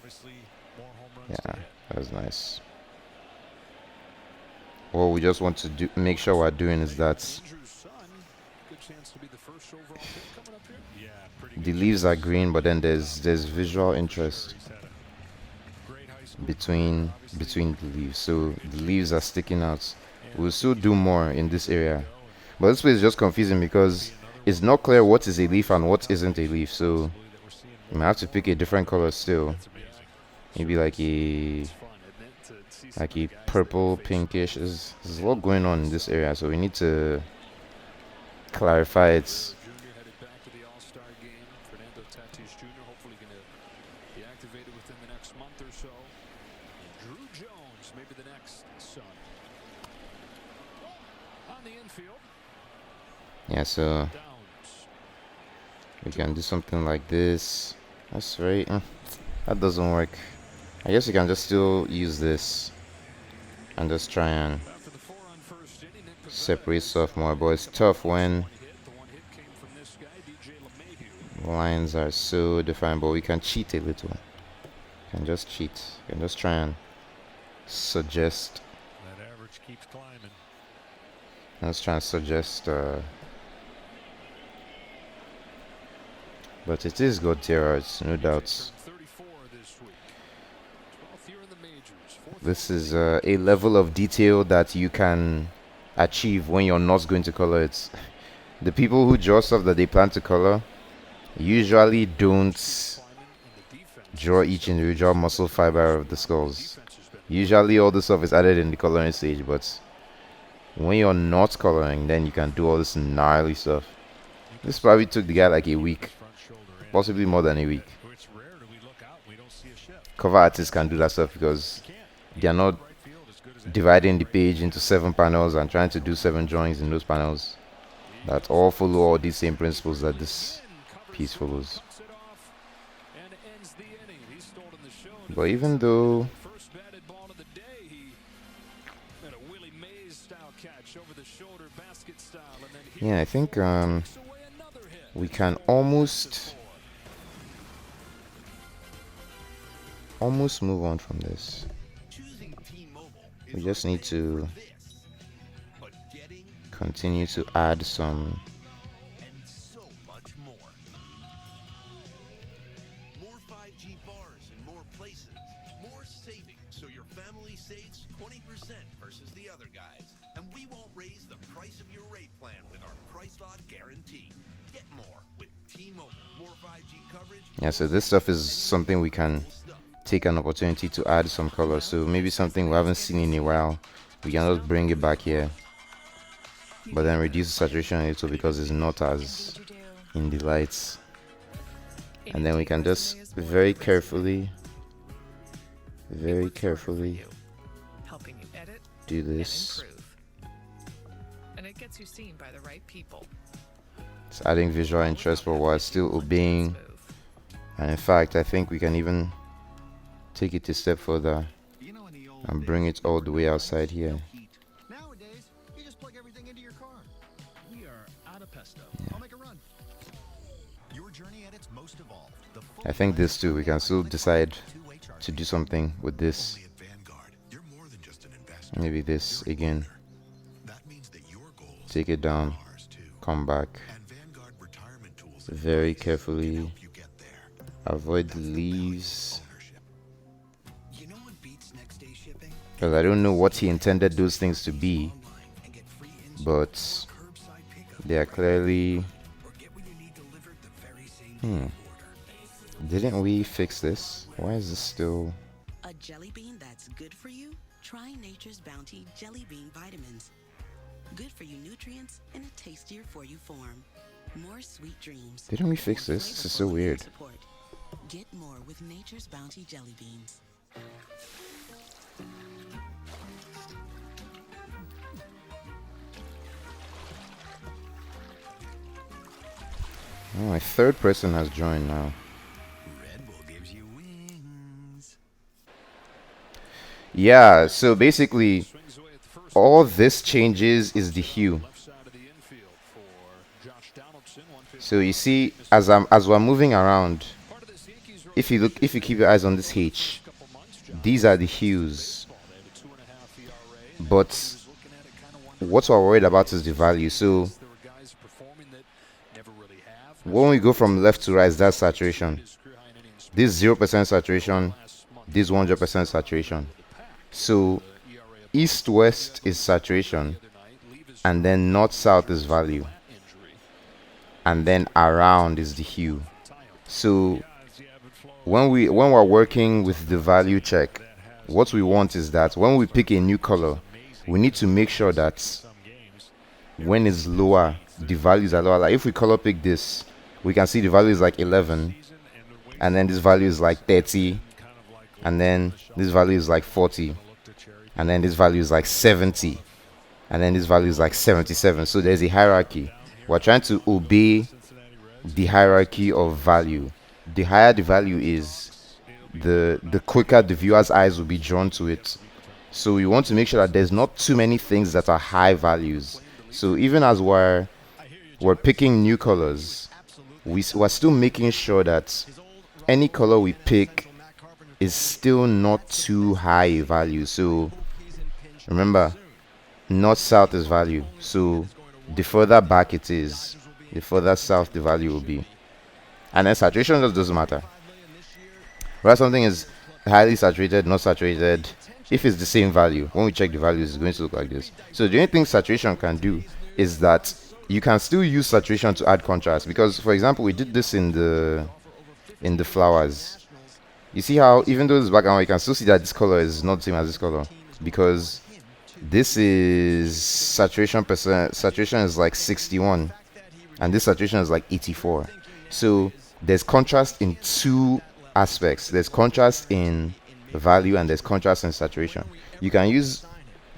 Yeah, that's nice. What we just want to do, make sure we're doing, is that chance to be the first overall pick coming up here? Yeah, pretty The leaves are green, but then there's visual interest between the leaves. So the leaves are sticking out. We'll still do more in this area, but this place is just confusing because it's not clear what is a leaf and what isn't a leaf. So I have to pick a different color still. Maybe like a purple pinkish. There's a lot going on in this area, so we need to clarify it. Junior headed back to the All-Star game. Fernando Tatis Jr. hopefully going to be activated within the next month or so. Drew Jones, maybe the next son. On the infield. Yeah, so we can do something like this. That's right. That doesn't work. I guess we can just still use this and just try and separate stuff more, but it's tough when lines are so defined. But we can cheat a little. We can just cheat. We can just try and suggest. That average keeps climbing. Let's try and suggest. But it is good steroids, no doubts. This is a level of detail that you can achieve when you're not going to color it. The people who draw stuff that they plan to color usually don't draw each individual muscle fiber of the skulls. Usually all the stuff is added in the coloring stage, but when you're not coloring, then you can do all this gnarly stuff. This probably took the guy like a week, possibly more than a week. Cover artists can do that stuff because they are not dividing the page into 7 panels and trying to do 7 drawings in those panels that all follow all these same principles that this piece follows. But even though yeah, I think we can almost move on from this. We just need to continue to add some more 5G bars in more places, more savings so your family saves 20% versus the other guys. And we won't raise the price of your rate plan with our price lock guarantee. Get more with T-Mobile. More 5G coverage. yeah, so this stuff is something we can take an opportunity to add some color. So maybe something we haven't seen in a while, we can just bring it back here, but then reduce the saturation a little because it's not as in the lights. And then we can just very carefully do this. And it gets you seen by the right people. It's adding visual interest but while still obeying. And in fact, I think we can even take it a step further and bring it all the way outside here. Nowadays, you just plug everything into your car. We are out of pesto. I'll make a run. Your journey at its most evolved. I think this too, we can still decide to do something with this. Maybe this again. Take it down, come back very carefully, avoid the leaves. Because I don't know what he intended those things to be, but they are clearly. Didn't we fix this? Why is this still? A jelly bean that's good for you? Try Nature's Bounty Jelly Bean Vitamins. Good for you nutrients in a tastier for you form. More sweet dreams. Didn't we fix this? This is so weird. Get more with Nature's Bounty Jelly Beans. Oh, my third person has joined now. Red Bull gives you wings. Yeah, so basically all this changes is the hue. So you see, as we're moving around, if you keep your eyes on this H, these are the hues. But what we're worried about is the value. So when we go from left to right, that's saturation. This 0% saturation, this 100% saturation. So east-west is saturation, and then north-south is value, and then around is the hue. So when we're working with the value check, what we want is that when we pick a new color, we need to make sure that when it's lower, the values are lower. Like if we color pick this, we can see the value is like 11, and then this value is like 30, and then this value is like 40, and then this value is like 70, and then this value is like 77. So there's a hierarchy. We're trying to obey the hierarchy of value. The higher the value is, the quicker the viewer's eyes will be drawn to it. So we want to make sure that there's not too many things that are high values. So even as we're picking new colors, we're still making sure that any color we pick is still not too high a value. So remember, north south is value. So the further back it is, the further south the value will be. And then saturation just doesn't matter. Where something is highly saturated, not saturated, if it's the same value, when we check the values, it's going to look like this. So the only thing saturation can do is that you can still use saturation to add contrast. Because, for example, we did this in the flowers. You see how even though it's black and white, you can still see that this color is not the same as this color, because this is saturation percent. Saturation is like 61, and this saturation is like 84. So there's contrast in two aspects. There's contrast in value, and there's contrast in saturation. You can use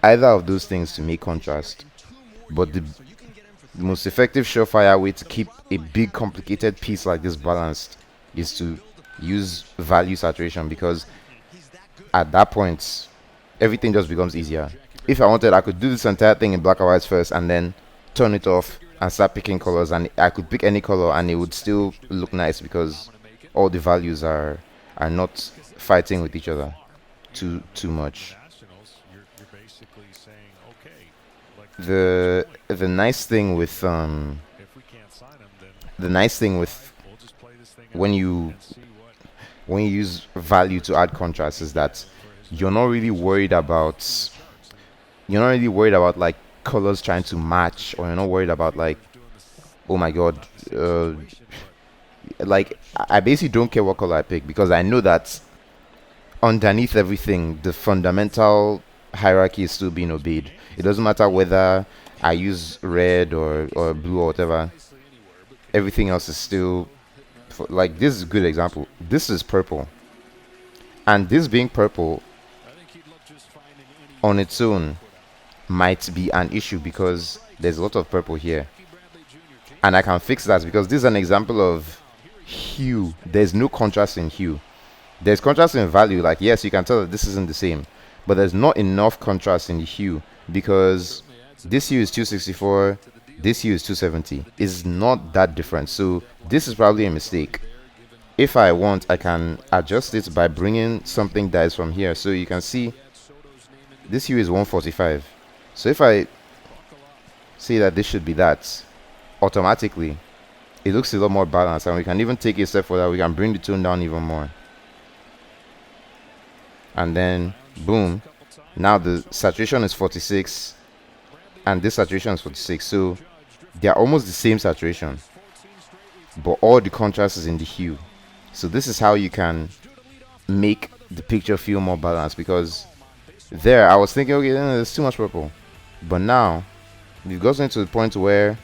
either of those things to make contrast, but the most effective surefire way to keep a big complicated piece like this balanced is to use value saturation, because at that point everything just becomes easier. If I wanted, I could do this entire thing in black and white first and then turn it off and start picking colors, and I could pick any color and it would still look nice because all the values are not fighting with each other too much. The nice thing with when you use value to add contrast is that you're not really worried about like colors trying to match, or you're not worried about like, oh my god, like I basically don't care what color I pick, because I know that underneath everything the fundamental hierarchy is still being obeyed. It doesn't matter whether I use red or blue or whatever, everything else is still like, this is a good example. This is purple, and this being purple on its own might be an issue because there's a lot of purple here, and I can fix that because this is an example of hue. There's no contrast in hue. There's contrast in value. Like, yes, you can tell that this isn't the same, but there's not enough contrast in the hue, because this hue is 264, this hue is 270. It's not that different. So this is probably a mistake. If I want, I can adjust it by bringing something that is from here. So you can see this hue is 145. So if I say that this should be that, automatically it looks a lot more balanced, and we can even take it a step further. We can bring the tone down even more, and then boom, now the saturation is 46 and this saturation is 46. So they are almost the same saturation, but all the contrast is in the hue. So this is how you can make the picture feel more balanced, because there I was thinking, okay, there's too much purple, but now we've gotten to the point where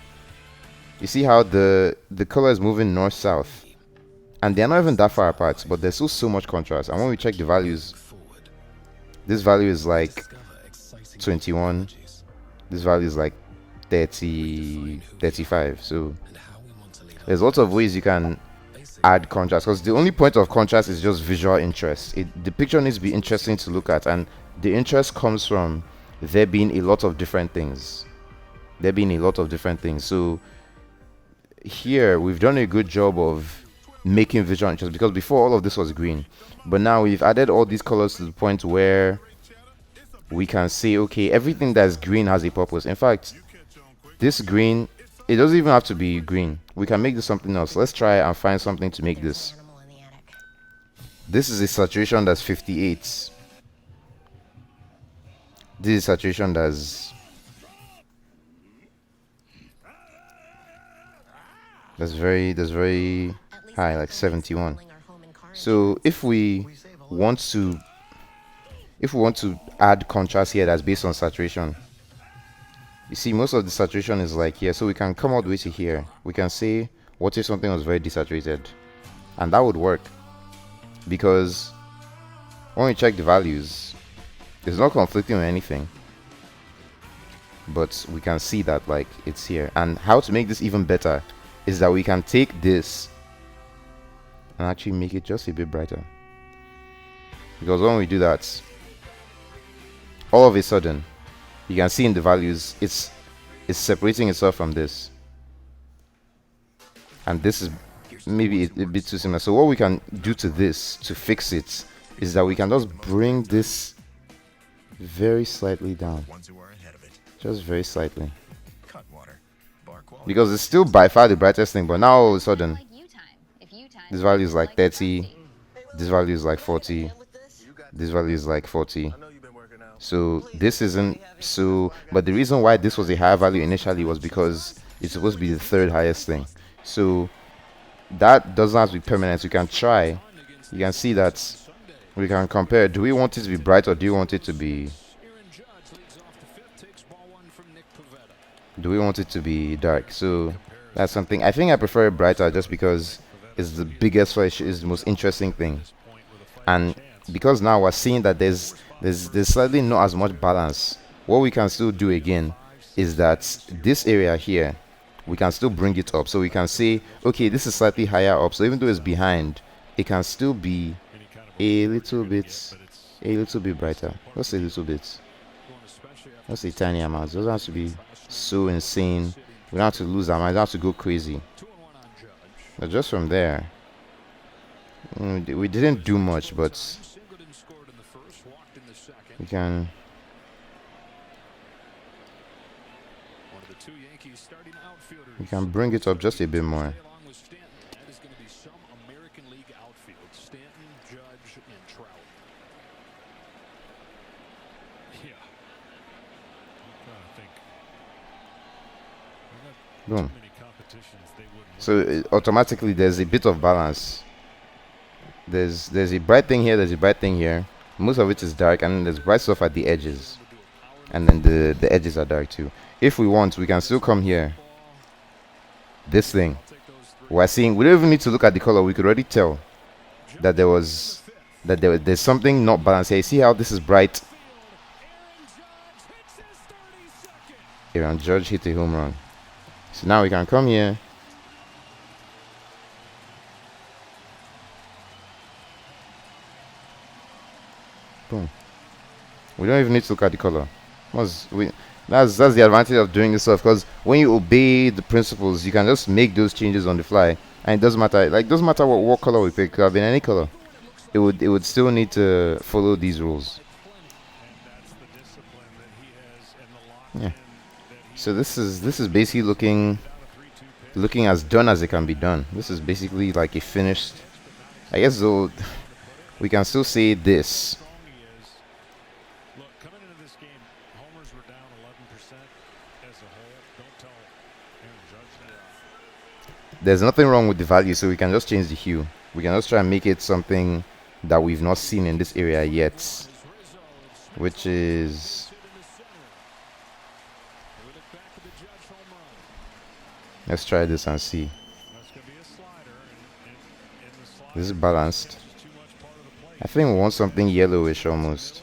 you see how the color is moving north south, and they're not even that far apart, but there's still so much contrast. And when we check the values, this value is like 21, this value is like 30, 35. So there's lots of ways you can add contrast, because the only point of contrast is just visual interest. The picture needs to be interesting to look at, and the interest comes from there being a lot of different things. So here we've done a good job of making visual interest, because before all of this was green, but now we've added all these colors to the point where we can say, okay, everything that's green has a purpose. In fact, this green it doesn't even have to be green. We can make this something else. Let's try and find something to make this. This is a saturation that's 58. This is saturation that's very high, like 71. So if we want to add contrast here that's based on saturation, you see most of the saturation is like here, so we can come all the way to here. We can say, what if something was very desaturated? And that would work, because when we check the values, it's not conflicting with anything, but we can see that like it's here. And how to make this even better is that we can take this and actually make it just a bit brighter, because when we do that, all of a sudden you can see in the values it's separating itself from this, and this is maybe a bit too similar. So what we can do to this to fix it is that we can just bring this very slightly down, just very slightly, because it's still by far the brightest thing, but now all of a sudden this value is like 30, this value is like 40, this value is like 40. So this isn't so, but the reason why this was a higher value initially was because it's supposed to be the third highest thing. So that doesn't have to be permanent. You can try, you can see that we can compare. Do we want it to be bright, or do you want it to be dark? So that's something. I think I prefer it brighter just because it's the biggest flash, is the most interesting thing. And because now we're seeing that there's slightly not as much balance, what we can still do again is that this area here, we can still bring it up. So we can say, okay, this is slightly higher up, so even though it's behind, it can still be a little bit brighter. Just a little bit, just a tiny amount. It doesn't have to be so insane. We don't have to lose our mind, we don't have to go crazy. But just from there, we didn't do much, but we can bring it up just a bit more. Boom. So automatically there's a bit of balance. There's a bright thing here, there's a bright thing here. Most of it is dark, and then there's bright stuff at the edges, and then the edges are dark too. If we want, we can still come here. This thing we're seeing, we don't even need to look at the color. We could already tell that there's something not balanced here. You see how this is bright? Aaron Judge hit a home run. So now we can come here. Boom. We don't even need to look at the color. That's the advantage of doing this stuff, because when you obey the principles, you can just make those changes on the fly, and it doesn't matter. Like, doesn't matter what color we pick. It could have been any color. It would still need to follow these rules. Yeah. So this is basically looking as done as it can be done. This is basically like a finished. I guess though, we can still say this. There's nothing wrong with the value, so we can just change the hue. We can just try and make it something that we've not seen in this area yet, which is, let's try this and see. This is balanced. I think we want something yellowish almost.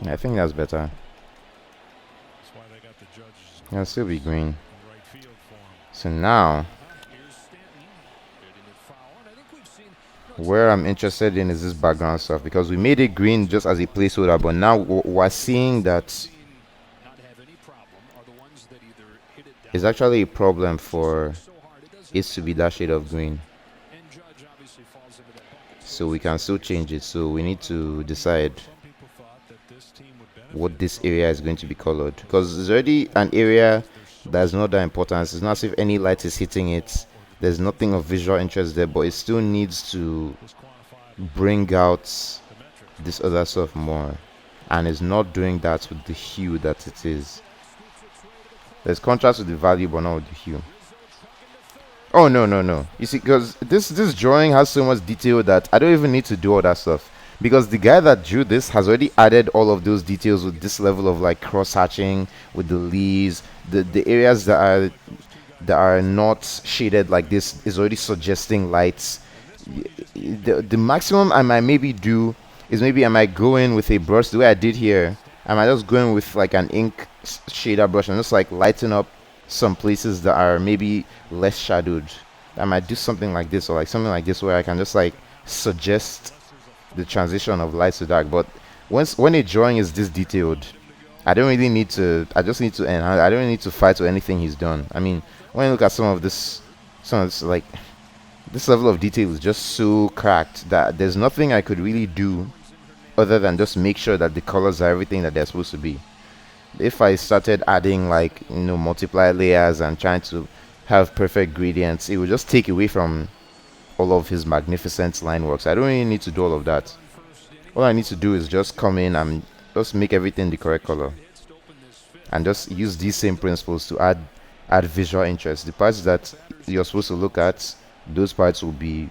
I think that's better. It'll still be green. So now, where I'm interested in is this background stuff, because we made it green just as a placeholder, but now we're seeing that it's actually a problem for it to be that shade of green. so we can still change it. So we need to decide what this area is going to be colored, because it's already an area that's not that important. It's not as if any light is hitting it. There's nothing of visual interest there, but it still needs to bring out this other stuff more, and it's not doing that with the hue that it is. There's contrast with the value, but not with the hue. Oh no. You see, because this drawing has so much detail that I don't even need to do all that stuff, because the guy that drew this has already added all of those details with this level of like cross hatching with the leaves, the areas that are not shaded like this is already suggesting lights. The maximum I might maybe do is maybe I might go in with a brush the way I did here. I might just go in with like an ink shader brush and just like lighten up some places that are maybe less shadowed. I might do something like this, or like something like this, where I can just like suggest the transition of light to dark. But when a drawing is this detailed, I don't really need to. I just need to enhance. I don't really need to fight with anything he's done. I mean, when you look at some of this like this level of detail is just so cracked that there's nothing I could really do other than just make sure that the colors are everything that they're supposed to be. If I started adding like, you know, multiply layers and trying to have perfect gradients, it would just take away from all of his magnificent line works. I don't really need to do all of that. All I need to do is just come in and just make everything the correct color, and just use these same principles to add visual interest. The parts that you're supposed to look at, those parts will be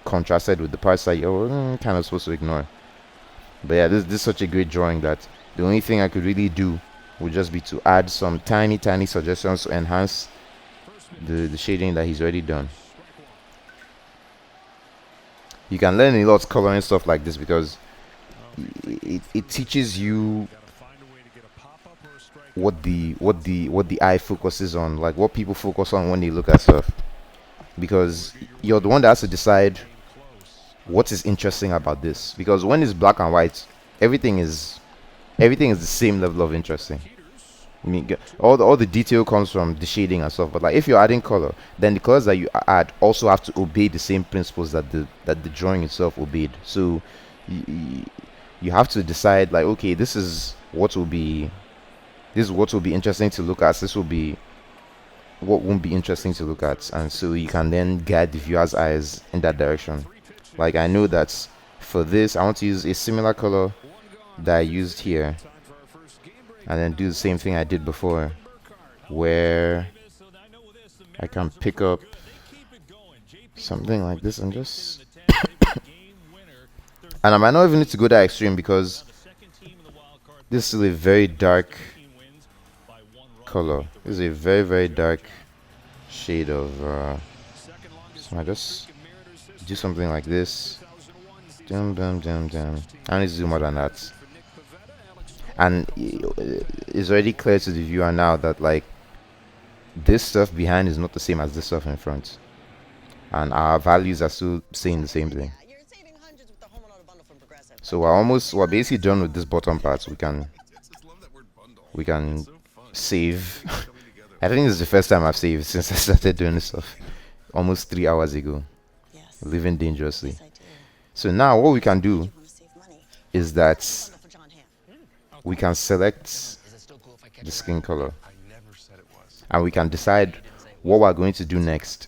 contrasted with the parts that you're kind of supposed to ignore. But yeah, this is such a great drawing that the only thing I could really do would just be to add some tiny suggestions to enhance the shading that he's already done. You can learn a lot coloring stuff like this, because it teaches you what the eye focuses on, like what people focus on when they look at stuff, because you're the one that has to decide what is interesting about this. Because when it's black and white, everything is the same level of interesting. I mean, all the detail comes from the shading and stuff. But like if you're adding color, then the colors that you add also have to obey the same principles that the drawing itself obeyed. So you have to decide, like, okay, this is what will be interesting to look at. This will be what won't be interesting to look at, and so you can then guide the viewer's eyes in that direction. Like, I know that for this I want to use a similar color that I used here, and then do the same thing I did before, where I can pick up something like this and just and I might not even need to go that extreme, because this is a very dark color. This is a very dark shade of so I just do something like this. I need to do more than that. And it's already clear to the viewer now that like this stuff behind is not the same as this stuff in front, and our values are still saying the same thing. So we're basically done with this bottom part. We can save. I think this is the first time I've saved since I started doing this stuff almost 3 hours ago. Living dangerously. So now what we can do is that we can select the skin color, and we can decide what we're going to do next.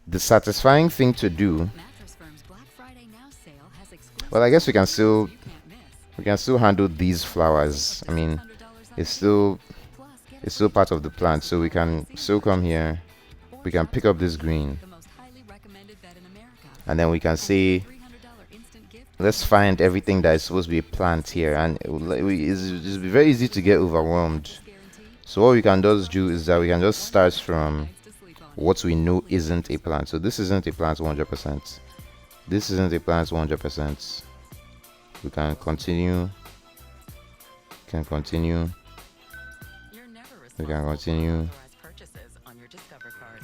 The satisfying thing to do, well, I guess we can still handle these flowers. I mean, it's still part of the plant, so we can still come here, we can pick up this green, and then we can say, let's find everything that is supposed to be a plant here, and it's very easy to get overwhelmed. So what we can just do is that we can just start from what we know isn't a plant. So this isn't a plant 100%. This isn't a plant 100%. We can continue. We can continue.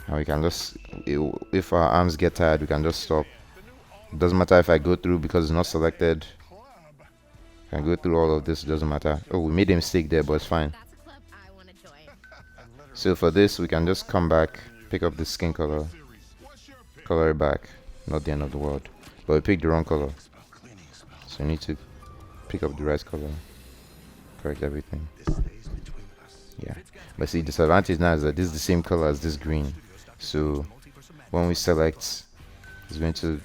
And we can just, if our arms get tired, we can just stop. It doesn't matter if I go through, because it's not selected. I can go through all of this, it doesn't matter. Oh, we made a mistake there, but it's fine. So for this, we can just come back, pick up the skin color, color it back. Not the end of the world. but we picked the wrong color. So we need to pick up the right color, correct everything. Yeah, but see, disadvantage now is that this is the same color as this green. So when we select, it's going to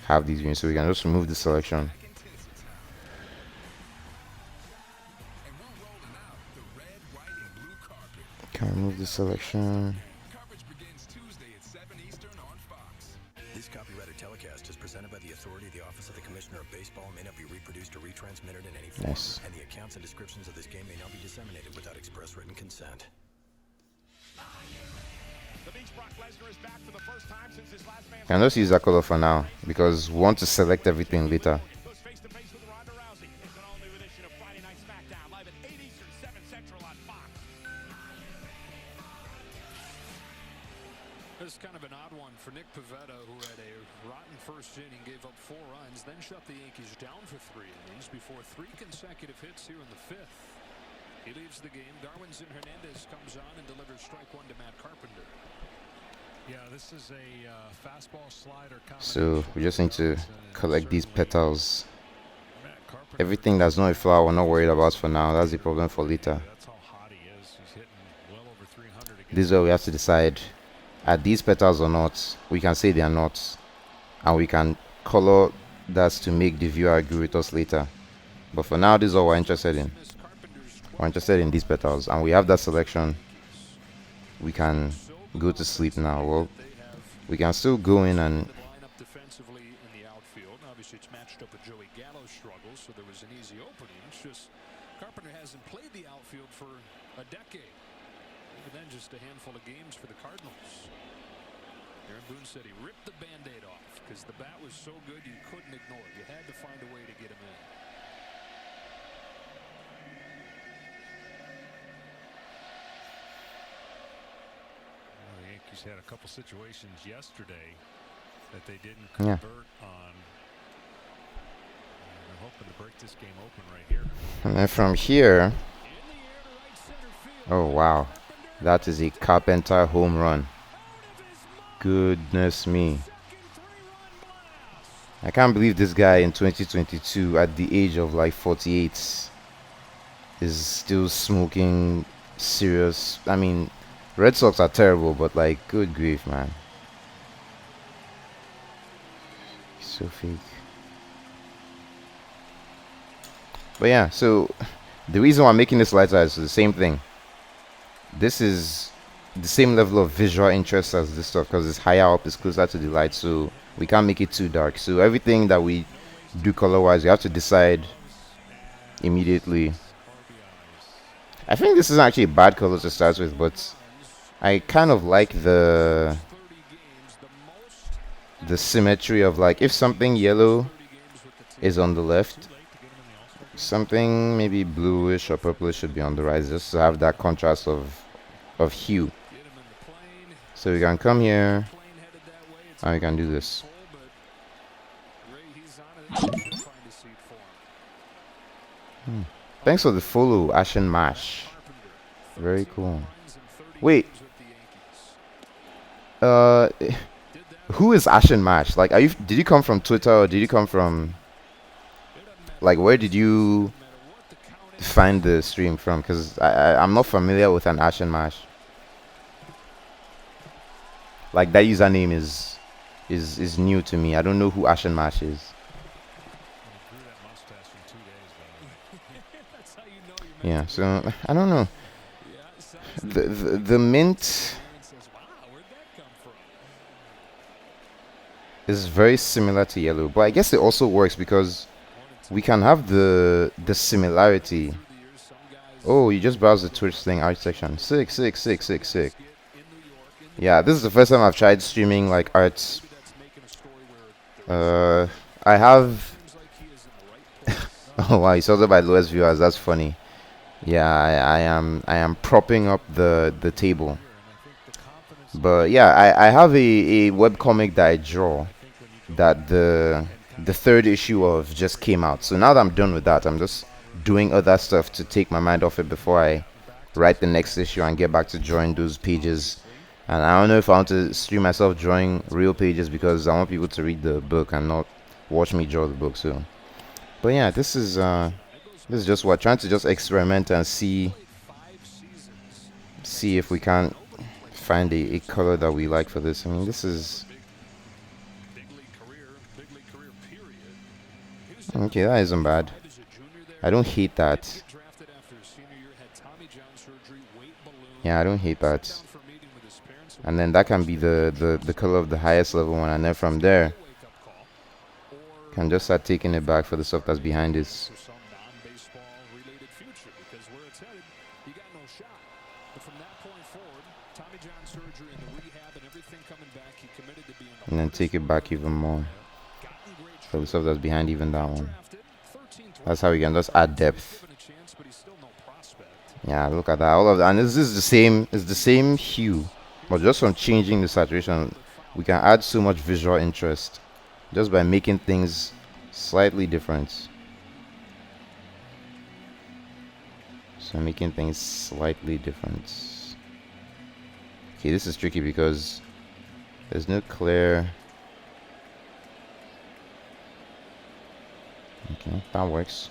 have these greens. So we can just remove the selection. Can remove the selection. This copyrighted telecast is presented by the authority of the Office of the Commissioner of Baseball, may not be reproduced or retransmitted in any form, Nice. and the accounts and descriptions of this game may not be disseminated without express written consent. Can just use that color for now because we want to select everything later. This is kind of an odd one for Nick Pivetta, who had a rotten first inning, gave up 4 runs, then shut the Yankees down for 3 innings before 3 consecutive hits here in the 5th. He leaves the game. Darwinzon Hernandez comes on and delivers strike 1 to Matt Carpenter. Yeah, this is a fastball slider So we just need to collect these petals. Everything that's not a flower, we're not worried about for now. That's the problem for later. This is where we have to decide, are these petals or not? We can say they are not, and we can color that to make the viewer agree with us later. But for now, this is all we're interested in. We're interested in these petals, and we have that selection. We can go to sleep now. Well, we can still go in and defensively in the outfield. Obviously, it's matched up with Joey Gallo's struggles, so there was an easy opening. It's just Carpenter hasn't played the outfield for a decade. And then just a handful of games for the Cardinals. Aaron Boone said he ripped the Band-Aid off because the bat was so good you couldn't ignore it. You had to find a way to get him in. Well, the Yankees had a couple situations yesterday that they didn't convert on. They're hoping to break this game open right here. And then from here, oh wow, that is a Carpenter home run. Goodness me. I can't believe this guy in 2022 at the age of like 48 is still smoking serious. I mean, Red Sox are terrible, but like, good grief, man. He's so fake. But yeah, so the reason why I'm making this lighter is the same thing. This is the same level of visual interest as this stuff because it's higher up, it's closer to the light, so we can't make it too dark. So everything that we do color wise, we have to decide immediately. I think this is actually a bad color to start with, but I kind of like the symmetry of, like, if something yellow is on the left, something maybe bluish or purplish should be on the right, just to have that contrast of hue. So we can come here and we can do this. Thanks for the follow, Ashen Mash. Very cool. Wait. Who is Ashen Mash? Like, did you come from Twitter or did you come from, like, where did you find the stream from? Because I'm not familiar with an Ashen Mash. Like, that username is new to me. I don't know who Ashen Mash is. Yeah, so I don't know. The mint is very similar to yellow, but I guess it also works because we can have the similarity. Oh, you just browsed the Twitch thing, art section. Sick. Yeah, this is the first time I've tried streaming like arts. I have. Oh wow, you saw that by lowest viewers. That's funny. Yeah, I am propping up the table. But yeah, I have a webcomic that I draw that the third issue of just came out. So now that I'm done with that, I'm just doing other stuff to take my mind off it before I write the next issue and get back to drawing those pages. And I don't know if I want to stream myself drawing real pages because I want people to read the book and not watch me draw the book. So, but yeah, this is just what, trying to just experiment and see if we can find a color that we like for this. I mean, this is okay. That isn't bad. I don't hate that. Yeah, I don't hate that. And then that can be the color of the highest level one, and then from there can just start taking it back for the stuff that's behind this. And then take it back even more for the stuff that's behind even that one. That's how we can just add depth. Yeah, look at that. All of that, and this is the same. It's the same hue, but just from changing the saturation, we can add so much visual interest just by making things slightly different. So making things slightly different. Okay, this is tricky because there's no clear. Okay, that works.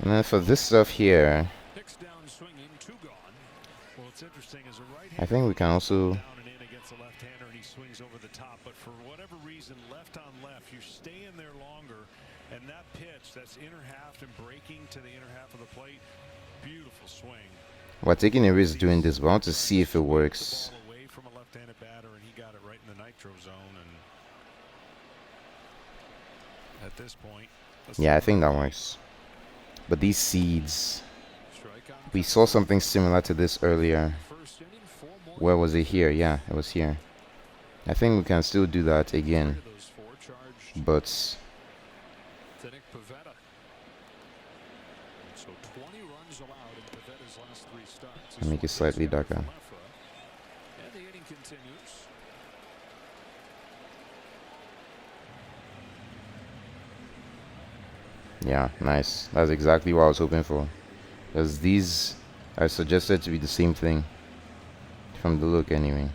And then for this stuff here, I think we can also swings over the top, but for whatever reason, left on left, you're staying there longer, and that pitch, that's inner half and breaking to the inner half of the plate, beautiful swing. We're taking a risk doing this, but I want to see if it works. Away from a left-handed batter, and he got it right in the nitro zone, and at this point, yeah, I think that works. But these seeds, we saw something similar to this earlier. Where was it? Here? Yeah, it was here. I think we can still do that again, but make it slightly darker. Yeah, nice. That's exactly what I was hoping for, because these are suggested to be the same thing from the look anyway.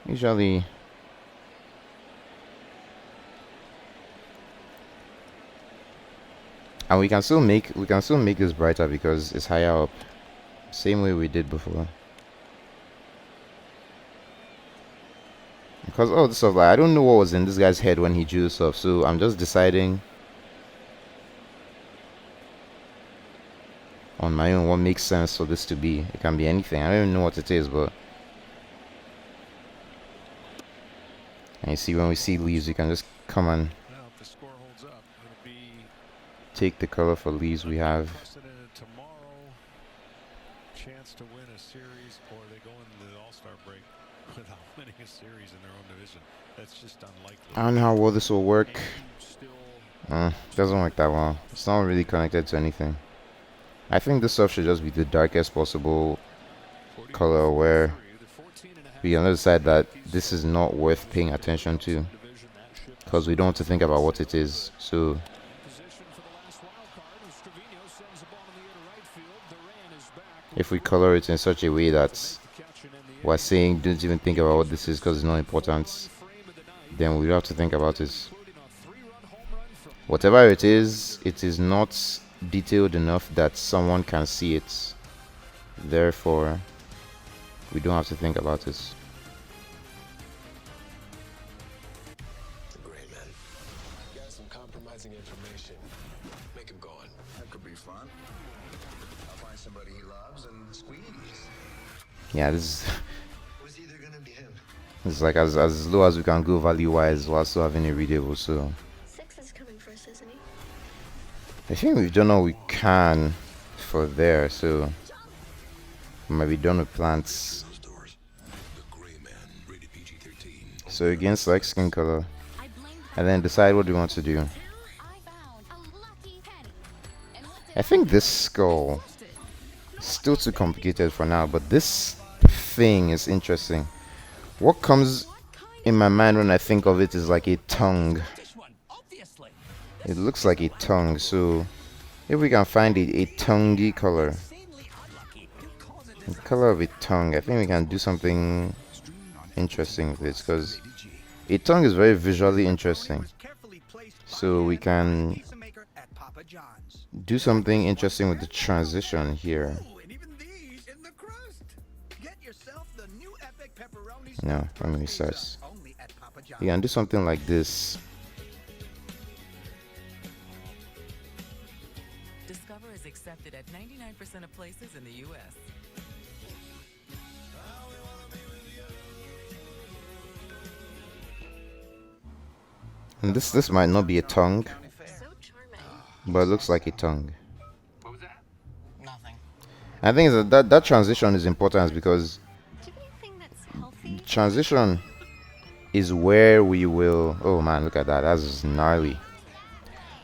Usually and we can still make this brighter because it's higher up, same way we did before. Because all this stuff, like, I don't know what was in this guy's head when he drew stuff, so I'm just deciding on my own what makes sense for this to be. It can be anything. I don't even know what it is, but and you see, when we see leaves, you can just come and take the color for leaves we have. Chance to win a series, or they go into the All-Star break without winning a series in their own division. That's just unlikely. I don't know how well this will work. Doesn't work that well. It's not really connected to anything. I think this stuff should just be the darkest possible color, where we can decide that this is not worth paying attention to because we don't have to think about what it is. So if we color it in such a way that we're saying don't even think about what this is because it's not important, then we don't have to think about it. Whatever it is not detailed enough that someone can see it. Therefore, we don't have to think about this. Great, man. Got some compromising information. Make him go on. That could be fun. I'll find somebody he loves and squeeze. Yeah, this is like as low as we can go value-wise while still having a readable. So 6 is coming first, isn't he? I think we've done all we can for there. So we might be done with plants. So again, select skin color and then decide what we want to do. I think this skull is still too complicated for now, but this thing is interesting. What comes in my mind when I think of it is like a tongue. It looks like a tongue, so if we can find a tonguey color, The color of a tongue. I think we can do something interesting with it because a tongue is very visually interesting. So we can do something interesting with the transition here. No, let me restart. You can do something like this. Discover is accepted at 99% of places in the U.S. And this might not be a tongue, but it looks like a tongue. What was that? Nothing. I think that transition is important because transition is where we will. Oh man, look at that. That's gnarly.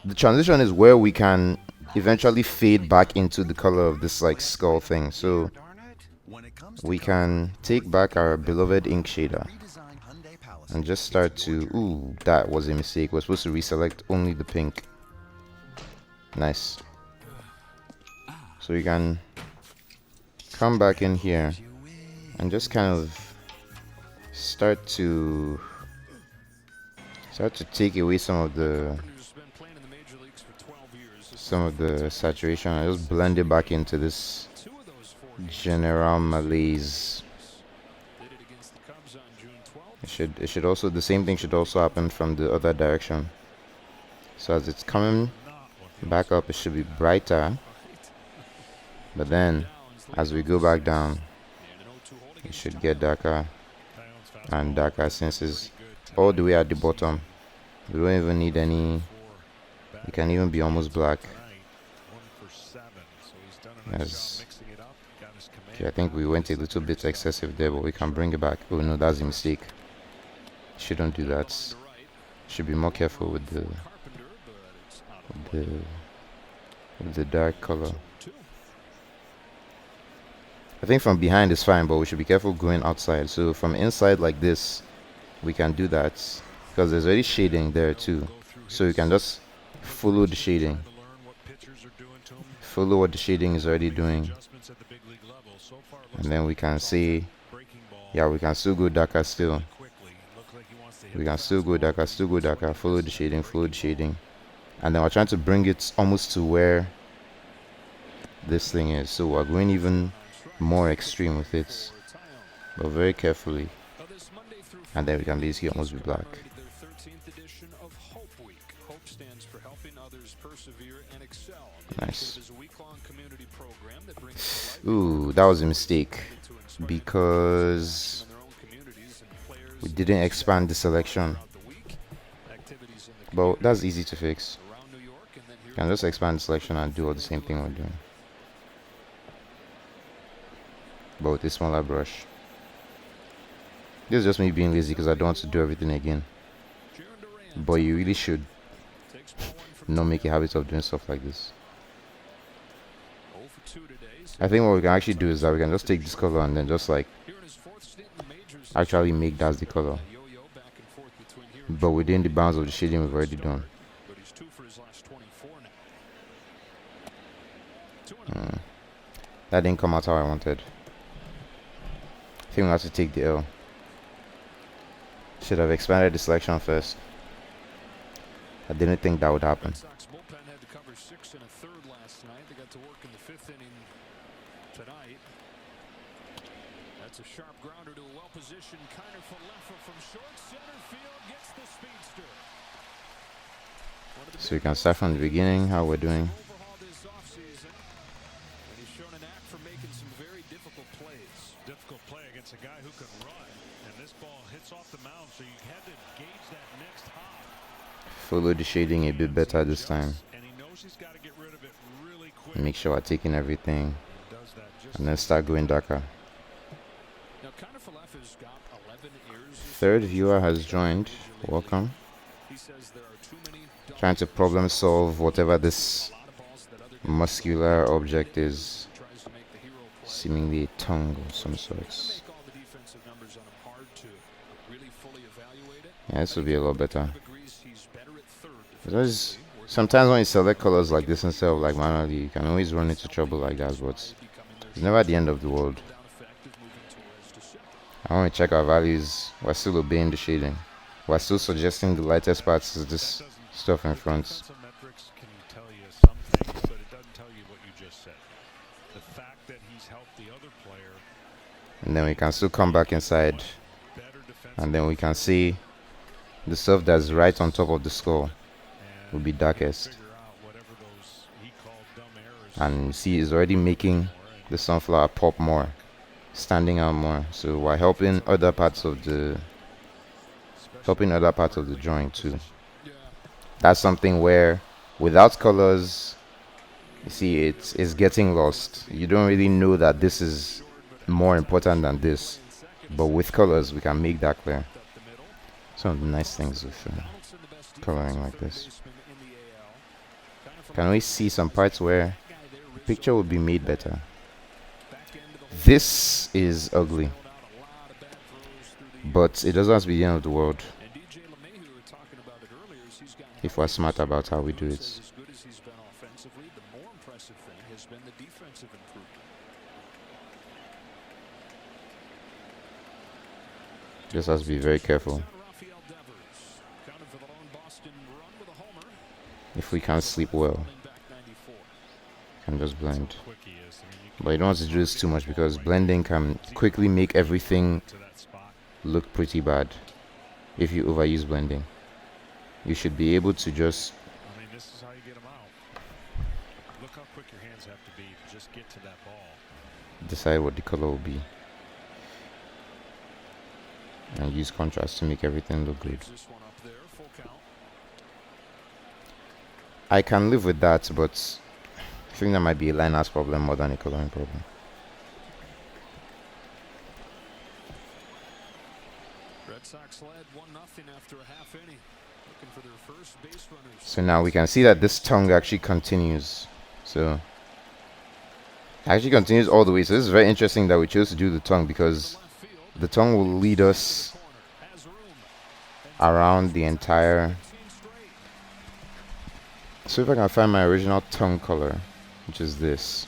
The transition is where we can eventually fade back into the color of this like skull thing. So we can take back our beloved ink shader and just start to. Ooh, that was a mistake. We're supposed to reselect only the pink. Nice. So you can come back in here and just kind of start to take away some of the saturation and just blend it back into this general malaise. It should also, the same thing should also happen from the other direction. So as it's coming back up, it should be brighter, but then as we go back down, it should get darker and darker since it's all the way at the bottom. We don't even need any. It can even be almost black. As okay, I think we went a little bit excessive there, but we can bring it back. Oh no, that's a mistake. Shouldn't do that. Should be more careful with the dark color. I think from behind is fine, but we should be careful going outside. So from inside like this, we can do that because there's already shading there too. So you can just follow the shading. Follow what the shading is already doing. And then we can see, yeah, we can still go darker still. We can still go darker, follow the shading. And then we're trying to bring it almost to where this thing is. So we're going even more extreme with it, but very carefully. And then we can basically almost be black. Nice. Ooh, that was a mistake because we didn't expand the selection. But that's easy to fix. You can just expand the selection and do all the same thing we're doing, but with a smaller brush. This is just me being lazy because I don't want to do everything again. But you really should not make a habit of doing stuff like this. I think what we can actually do is that we can just take this color and then just like actually make that the color, but within the bounds of the shading we've already done. That didn't come out how I wanted. I think we have to take the L. Should have expanded the selection first. I didn't think that would happen. That's a sharp grounder to a well-positioned Kiner Falefa from short center field, gets the speedster. So you can start from the beginning, how we're doing. And he's shown a knack for making some very difficult plays. Difficult play against a guy who can run, and this ball hits off the mound, so you had to gauge that next hop. Follow the shading a bit better this time. And he knows he's got to get rid of it really quick. Make sure we're taking everything, and then start going darker. Now, Kiner Falefa's got 11 years. Third viewer has joined. Welcome. Trying to problem solve whatever this muscular object is. Seemingly a tongue of some sorts. Yeah, this will be a lot better. Because sometimes when you select colors like this instead of like manually, you can always run into trouble like that. But It's never the end of the world. I want to check our values. We're still obeying the shading. We're still suggesting the lightest parts is this stuff in front. Metrics can tell you some things, but it doesn't tell you what you just said. The fact that he's helped the other player. And then we can still come back inside. And then we can see the stuff that's right on top of the skull will be darkest. And you see it's already making the sunflower pop more, standing out more. So we're helping other parts of the drawing too. That's something where without colors, you see it's getting lost. You don't really know that this is more important than this, but with colors we can make that clear. Some of the nice things with coloring like this. Can we see some parts where the picture would be made better? This is ugly, but it doesn't have to be the end of the world if we're smart about how we do it. Just has to be very careful. If we can't sleep well, can just blend. But you don't want to do this too much because blending can quickly make everything look pretty bad if you overuse blending. You should be able to just This is how you get them out. Look how quick your hands have to be to just get to that ball. decide what the color will be and use contrast to make everything look good. I can live with that, but I think that might be a line art problem more than a coloring problem. Red Sox led 1-0 after a half inning. Looking for their first base runners. So now we can see that this tongue actually continues. So actually continues all the way. So this is very interesting that we chose to do the tongue, because the tongue will lead us around the entire. So if I can find my original tongue color, which is this,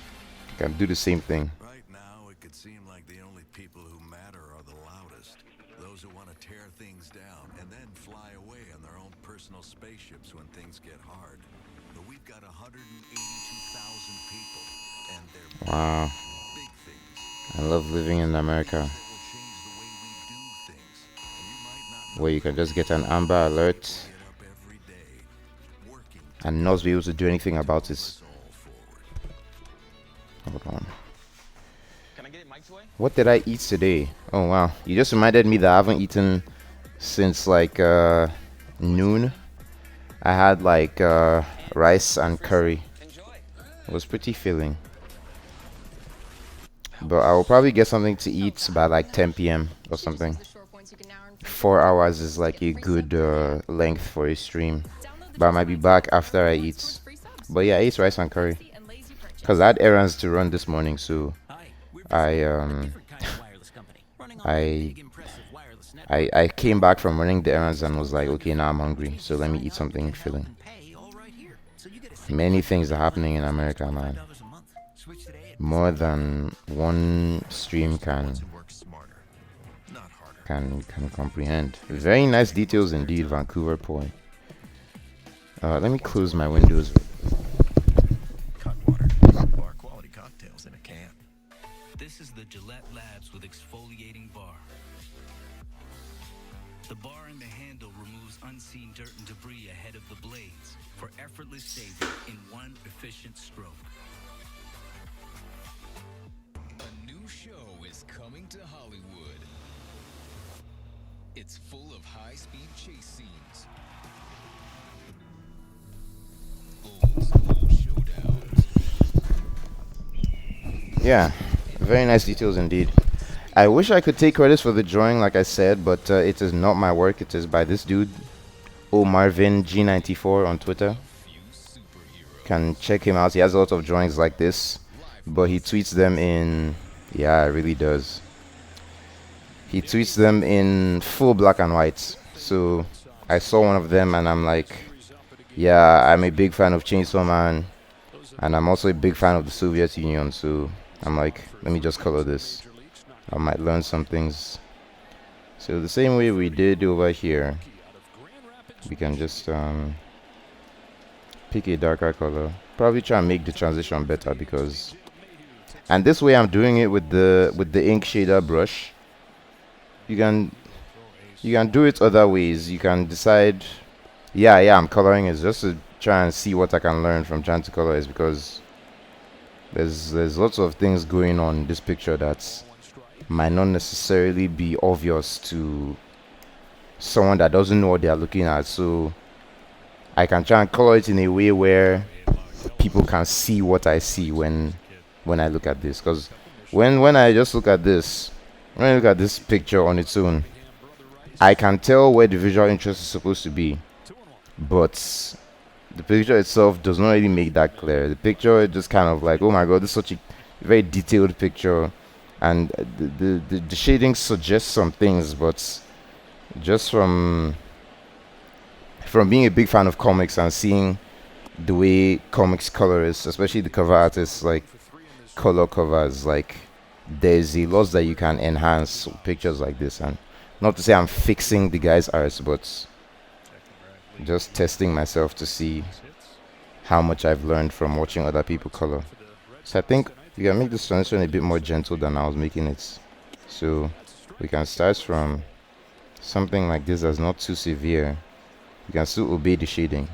I can do the same thing. Right now, it could seem like the only people who matter are the loudest. Those who want to tear things down and then fly away on their own personal spaceships when things get hard. But we've got 182,000 people, and they're Wow. big things. I love living in America, where you can just get an Amber Alert and not be able to do anything about it. Hold on. What did I eat today? Oh wow, you just reminded me that I haven't eaten since like noon. I had like rice and curry. It was pretty filling. But I will probably get something to eat by like 10 p.m. or something. 4 hours is like a good length for a stream. But I might be back after I eat. But yeah, I ate rice and curry because I had errands to run this morning, so I came back from running the errands and was like, okay, now I'm hungry, so let me eat something filling. Many things are happening in America, man. More than one stream can comprehend. Very nice details indeed, Vancouver Poi. Let me close my windows. Cutwater, bar quality cocktails in a can. This is the Gillette Labs with exfoliating bar. The bar and the handle removes unseen dirt and debris ahead of the blades for effortless shaving in one efficient stroke. A new show is coming to Hollywood. It's full of high-speed chase scenes, old school showdowns. Yeah, very nice details indeed. I wish I could take credits for the drawing, like I said, but it is not my work. It is by this dude, Marvin G94 on Twitter. Can check him out. He has a lot of drawings like this, but he tweets them in, yeah, it really does. He tweets them in full black and white. So I saw one of them and I'm like, yeah, I'm a big fan of Chainsaw Man, and I'm also a big fan of the Soviet Union. So I'm like, let me just color this. I might learn some things. So the same way we did over here, we can just pick a darker color. Probably try and make the transition better because, and this way I'm doing it with the ink shader brush. You can do it other ways. You can decide, yeah, I'm coloring it just to try and see what I can learn from trying to color it, because there's lots of things going on in this picture that might not necessarily be obvious to someone that doesn't know what they are looking at. So I can try and color it in a way where people can see what I see when I look at this. Because when I just look at this, when I look at this picture on its own, I can tell where the visual interest is supposed to be, but the picture itself does not really make that clear. The picture is just kind of like, oh my god, this is such a very detailed picture, and the shading suggests some things, but just from being a big fan of comics and seeing the way comics colorists, especially the cover artists, like color covers, like there's a lot that you can enhance with pictures like this. And not to say I'm fixing the guy's art, but just testing myself to see how much I've learned from watching other people color. So I think we can make this transition a bit more gentle than I was making it. So we can start from something like this that's not too severe. We can still obey the shading,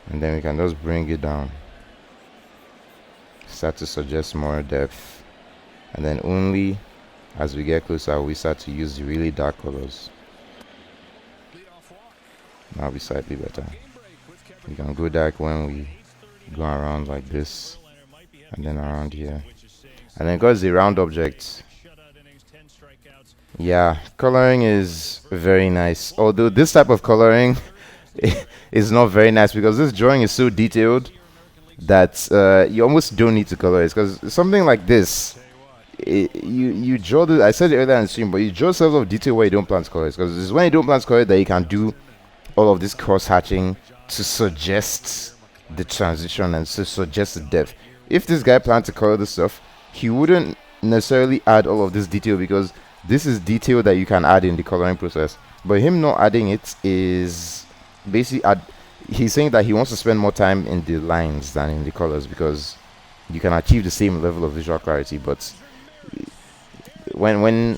and then we can just bring it down, start to suggest more depth, and then only as we get closer we start to use the really dark colors. Now be slightly better. We can go dark when we go around like this, and then around here, and then because it's a round object, yeah, coloring is very nice. Although this type of coloring is not very nice because this drawing is so detailed that you almost don't need to color it. Because something like this, you draw the, I said it earlier in the stream, but you draw a level of detail where you don't plan to color it. Because it's when you don't plan to color it that you can do all of this cross hatching to suggest the transition and to suggest the depth. If this guy planned to color this stuff, he wouldn't necessarily add all of this detail, because this is detail that you can add in the coloring process. But him not adding it is basically he's saying that he wants to spend more time in the lines than in the colors, because you can achieve the same level of visual clarity. But when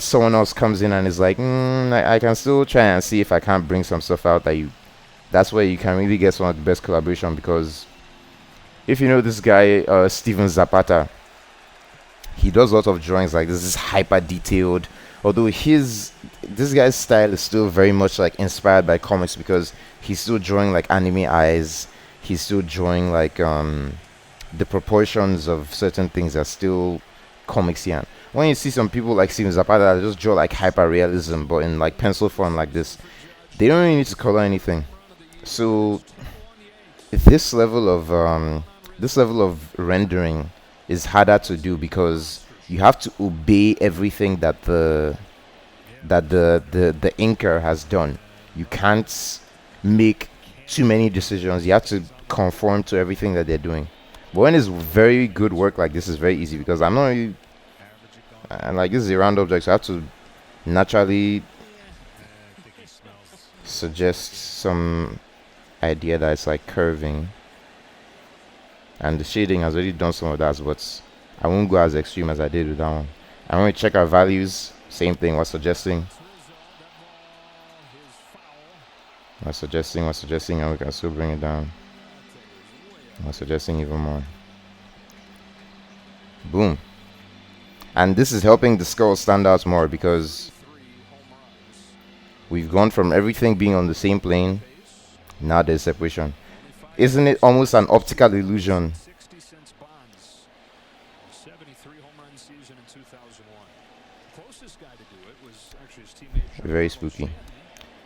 someone else comes in and is like, I can still try and see if I can't bring some stuff out, that's where you can really get some of the best collaboration. Because if you know this guy Steven Zapata, he does a lot of drawings like this. This is hyper detailed, although this guy's style is still very much like inspired by comics, because he's still drawing like anime eyes. He's still drawing like the proportions of certain things are still comicsy. When you see some people like Steven Zapata that just draw like hyper realism but in like pencil form like this, they don't really need to color anything. So this level of rendering is harder to do, because you have to obey everything that the inker has done. You can't make too many decisions. You have to conform to everything that they're doing. But when it's very good work like this, is very easy, because I'm not really, and like this is a round object, so I have to naturally suggest some idea that it's like curving. And the shading has already done some of that, but I won't go as extreme as I did with that one. And when we check our values, same thing. We're suggesting, and we can still bring it down. We're suggesting even more. Boom. And this is helping the skull stand out more, because we've gone from everything being on the same plane. Now there's separation. Isn't it almost an optical illusion? 73 home run season in 2001. Closest guy to do it was actually his teammate. Very spooky.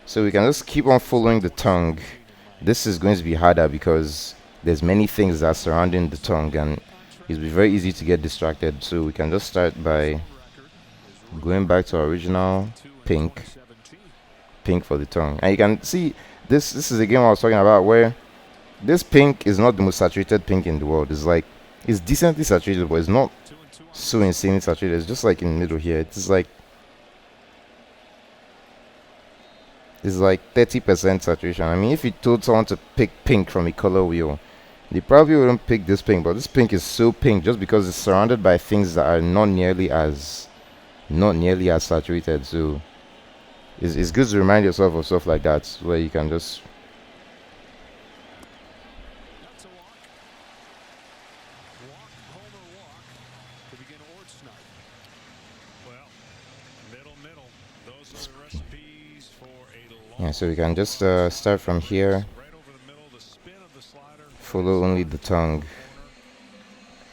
So we can just keep on following the tongue. This is going to be harder because there's many things that are surrounding the tongue, and it's very easy to get distracted. So we can just start by going back to our original pink for the tongue. And you can see this is the game I was talking about, where this pink is not the most saturated pink in the world. It's like It's decently saturated, but it's not so insanely saturated. It's just like in the middle here. It's like 30% saturation. I mean, if you told someone to pick pink from a color wheel, they probably wouldn't pick this pink. But this pink is so pink just because it's surrounded by things that are not nearly as saturated. So it's good to remind yourself of stuff like that, where you can just. Yeah, so we can just start from here, follow only the tongue,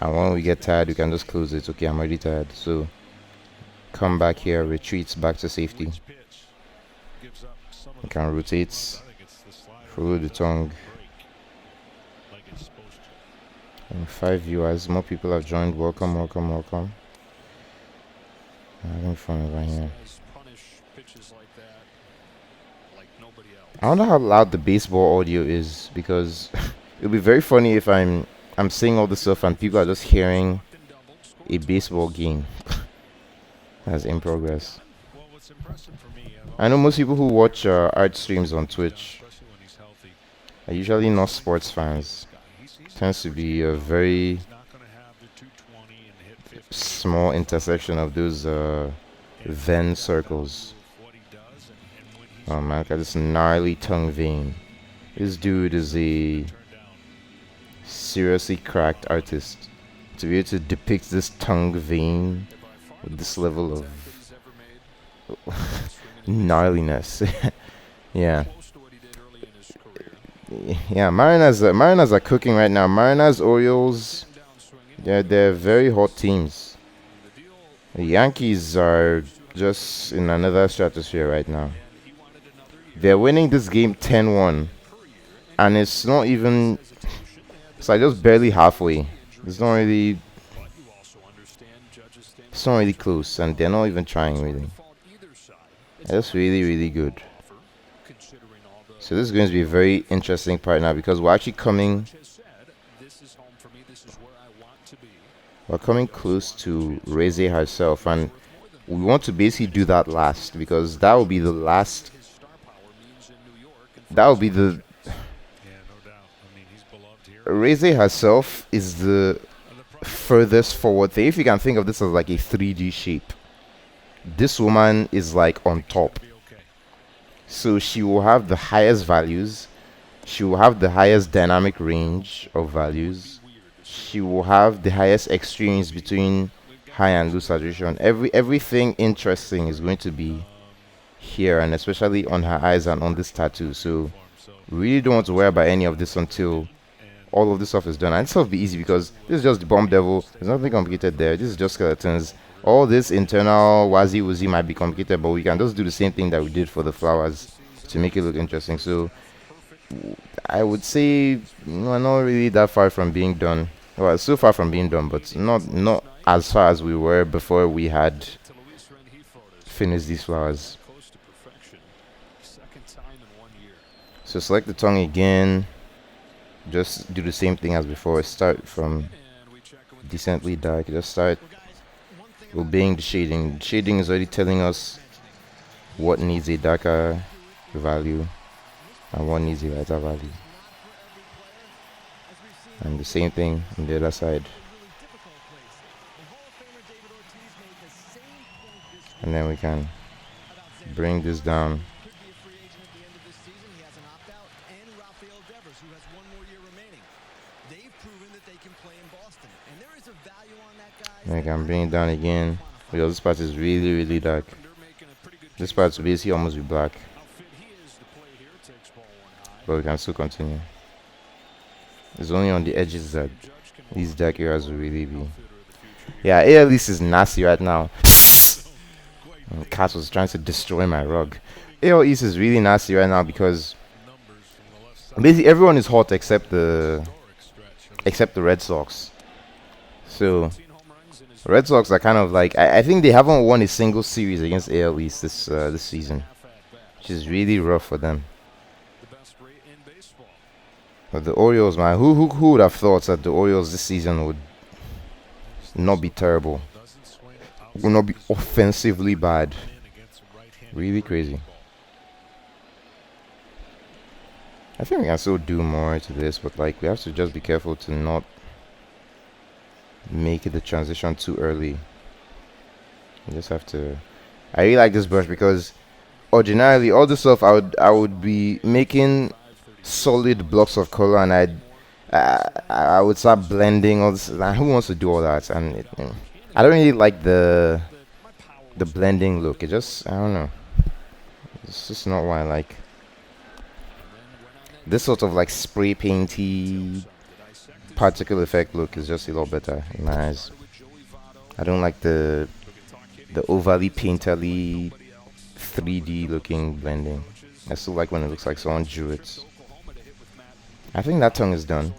and when we get tired we can just close it. Okay, I'm already tired, so come back here, retreat back to safety. You can rotate, follow the tongue. And 5 viewers, more people have joined. Welcome, welcome, welcome. I'm having fun over here. I wonder how loud the baseball audio is, because it'll be very funny if I'm saying all this stuff and people are just hearing a baseball game that's in progress. I know most people who watch art streams on Twitch are usually not sports fans. It tends to be a very small intersection of those Venn circles. Oh man, look at this gnarly tongue vein. This dude is a seriously cracked artist. To be able to depict this tongue vein with this level of gnarliness. Yeah. Yeah, Mariners are cooking right now. Mariners, Orioles, they're very hot teams. The Yankees are just in another stratosphere right now. They're winning this game 10-1, and it's not even. It's like just barely halfway. It's not really close, and they're not even trying really. That's really, really good. So this is going to be a very interesting part now, because we're actually coming. We're coming close to Reze herself, and we want to basically do that last, because that will be the last. That would be the. Reze herself is the furthest forward thing. If you can think of this as like a 3D shape, this woman is like on top. So she will have the highest values. She will have the highest dynamic range of values. She will have the highest extremes between high and low saturation. Everything interesting is going to be here, and especially on her eyes and on this tattoo. So we really don't want to worry about any of this until all of this stuff is done. And this will be easy, because this is just the bomb devil. There's nothing complicated there. This is just skeletons. All this internal wazi woozy might be complicated, but we can just do the same thing that we did for the flowers to make it look interesting. So I would say we're not really that far from being done. Well, it's so far from being done, but not as far as we were before we had finished these flowers. So select the tongue again. Just do the same thing as before. Start from decently dark. Just start obeying the shading. The shading is already telling us what needs a darker value and what needs a lighter value. And the same thing on the other side. And then we can bring this down. I can bring it down again, because this part is really, really dark. This part will basically almost be black, but we can still continue. It's only on the edges that these dark areas will really be. Yeah, AL East is nasty right now. And Cat was trying to destroy my rug. AL East is really nasty right now, because basically everyone is hot except the Red Sox. So Red Sox are kind of like, I think they haven't won a single series against AL East this season, which is really rough for them. But the Orioles, man, who would have thought that the Orioles this season not be terrible. Will not be offensively bad. Really crazy. I think we can still do more to this, but like we have to just be careful to not make the transition too early. You just have to. I really like this brush because ordinarily all this stuff I would be making solid blocks of color, and I would start blending all this. Like, who wants to do all that? And I don't really like the blending look. It just, I don't know. It's just not what I like. This sort of like spray painty particle effect look is just a lot better in my eyes. I don't like the overly painterly 3D looking blending. I still like when it looks like someone drew it. I think that tongue is done.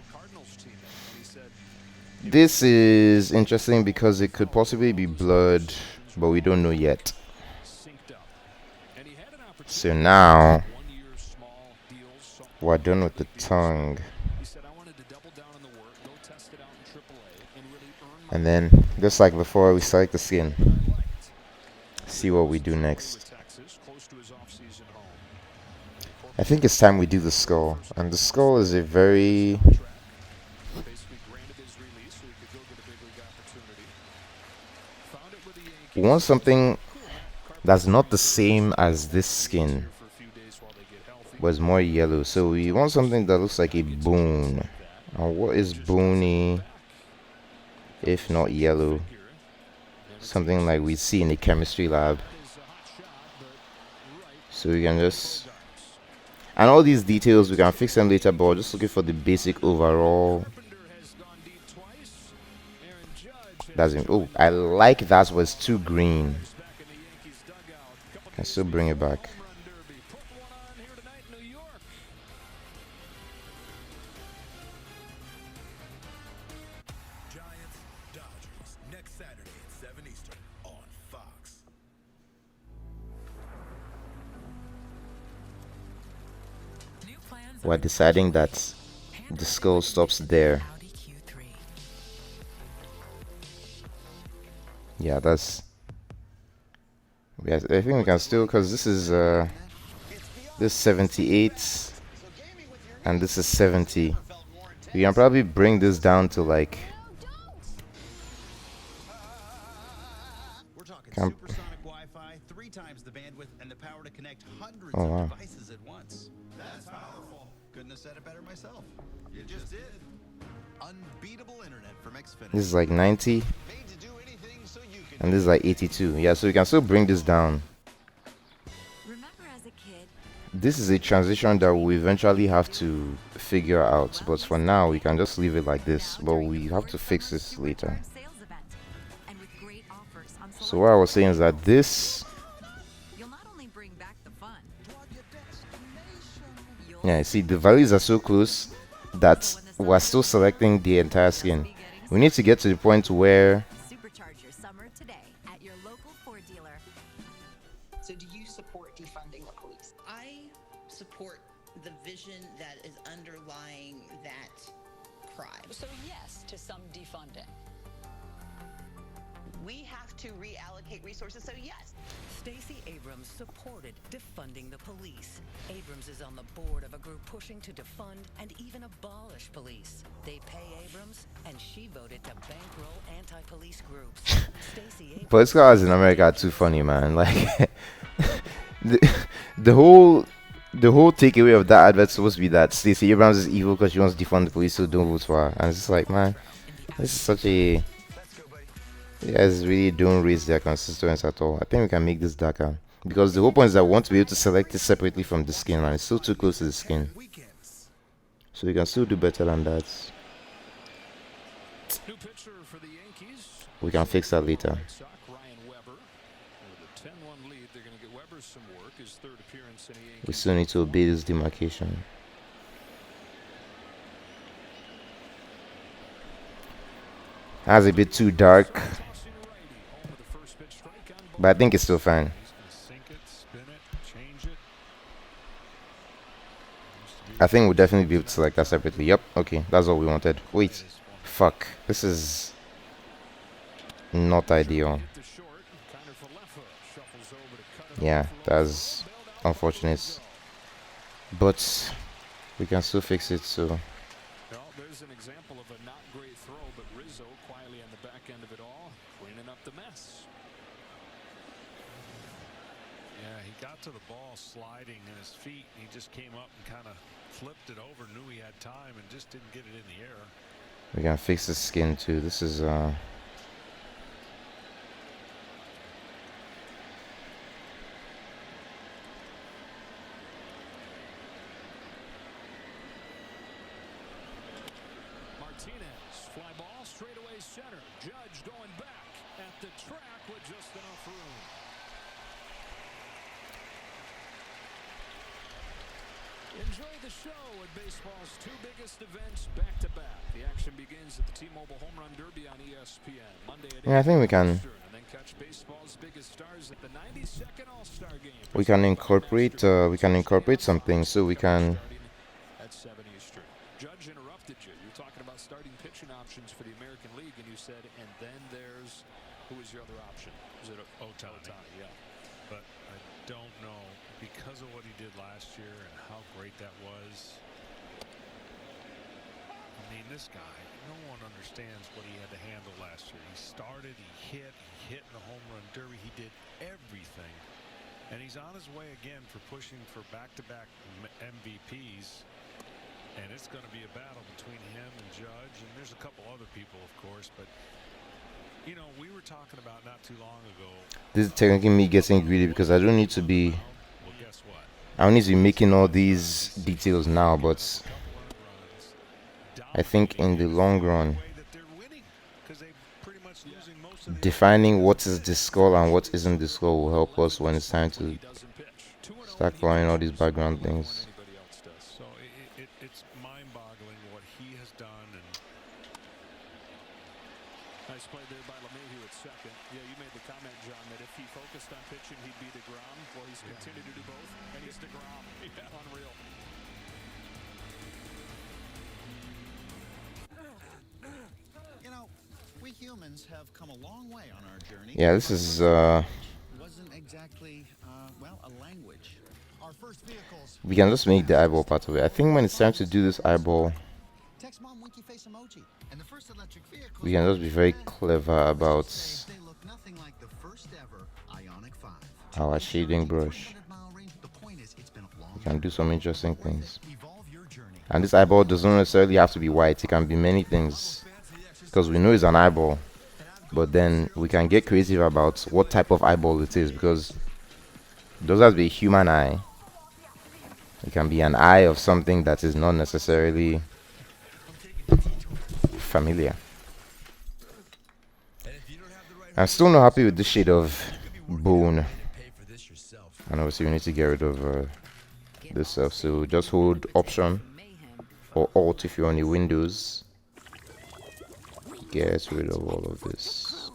This is interesting because it could possibly be blood, but we don't know yet. So now we're done with the tongue. And then, just like before, we select the skin. See what we do next. I think it's time we do the skull. And the skull is a very... We want something that's not the same as this skin, but it's more yellow. So we want something that looks like a bone. And what is bony if not yellow? Something like we see in a chemistry lab. So we can just, and all these details we can fix them later, but we're just looking for the basic overall. That's it. Oh, I like that was too green. Can still bring it back. We're deciding that the skull stops there. Yeah, that's... I think we can still, because this is 78 and this is 70. We can probably bring this down to like... Can... Oh wow. This is like 90 and this is like 82. Yeah, so we can still bring this down. This is a transition that we eventually have to figure out, but for now we can just leave it like this, but we have to fix this later. So what I was saying is that this, yeah, see, the values are so close that we're still selecting the entire skin. We need to get to the point where... Supercharge your summer today at your local Ford dealer. So do you support defunding the police? I support the vision that is underlying that crime. So yes to some defunding. We have to reallocate resources, so yes. Stacey Abrams supported defunding the police. Abrams is on the board of a group pushing to defund and even abolish police. They pay Abrams, and she voted to bankroll anti-police groups. Stacey Abrams. Police cars in America are too funny, man. Like the whole takeaway of that advert is supposed to be that Stacey Abrams is evil because she wants to defund the police, so don't vote for her. And it's just like, man, this is such a... You guys really don't raise their constituents at all. I think we can make this darker. Because the whole point is that we want to be able to select it separately from the skin, man. It's still too close to the skin. So we can still do better than that. We can fix that later. We still need to obey this demarcation. That's a bit too dark, but I think it's still fine. I think we'll definitely be able to select that separately. Yep, okay, that's what we wanted. Wait, fuck, this is... not ideal. Yeah, that's unfortunate. But we can still fix it, so. Well, there's an example of a not great throw, but Rizzo quietly on the back end of it all, cleaning up the mess. Yeah, he got to the ball sliding in his feet, and he just came up and kind of flipped it over, knew he had time, and just didn't get it in the air. We can fix the skin too. This is Martinez, fly ball, straightaway center. Judge going back at the track with just enough room. Enjoy the show at baseball's two biggest events back-to-back. The action begins at the T-Mobile Home Run Derby on ESPN Monday at 8 yeah, I think we can. Eastern, and then catch baseball's biggest stars at the 92nd All-Star Game. We can incorporate something so we can. At 7 Eastern. Judge interrupted you. You're talking about starting pitching options for the American League, and you said, and then there's, who is your other option? Is it Ohtani? Yeah. But I don't know, because of what he did last year and how great that was. I mean, this guy, no one understands what he had to handle last year. He started, he hit in the home run derby. He did everything. And he's on his way again for pushing for back-to-back MVPs. And it's going to be a battle between him and Judge. And there's a couple other people, of course. But, you know, we were talking about not too long ago. This is technically me getting greedy because I don't need to be. Well, guess what? I don't need to be making all these details now, but I think in the long run, defining what is the score and what isn't the score will help us when it's time to start following all these background things. So it's mind-boggling what he has done. And nice play there by LeMahieu at second. Yeah, you made the comment, John, that if he focused on pitching, he'd be DeGrom. Well, he's continued to do both, and he's DeGrom. Yeah, unreal. You know, we humans have come a long way on our journey. Yeah, this is wasn't exactly well, a language. Our first vehicles. we can just make the eyeball part of it. I think when it's time to do this eyeball, Text mom winky face emoji. And the first electric vehicles we can just be very clever about they look nothing like the first ever Ioniq 5. our shading brush. The point is, it's been a long We can do some interesting things. evolve your journey. And this eyeball doesn't necessarily have to be white. It can be many things. Because we know it's an eyeball. But then we can get creative about what type of eyeball it is. Because it doesn't have to be a human eye. It can be an eye of something that is not necessarily familiar. I'm still not happy with this shade of bone. And obviously we need to get rid of this stuff. So just hold Option or Alt if you're on your Windows. Get rid of all of this.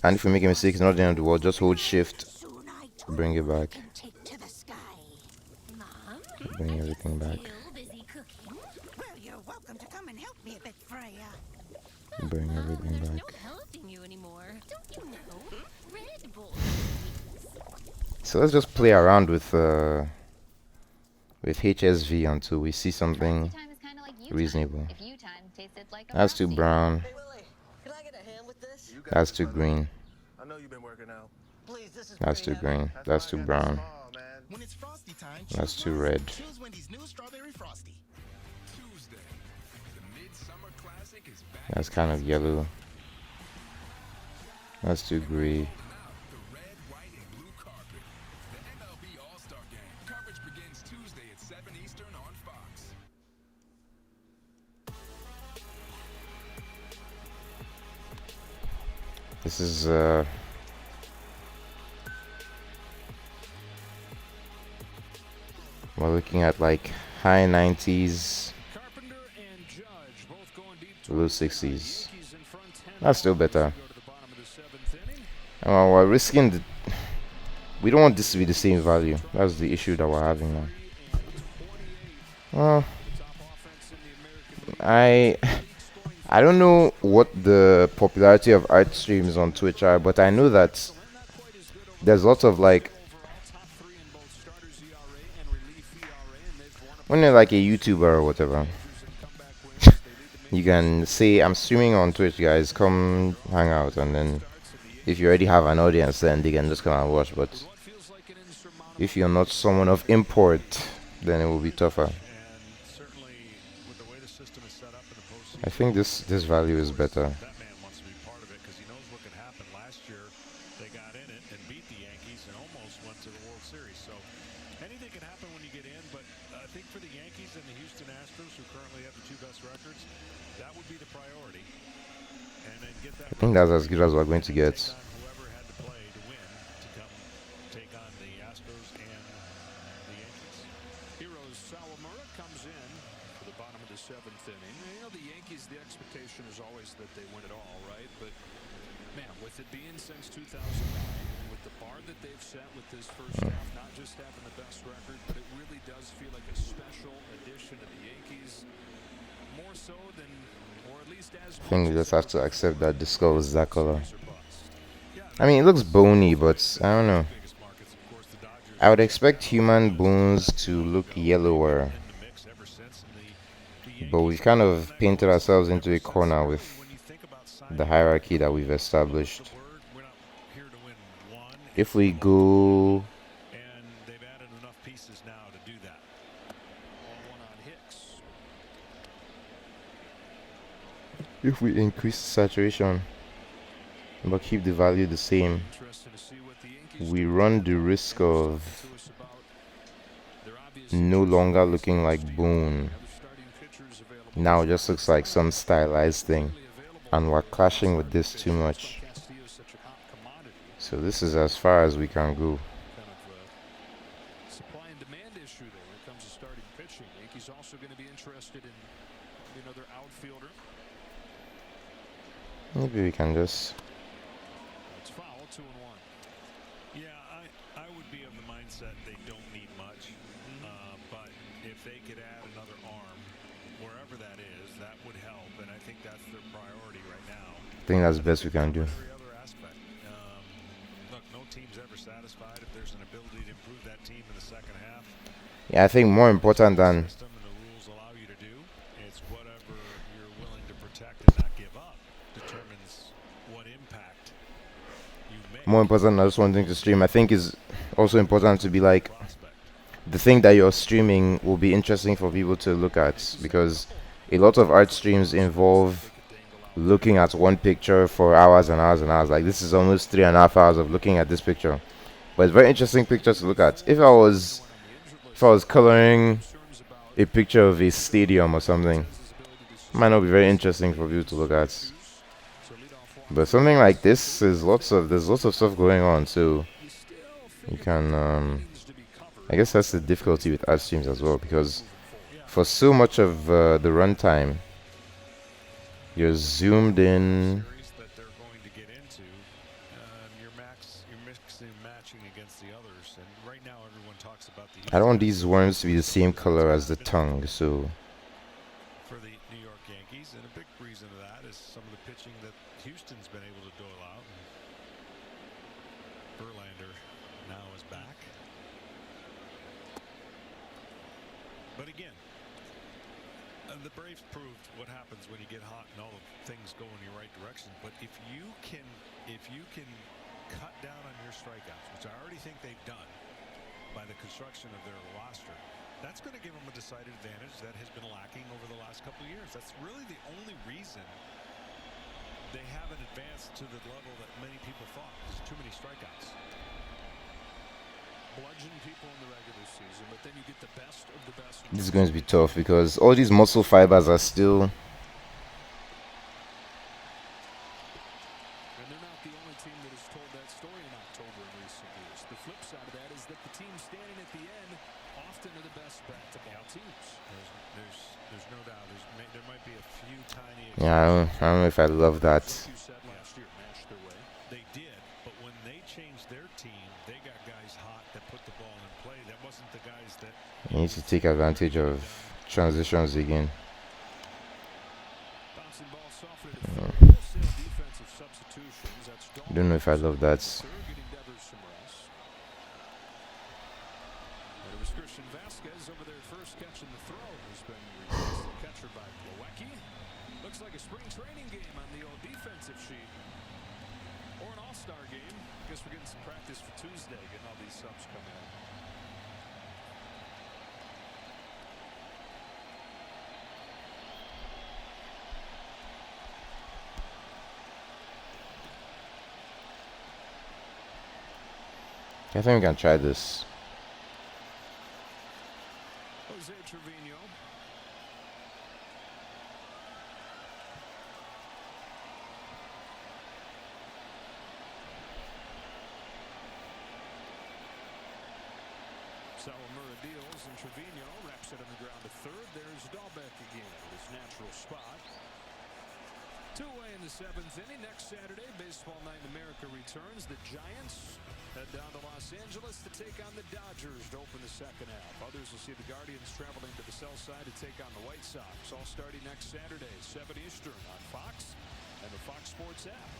And if you make a mistake, it's not the end of the world. Just hold Shift. Bring it back. Bring everything back. Bring everything back. So let's just play around with HSV until we see something reasonable. That's too brown. That's too green. That's too green. That's too brown. That's too red. That's kind of yellow. That's too gray. This is we're looking at like high 90s, low 60s. That's still better. We're risking the. We don't want this to be the same value. That's the issue that we're having now. Well, I I don't know what the popularity of art streams on Twitch are, but I know that there's lots of like when you're like a YouTuber or whatever, you can say I'm streaming on Twitch, guys, come hang out, and then if you already have an audience, then they can just come and watch. But if you're not someone of import, then it will be tougher. I think this value is better. That man wants to be part of it because he knows what could happen. Last year, they got in it and beat the Yankees and almost went to the World Series. So anything can happen when you get in, but I think for the Yankees and the Houston Astros, who currently have the 2 best records, that would be the priority. And then get that. I think that's as good as we're going to get. Whoever had to play to win to come take on the Astros and the Yankees. Heroes Sawamura comes in for the bottom of the 7th inning. You know, the Yankees, the expectation is always that they win it all, right? But, man, with it being since 2009, with the bar that they've set with this first half, not just having the best record, but it really does feel like a special addition to the Yankees. More so than, or at least as I think we just have to accept that the skull is that color. I mean, it looks bony, but I don't know. I would expect human bones to look yellower. But we've kind of painted ourselves into a corner with the hierarchy that we've established. If we go... And they've added enough pieces now to do that. If we increase saturation but keep the value the same, we run the risk of no longer looking like bone. Now it just looks like some stylized thing, and we're clashing with this too much. So this is as far as we can go. supply and demand issue there when it comes to starting pitching. Yankees also going to be interested in another outfielder. Maybe we can just... It's foul, 2-1. Yeah, I would be of the mindset they don't need much. But if they could add another arm, wherever that is, that would help. And I think that's their priority right now. I think that's the best we can do. Every other aspect. Look, no team's ever satisfied if there's an ability to improve that team in the second half. Yeah, I think more important than... It's whatever you're willing to protect and not give up determines what impact you make. More important than just wanting to stream, I think is also important to be like... The thing that you're streaming will be interesting for people to look at, because a lot of art streams involve looking at one picture for hours and hours and hours. Like this is almost 3.5 hours of looking at this picture, but it's a very interesting picture to look at. If I was coloring a picture of a stadium or something, it might not be very interesting for people to look at. But something like this is there's lots of stuff going on, so you can I guess that's the difficulty with art streams as well, because for so much of the runtime, you're zoomed in. I don't want these worms to be the same color as the tongue, so... For the New York Yankees, and a big reason of that is some of the pitching that Houston's been able to dole out. Verlander now is back. But again, the Braves proved what happens when you get hot and all the things go in your right direction. But if you can cut down on your strikeouts, which I already think they've done by the construction of their roster, that's going to give them a decided advantage that has been lacking over the last couple of years. That's really the only reason they haven't advanced to the level that many people thought. There's too many strikeouts. Bludgeon people in the regular season, but then you get the best of the best. This is going to be tough because all these muscle fibers are still... And they're not the only team that has told that story in October in recent years. The flip side of that is that the team standing at the end often are the best bat-to-ball teams. There's no doubt. There might be a few tiny... Yeah, I don't know if I love that. They did, but when they changed their team, they got guys hot that put the ball in play. That wasn't the guys that... You need to take advantage of transitions again. Bouncing ball substitutions. That's I don't know if I love that. getting Devers some rest. And it was Christian Vasquez over there first catching the throw. Has been replaced the catcher by Plawecki. Looks like a spring training game on the old defensive sheet. Or an all-star game. Guess we're getting some practice for Tuesday, getting all these subs coming in. I think we can try this. Jose Trevino. Sawamura deals and Trevino wraps it on the ground to third. There's Dahlbeck again at his natural spot. 2 away in the 7th inning. Next Saturday, Baseball Night in America returns. The Giants head down to Los Angeles to take on the Dodgers to open the second half. Others will see the Guardians traveling to the south side to take on the White Sox. All starting next Saturday, 7 Eastern on Fox and the Fox Sports app.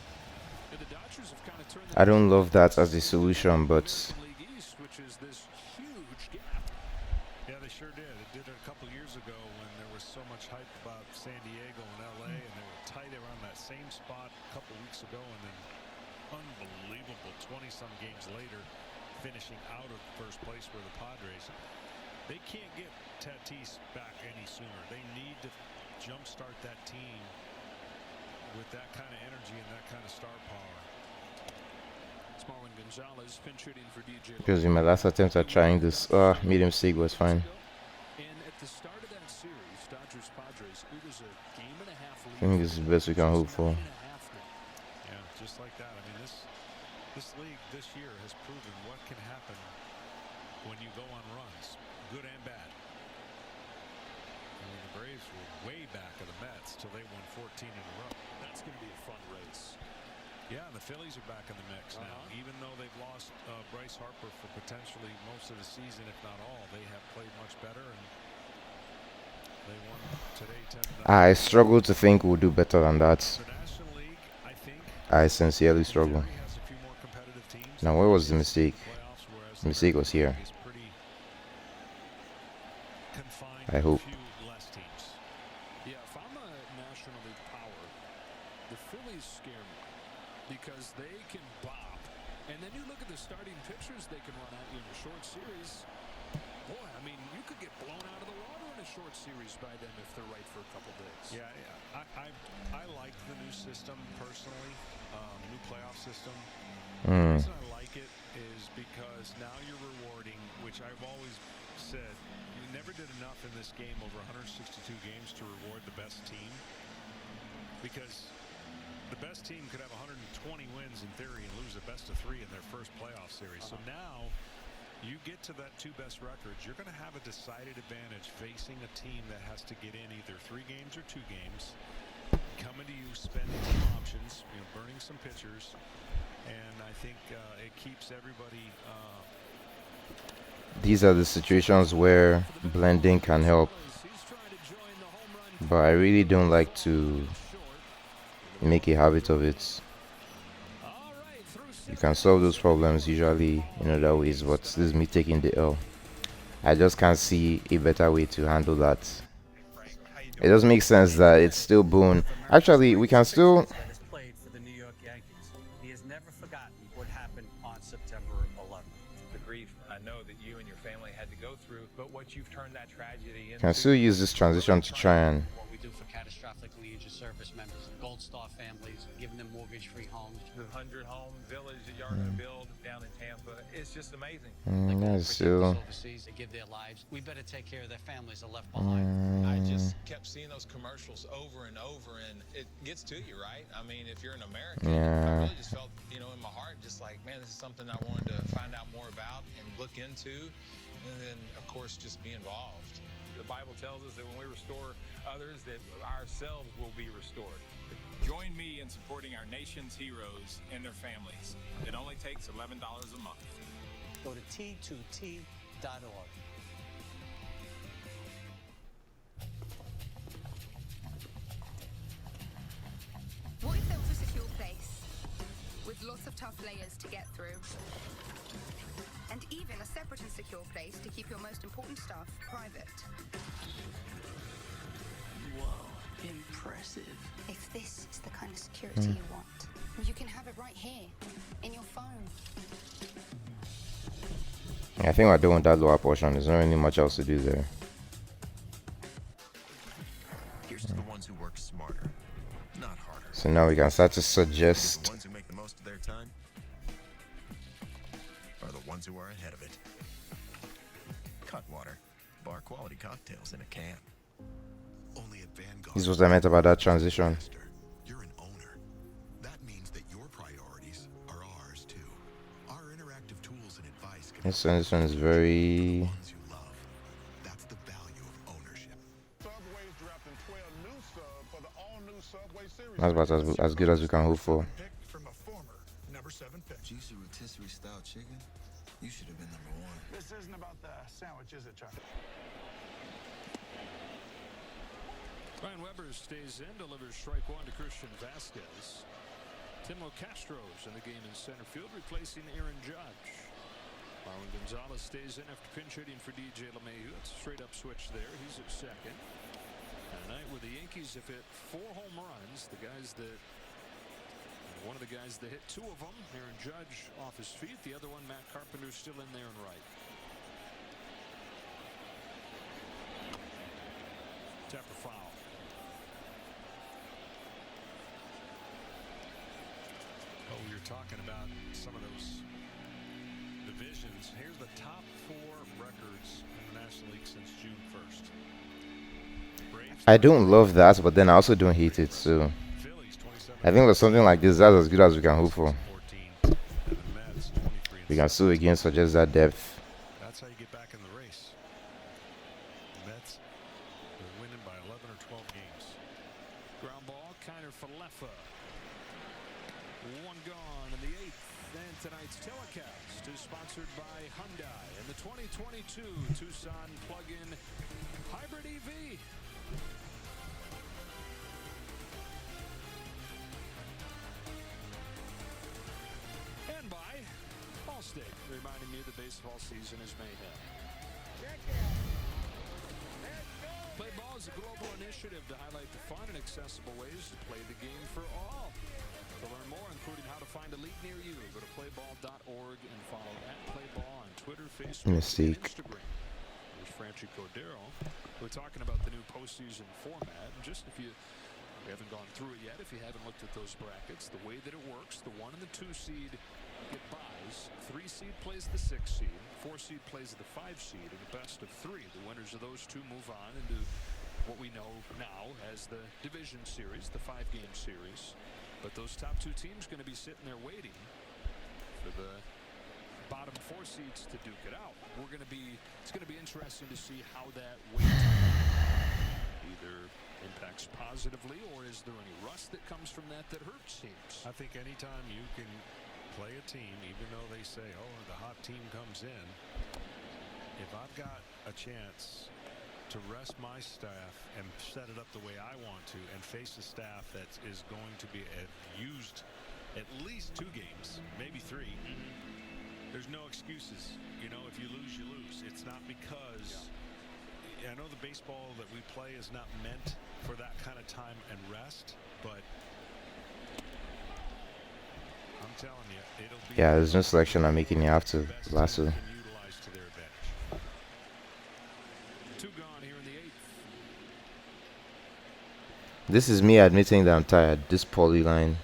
And the Dodgers have kind of turned. I don't love that as a solution, but League East, which is this huge gap. Yeah, they sure did. It did it a couple years ago when there was so much hype about San Diego and LA, and they were tight around that same spot a couple weeks ago, and then unbelievable 20-some games later, finishing out of first place were the Padres. They can't get Tatis back any sooner. They need to jumpstart that team with that kind of energy and that kind of star power. Marwin Gonzalez pinch hitting for DJ. because in my last attempt at trying this, medium sig was fine. And at the start of that series, Dodgers Padres, it was a game and a half lead. I think this is the best we can hope for. Yeah, just like that. I mean, this league this year has proven what can happen when you go on runs, good and bad. I mean, the Braves were way back of the Mets till they won 14 in a row. That's going to be a fun race. Yeah, and the Phillies are back in the mix now. Even though they've lost Bryce Harper for potentially most of the season, if not all, they have played much better, and they won today 10-0. I struggle to think we'll do better than that. The National League, I think, I sincerely struggle. has a few more competitive teams. Now, where was the mistake? Playoffs, whereas The mistake was here. is pretty confined I to hope. a few less teams. Yeah, if I'm a National League power, the Phillies scare me because they can bop. And then you look at the starting pitchers they can run at you in a short series. Boy, I mean, you could get blown out of the water in a short series by them if they're right for a couple days. Yeah, I like the new system personally, new playoff system. The reason I like it is because now you're rewarding, which I've always said, you never did enough in this game over 162 games to reward the best team, because the best team could have 120 wins in theory and lose the best of 3 in their first playoff series. So now you get to that 2 best records, you're going to have a decided advantage facing a team that has to get in either 3 games or 2 games, coming to you, spending some options, burning some pitchers, and I think it keeps everybody. These are the situations where blending can help, but I really don't like to make a habit of it. You can solve those problems usually in other ways, but this is me taking the L. I just can't see a better way to handle that. It doesn't make sense that it's still Boone. Actually, we can still. That has played for the New York Yankees. He has never forgotten what happened on September 11th. The grief I know that you and your family had to go through, but what you've turned that tragedy into. Can still use this transition to try and. What we do for catastrophically injured service members, Gold Star families, giving them mortgage-free homes. The 100-home village that you're going to build down in Tampa. It's just amazing. That's still. Overseas, they give their lives. We better take care of their families that are left behind. I just kept seeing those commercials over and over, and it gets to you, right? I mean, if you're an American, I really just felt, in my heart, just like, man, this is something I wanted to find out more about and look into, and then, of course, just be involved. The Bible tells us that when we restore others, that ourselves will be restored. Join me in supporting our nation's heroes and their families. It only takes $11 a month. Go to T2T.org. What if there was a secure place lots of tough layers to get through. And even a separate and secure place to keep your most important stuff private. Whoa, impressive. If this is the kind of security you want, you can have it right here, in your phone. Yeah, I think we're done with that lower portion. There's not really much else to do there. Here's to the ones who work smarter, not harder. So now we can start to suggest. The ones who make the most of their time are the ones who are ahead of it. Cutwater, bar quality cocktails in a can. Only at Vanguard. This is what I meant about that transition. You're an owner. That means that your priorities are ours too. Our interactive tools and advice can This one is very. That's the value of ownership. Subway's dropping 12 new subs for the all-new Subway series. That's about as good as we can hope for. From a former number 7 pick. Juicy rotisserie style chicken. You should have been number 1. This isn't about the sandwich, is it, Chuck? Ryan Weber stays in, delivers strike one to Christian Vasquez. Timo Castro's in the game in center field, replacing Aaron Judge. Marwin Gonzalez stays in after pinch hitting for DJ LeMahieu. It's a straight up switch there. He's at second. And tonight with the Yankees have hit 4 home runs. One of the guys that hit 2 of them, Aaron Judge off his feet. The other one, Matt Carpenter, still in there and right. Tepper foul. Oh, you're talking about some of those divisions. Here's the top 4 records in the National League since June 1st. I don't love that, but then I also don't hate it. So I think with something like this, that's as good as we can hope for. We can still again suggest that depth. That's how you get back in the race. The Mets are winning by 11 or 12 games. Ground ball, Kiner for Leffa. 1 gone in the 8th. And tonight's telecast is sponsored by Hyundai and the 2022 Tucson plug-in hybrid EV. And by Allstate, reminding me the baseball season is mayhem. Play Ball is a global initiative to highlight the fun and accessible ways to play the game for all. To learn more, including how to find a league near you, go to playball.org and follow @playball on Twitter, Facebook, and Instagram. There's Franchi Cordero. We're talking about the new postseason format. And just if you haven't gone through it yet, if you haven't looked at those brackets, the way that it works, the 1 and the 2 seed get buys. 3 seed plays the 6 seed. 4 seed plays the 5 seed in a best of 3. The winners of those 2 move on into what we know now as the division series, the 5-game series. But those top 2 teams going to be sitting there waiting for the bottom 4 seeds to duke it out. It's going to be interesting to see how that wait either impacts positively, or is there any rust that comes from that hurts teams? I think anytime you can play a team, even though they say, oh, the hot team comes in, if I've got a chance to rest my staff and set it up the way I want to and face a staff that is going to be used at least 2 games, maybe 3, there's no excuses. You know, if you lose, you lose. It's not because I know the baseball that we play is not meant for that kind of time and rest, but I'm telling you, it'll be. Yeah, there's no selection I'm making. You have to lasso. This is me admitting that I'm tired. This poly line.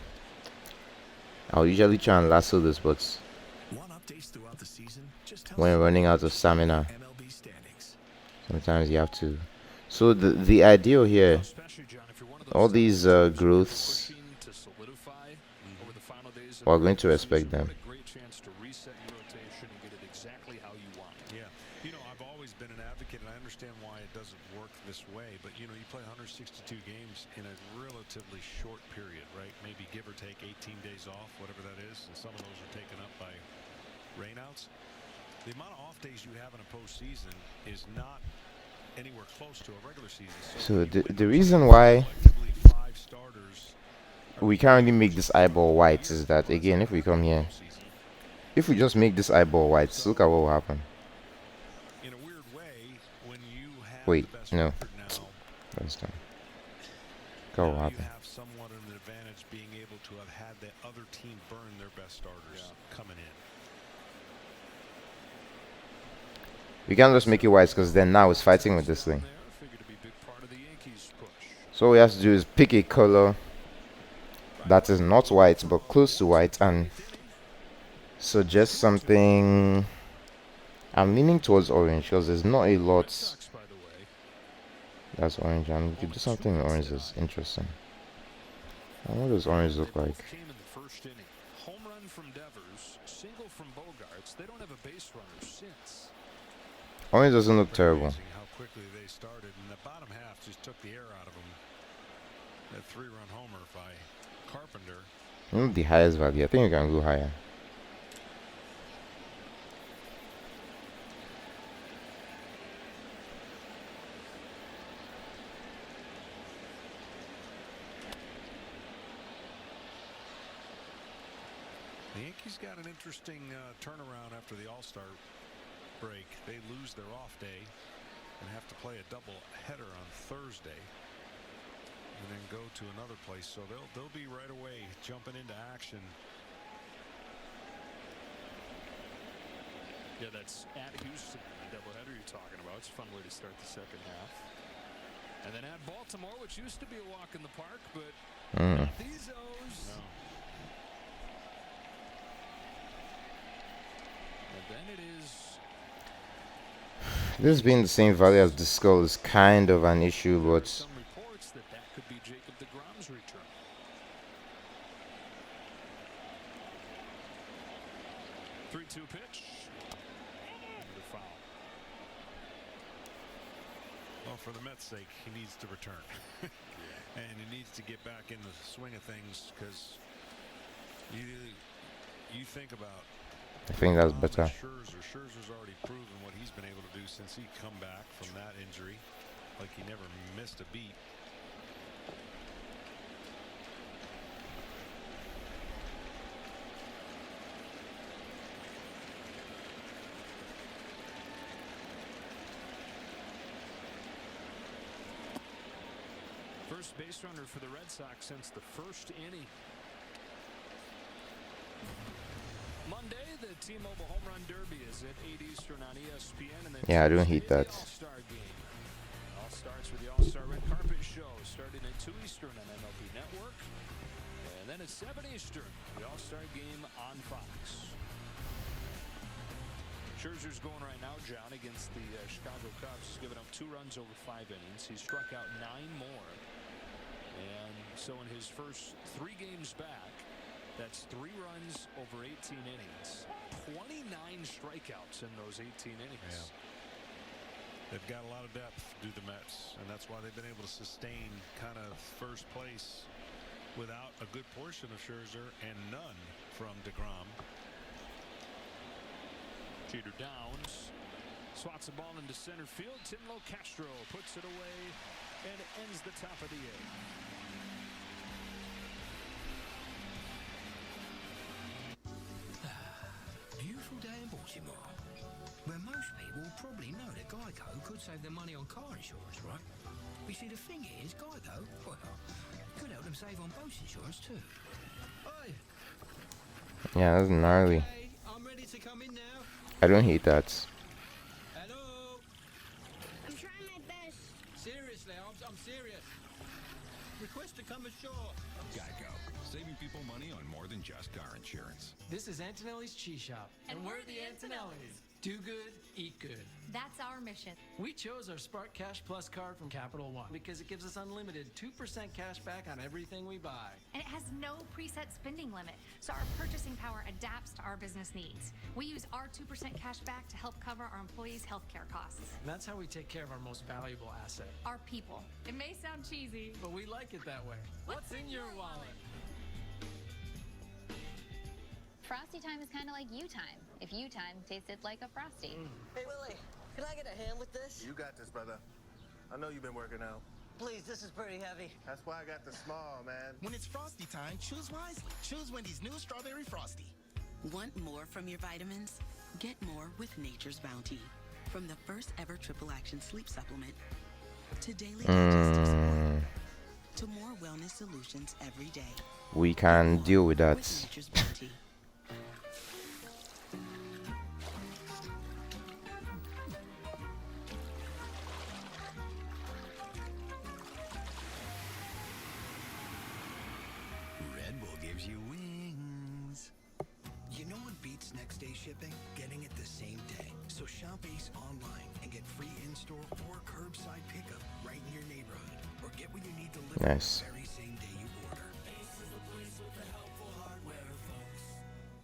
I'll usually try and lasso this, but when running out of stamina, sometimes you have to. So the ideal here, all these growths, we're going to respect them. Yeah, you know, I've always been an advocate, and I understand why it doesn't work this way, but you know, you play 162 games in a relatively short period, right? Maybe give or take 18 days off, whatever that is, and some of those are taken up by rainouts. The amount of off days you have in a postseason is not anywhere close to a regular season. So the reason why 5 starters we can't really make this eyeball white is that, again, if we come here, if we just make this eyeball white, look at what will happen. In a weird way, when you have Wait, the best no. record now, That's done. Look at what will you happen. have somewhat of an advantage being able to have had the other team burn their best starters coming in. We can't just make it white because then now it's fighting with this thing. So all we have to do is pick a color that is not white but close to white and suggest something. I'm leaning towards orange because there's not a lot that's orange, and we could do something in orange that's interesting. What does orange look like? Home run from Devers, single from Bogarts. They don't have a base runner since. Orange doesn't look terrible. How quickly they started, and the bottom half just took the air out of them. That 3-run homer by Carpenter. Not the highest value. I think we can go higher. The Yankees got an interesting turnaround after the All-Star break. They lose their off day and have to play a double header on Thursday and then go to another place. So they'll be right away jumping into action. Yeah, that's at Houston, the doubleheader you're talking about. It's a fun way to start the second half. And then at Baltimore, which used to be a walk in the park, but not these O's. No. And then it is. This being the same value as the skull is kind of an issue, but Some reports that could be Jacob deGrom's return. Three-two pitch. The foul. Well, for the Mets' sake, he needs to return. And he needs to get back in the swing of things because you think about. I think that's better. Scherzer's already proven what he's been able to do since he come back from that injury. Like he never missed a beat. First base runner for the Red Sox since the first inning. Monday, the T-Mobile Home Run Derby is at 8 Eastern on ESPN. And then yeah, I don't hate that. All-Star game. All starts with the All-Star Red Carpet Show starting at 2 Eastern on MLB Network. And then at 7 Eastern, the All-Star game on Fox. Scherzer's going right now, John, against the Chicago Cubs. He's given up 2 runs over 5 innings. He struck out 9 more. And so in his first 3 games back, that's 3 runs over 18 innings. 29 strikeouts in those 18 innings. Yeah. They've got a lot of depth, do the Mets, and that's why they've been able to sustain kind of first place without a good portion of Scherzer and none from deGrom. Jeter downs, swats the ball into center field. Timlo Castro puts it away and ends the top of the 8th. Beautiful day in Baltimore, where most people probably know that Geico could save them money on car insurance, right? But you see, the thing is, Geico, well, could help them save on boat insurance too. Oi. Yeah, that's gnarly. Okay, I'm ready to come in now. I don't hate that. Hello. I'm trying my best. Seriously, I'm serious. Request to come ashore. Geico, saving people money on more than just car insurance. This is Antonelli's Cheese Shop. And we're the Antonellis. Do good, eat good. That's our mission. We chose our Spark Cash Plus card from Capital One because it gives us unlimited 2% cash back on everything we buy. And it has no preset spending limit, so our purchasing power adapts to our business needs. We use our 2% cash back to help cover our employees' healthcare costs. And that's how we take care of our most valuable asset. Our people. It may sound cheesy, but we like it that way. What's in your wallet? Frosty time is kind of like you time. If you time tasted like a Frosty. Hey, Willie, can I get a hand with this? You got this, brother. I know you've been working out. please, this is pretty heavy. That's why I got the small, man. When it's Frosty time, choose wisely. Choose Wendy's new Strawberry Frosty. Want more from your vitamins? Get more with Nature's Bounty. From the first ever triple action sleep supplement to daily digestive support to more wellness solutions every day. We can deal with that. With Nature's Bounty. Red Bull gives you wings. You know what beats next day shipping? Getting it the same day. So shop Ace online and get free in-store or curbside pickup right in your neighborhood. Or get what you need delivered Nice. the very same day you order.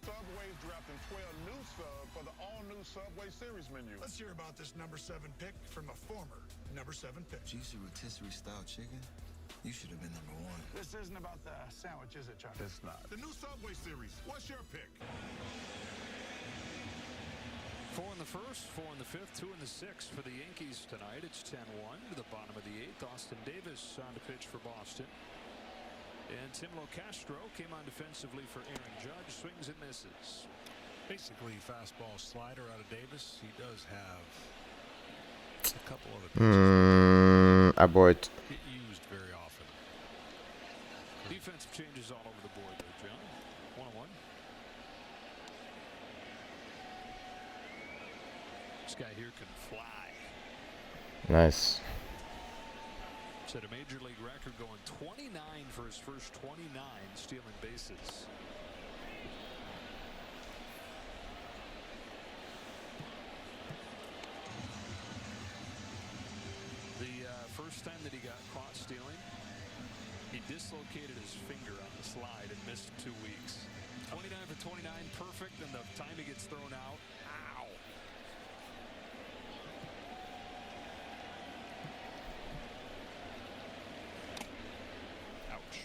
Subway's dropping 12 new subs for the all-new Subway series menu. Let's hear about this number 7 pick from a former number 7 pick. Juicy rotisserie style chicken? You should have been number 1. This isn't about the sandwich, is it, Chuck? It's not. The new Subway series. What's your pick? 4 in the first, 4 in the fifth, 2 in the sixth for the Yankees tonight. It's 10-1 to the bottom of the 8th. Austin Davis on to pitch for Boston. And Tim Locastro came on defensively for Aaron Judge. Swings and misses. Basically, fastball slider out of Davis. He does have a couple of pitches. Abort. Get used very often. Defensive changes all over the board there, John. 1-1. This guy here can fly. Nice. Set a major league record going 29 for his first 29 stealing bases. The first time that he got caught stealing, he dislocated his finger on the slide and missed 2 weeks. 29 for 29, perfect, and the time he gets thrown out, ow. Ouch.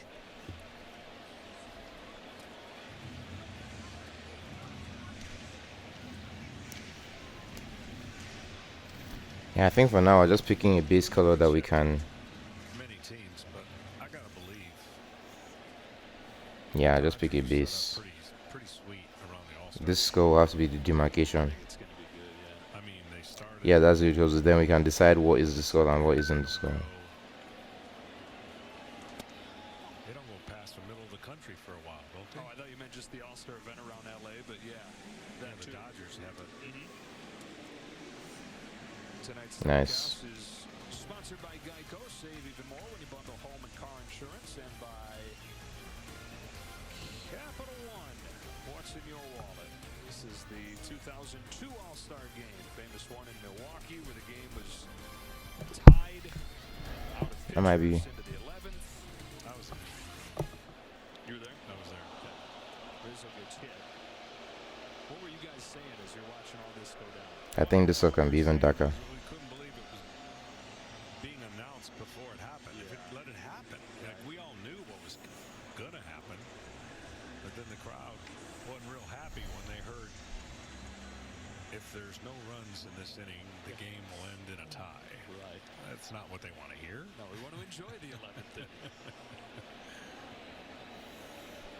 Yeah, I think for now, I'm just picking a base color that we can. Many teams, but I gotta believe. Yeah, just pick a base. Pretty sweet around the All-Star. This score will have to be the demarcation. It's gonna be good, yeah. I mean, they started. Yeah, that's it. Because then we can decide what is the score and what isn't the score. They don't go past the middle of the country for a while, don't they? Oh, I thought you meant just the All-Star event around LA, but yeah. Yeah, the Dodgers have it. Tonight's Nice. telecast is sponsored by Geico. Save even more when you bundle home and car insurance, and by Capital One. What's in your wallet? This is the 2002 All-Star Game, famous one in Milwaukee, where the game was tied out of That might be. pitchers into the 11th. I was. You were there? I was there. Rizzo gets hit. What were you guys saying as you're watching all this go down? I think this score can be even darker. We couldn't believe it was being announced before it happened. If it let it happen, like we all knew what was gonna happen, but then the crowd wasn't real happy when they heard if there's no runs in this inning, the game will end in a tie. Right. That's not what they want to hear. No, we want to enjoy the 11th inning.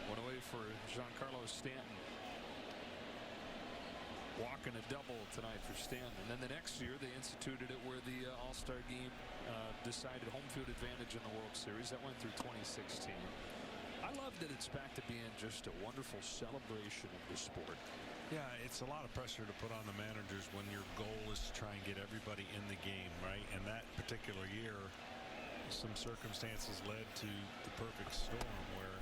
One away for Giancarlo Stanton. Walking a double tonight for Stanton. And then the next year they instituted it where the All-Star game decided home field advantage in the World Series. That went through 2016. I love that it's back to being just a wonderful celebration of the sport. Yeah, it's a lot of pressure to put on the managers when your goal is to try and get everybody in the game, right? And that particular year, some circumstances led to the perfect storm where,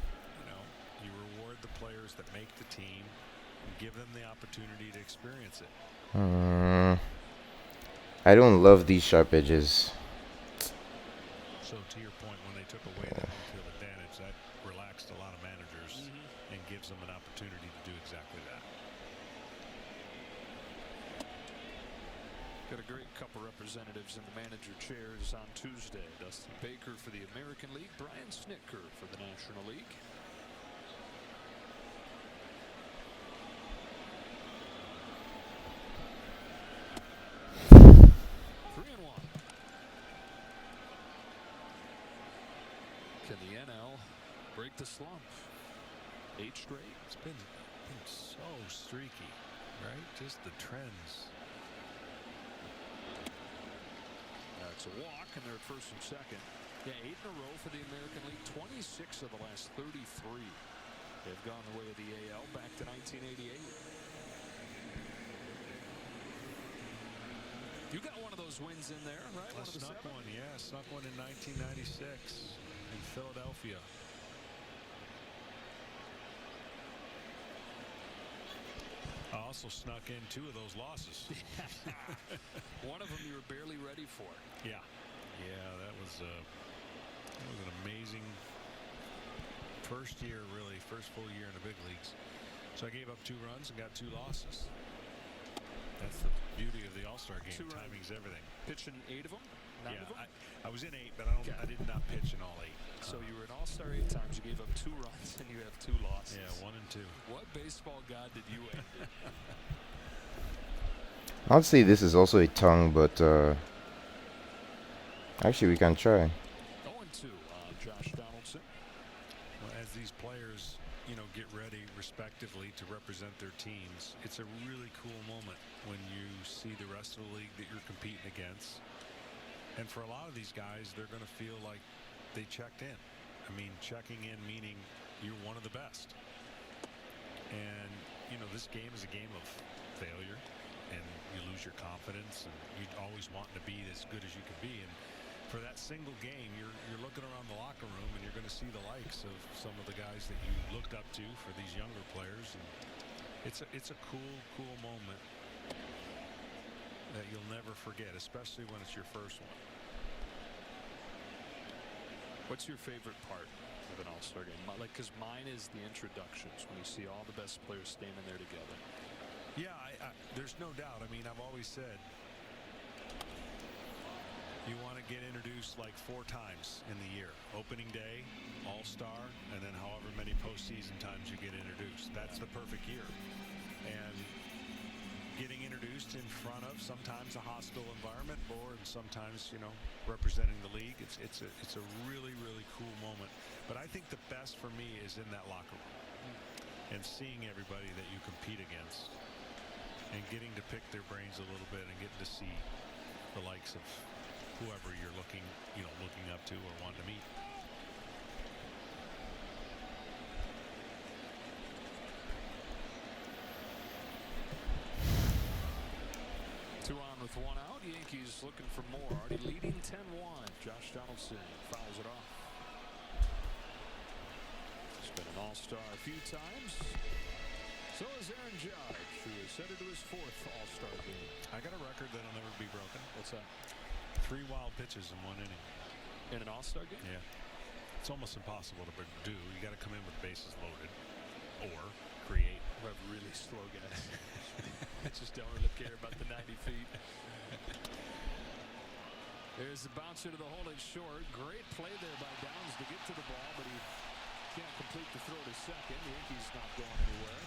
you reward the players that make the team and give them the opportunity to experience it. I don't love these sharp edges. So to your point, when they took away that home field advantage, that relaxed a lot of managers and gives them an opportunity to do exactly that. Got a great couple representatives in the manager chairs on Tuesday. Dustin Baker for the American League, Brian Snitker for the National League. break the slump. 8 straight. It's been so streaky, right? Just the trends. That's a walk, and they're at first and second. Yeah, 8 in a row for the American League. 26 of the last 33. They've gone the way of the AL back to 1988. You got one of those wins in there, right? I snuck one, yeah. Snuck one in 1996 in Philadelphia. I also snuck in 2 of those losses. One of them you were barely ready for. Yeah. Yeah, that was an amazing first year, really. First full year in the big leagues. So I gave up 2 runs and got 2 losses. That's the beauty of the All-Star game. Timing's everything. Pitching 8 of them? 9 of them? I was in 8, but I did not pitch in all 8. So you were an All-Star 8 times. You gave up 2 runs, and you have 2 losses. Yeah, 1 and 2. What baseball god did you end? I'd say this is also a tongue, but actually we can try. 0-2 on Josh Donaldson. Well, as these players, get ready respectively to represent their teams, it's a really cool moment when you see the rest of the league that you're competing against. And for a lot of these guys, they're going to feel like they checked in. I mean, checking in meaning you're one of the best. And, this game is a game of failure, and you lose your confidence, and you always want to be as good as you can be. And for that single game, you're looking around the locker room, and you're going to see the likes of some of the guys that you looked up to for these younger players. And it's a cool moment that you'll never forget, especially when it's your first one. What's your favorite part of an All-Star game? Because mine is the introductions, when you see all the best players standing there together. Yeah, there's no doubt. I mean, I've always said you want to get introduced like 4 times in the year. Opening day, All-Star, and then however many postseason times you get introduced. That's the perfect year. And getting introduced in front of sometimes a hostile environment, or sometimes representing the league, it's a really cool moment. But I think the best for me is in that locker room and seeing everybody that you compete against and getting to pick their brains a little bit and getting to see the likes of whoever you're looking up to or want to meet. Two on with 1 out. Yankees looking for more. Already leading 10-1. Josh Donaldson fouls it off. He's been an All-Star a few times. So is Aaron Judge, who is headed to his 4th All-Star game. I got a record that'll never be broken. What's that? 3 wild pitches in 1 inning. In an All-Star game? Yeah. It's almost impossible to do. You got to come in with bases loaded or create. We have really slow guys. I just don't really care about the 90 feet. There's the bouncer to the hole and short. Great play there by Downs to get to the ball, but he can't complete the throw to second. The Yankees not going anywhere.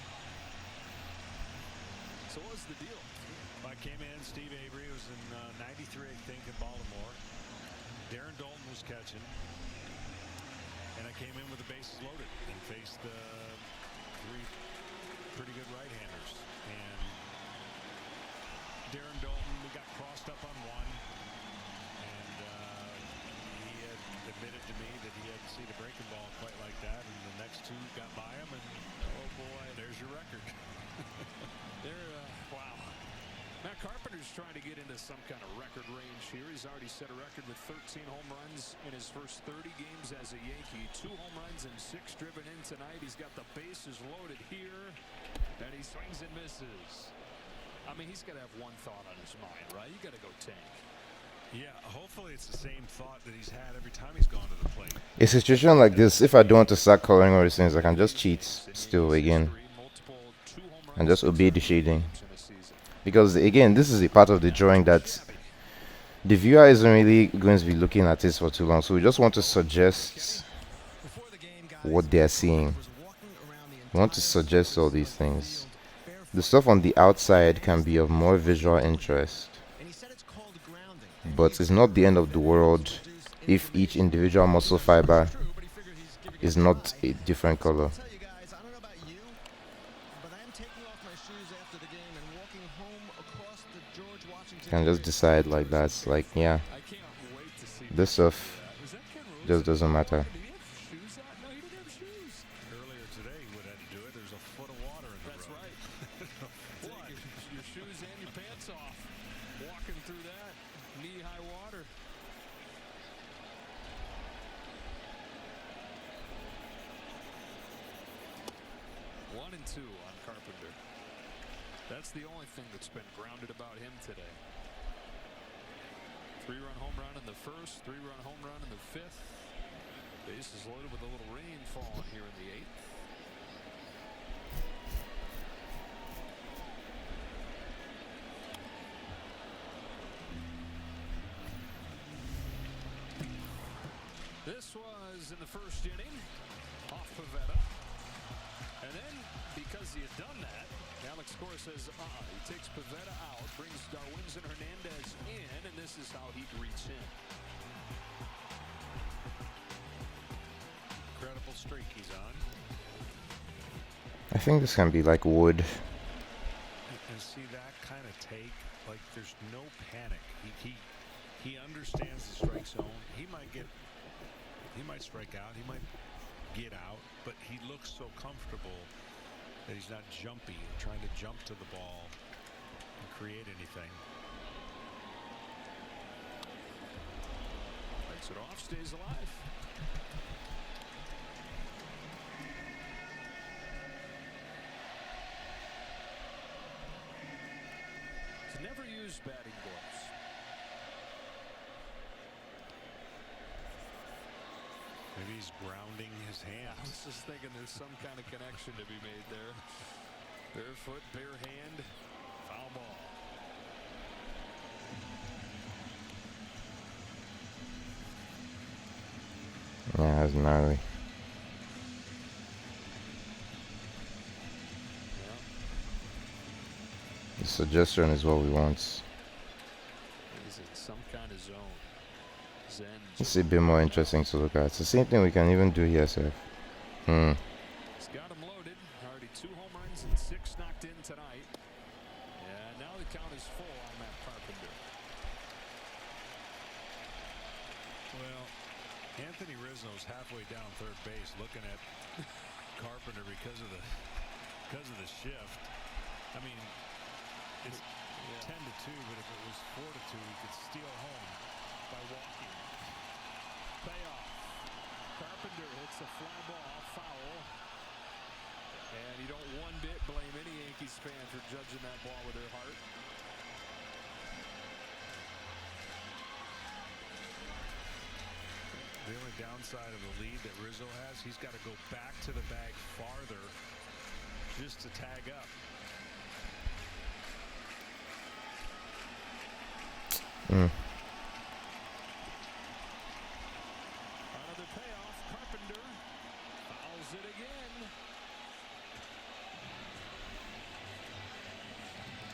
So what's the deal? I came in, Steve Avery was in 93, I think, in Baltimore. Darren Dalton was catching. And I came in with the bases loaded and faced 3 pretty good right-handers. And Darren Dalton, we got crossed up on 1. And he had admitted to me that he hadn't seen a breaking ball quite like that. And the next 2 got by him, and oh boy, there's your record. Wow. Matt Carpenter's trying to get into some kind of record range here. He's already set a record with 13 home runs in his first 30 games as a Yankee. 2 home runs and 6 driven in tonight. He's got the bases loaded here, and he swings and misses. I mean, he's got to have one thought on his mind, right? You got to go tank. Yeah, hopefully it's the same thought that he's had every time he's gone to the plate. A situation like this, if I don't want to start coloring all these things, I can just cheat still again and just obey the shading. Because again, this is a part of the drawing that the viewer isn't really going to be looking at this for too long. So we just want to suggest what they're seeing. We want to suggest all these things. The stuff on the outside can be of more visual interest, but it's not the end of the world if each individual muscle fiber is not a different color. Tell you guys, I don't know about you, but I am taking off my shoes after the game and walking home across the George Washington. You can just decide like that. It's like, yeah, this stuff just doesn't matter. Earlier today, he would have to do it. There's a foot of water in the road. That's right. Take your shoes and your pants off. Walking through that knee-high water. One and two on Carpenter. That's the only thing that's been grounded about him today. 3-run home run in the first, 3-run home run in the fifth. Bases loaded with a little rain falling here in the eighth. This was in the first inning, off Pavetta. And then, because he had done that, Alex Cora says, he takes Pavetta out, brings Darwinzon Hernandez in, and this is how he greets him. Incredible streak he's on. I think this can be like wood. And see that kind of take, like there's no panic. He understands the strike zone. He might strike out. He might get out, but he looks so comfortable that he's not jumpy, trying to jump to the ball and create anything. Breaks it off, stays alive. He's never used batting gloves. Maybe he's grounding his hands. I was just thinking there's some kind of connection to be made there. Bare foot, bare hand, foul ball. Yeah, that's gnarly. The suggestion is what we want. He's in some kind of zone. Zen. It's a bit more interesting to look at. It's the same thing we can even do here, sir. He's got him loaded. Already 2 home runs and 6 knocked in tonight. And now the count is full on Matt Carpenter. Well, Anthony Rizzo's halfway down third base looking at Carpenter because of the shift. I mean, it's 10-2, but if it was 4-2, he could steal home by walking. Payoff. Carpenter hits a fly ball, foul. And you don't one bit blame any Yankees fan for judging that ball with their heart. The only downside of the lead that Rizzo has, he's got to go back to the bag farther just to tag up. Another payoff. Carpenter fouls it again.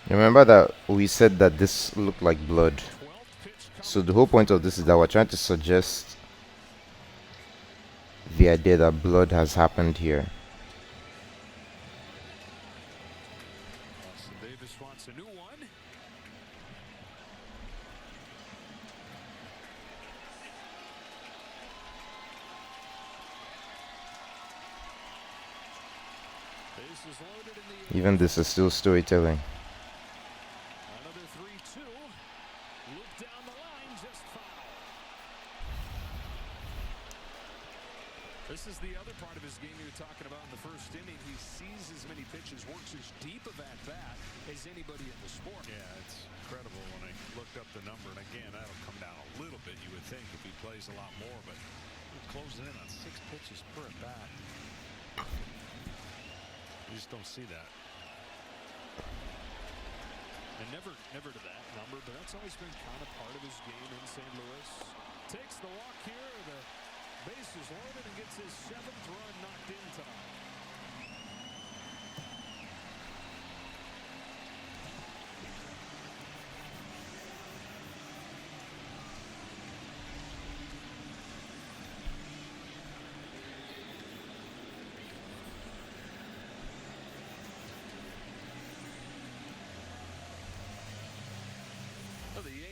Remember that we said that this looked like blood. So the whole point of this is that we're trying to suggest the idea that blood has happened here. Austin Davis wants a new one. Bases loaded in the Even this is still storytelling. Another 3-2. Loop down the line, just foul. This is the other part of his game you were talking about in the first inning. He sees as many pitches, works as deep of at bat as anybody in the sport. Yeah, it's incredible when I looked up the number. And again, that'll come down a little bit, you would think, if he plays a lot more. But we're closing in on 6 pitches per at bat. You just don't see that. And never to that number, but that's always been kind of part of his game in St. Louis. Takes the walk here, the base is loaded, and gets his 7th run knocked in tonight.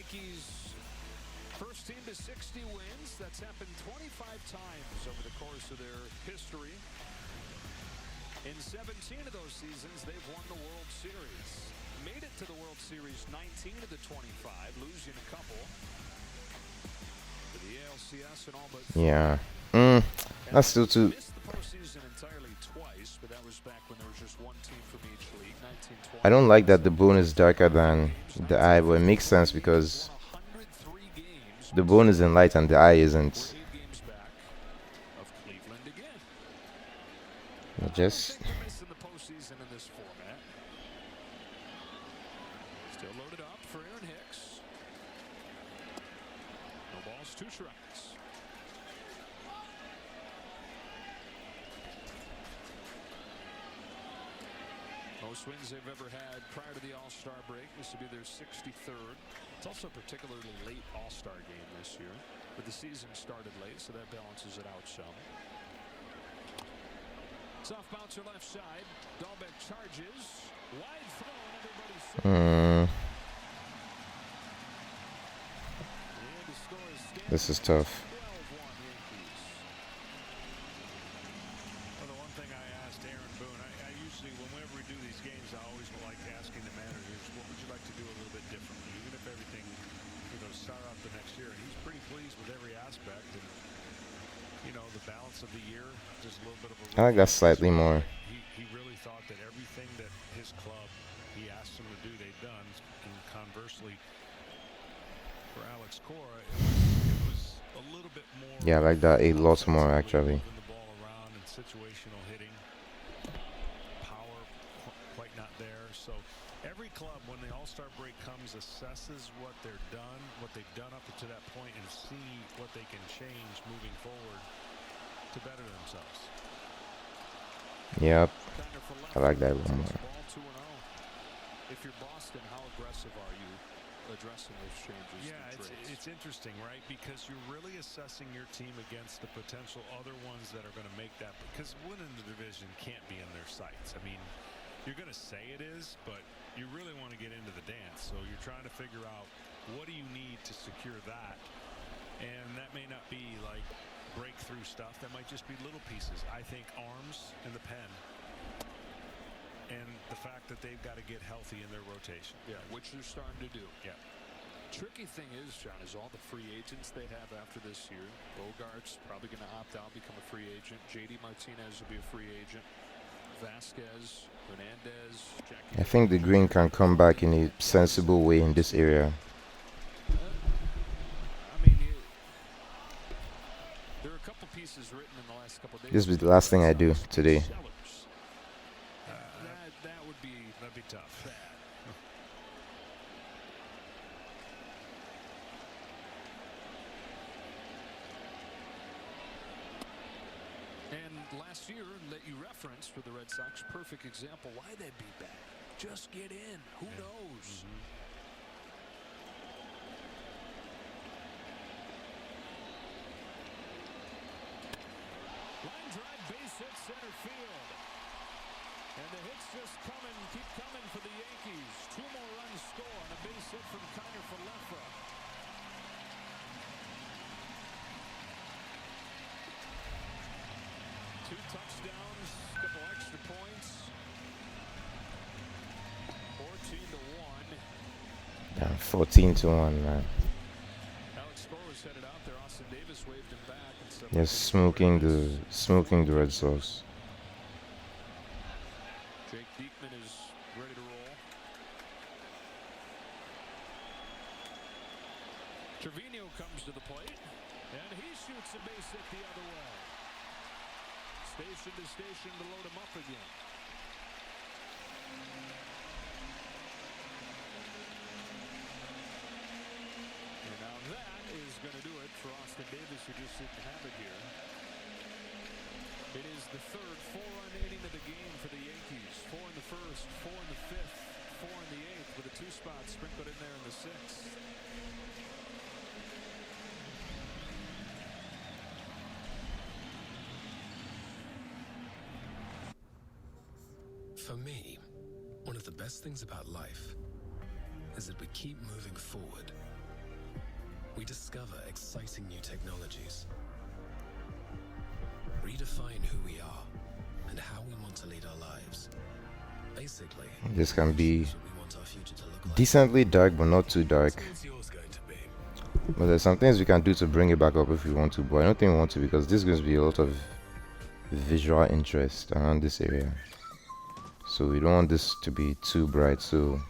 Yankees, first team to 60 wins. That's happened 25 times over the course of their history. In 17 of those seasons, they've won the World Series. Made it to the World Series 19 of the 25, losing a couple. For the ALCS and all but Yeah. That's still too. missed the postseason entirely twice, but that was back when there was just one team from each league. 1920. I don't like that the bone is darker than the eye, but it makes sense because the bone is in light and the eye isn't. But just Missing the postseason in this format. Still loaded up for Aaron Hicks. No balls, 2 strikes. Most wins they've ever had prior to the All-Star break. This will be their 63rd. It's also a particularly late All-Star game this year, but the season started late, so that balances it out some. Soft bouncer left side. Dahlbeck charges. Wide throw, and everybody's safe. And the score is this is tough. 12-1 Yankees. Well, the one thing I asked Aaron Boone, I usually, whenever we do these games, I always like asking the managers, what would you like to do a little bit differently, even if everything, start out the next year. And he's pretty pleased with every aspect. And the balance of the year, just a little bit of a. I like that slightly more. He really thought that everything that his club he asked them to do, they'd done. And conversely, for Alex Cora, it was a little bit more. Yeah, I like that a lot more actually. Moving the ball around and situational hitting, power quite not there. So every club, when the All-Star break comes, assesses what they've done up to that point, and see what they can change moving forward to better themselves. Yep, I like that one more. Ball 2-0. If you're Boston, how aggressive are you addressing those changes? Yeah, it's interesting, right? Because you're really assessing your team against the potential other ones that are going to make that. Because winning the division can't be in their sights. I mean, you're going to say it is, but you really want to get into the dance. So you're trying to figure out, what do you need to secure that? And that may not be like breakthrough stuff. That might just be little pieces. I think arms in the pen, and the fact that they've got to get healthy in their rotation. Yeah, which they're starting to do. Yeah. Tricky thing is, John, is all the free agents they have after this year. Bogart's probably going to opt out, become a free agent. JD Martinez will be a free agent. Vasquez, Hernandez, Jackie. I think the green can come back in a sensible way in this area. There are a couple pieces written in the last couple days. This will be the last thing I do today. That'd be tough. And last year that you referenced for the Red Sox, perfect example why they'd be back. Just get in. Who knows? Line drive, base hit center field. And the hits just keep coming for the Yankees. 2 more runs score and a base hit from Kiner for Lefra. Two touchdowns, a couple extra points. 14-1. Yeah, 14-1, man. Alex Cora was headed out there. Austin Davis waved him back. Yes, smoking the Red Sox. Jake Diekman is ready to roll. Trevino comes to the plate, and he shoots a base hit the other way. Station to station to load him up again. And now that is going to do it for Austin Davis, who just didn't have it here. It is the third 4-run inning of the game for the Yankees. 4 in the first, 4 in the fifth, 4 in the eighth, with a 2 spot sprinkled in there in the sixth. For me, one of the best things about life is that we keep moving forward, we discover exciting new technologies, redefine who we are and how we want to lead our lives. Basically, this can be decently dark, but not too dark. But there's some things we can do to bring it back up if we want to, but I don't think we want to, because this is going to be a lot of visual interest around this area. So we don't want this to be too bright, so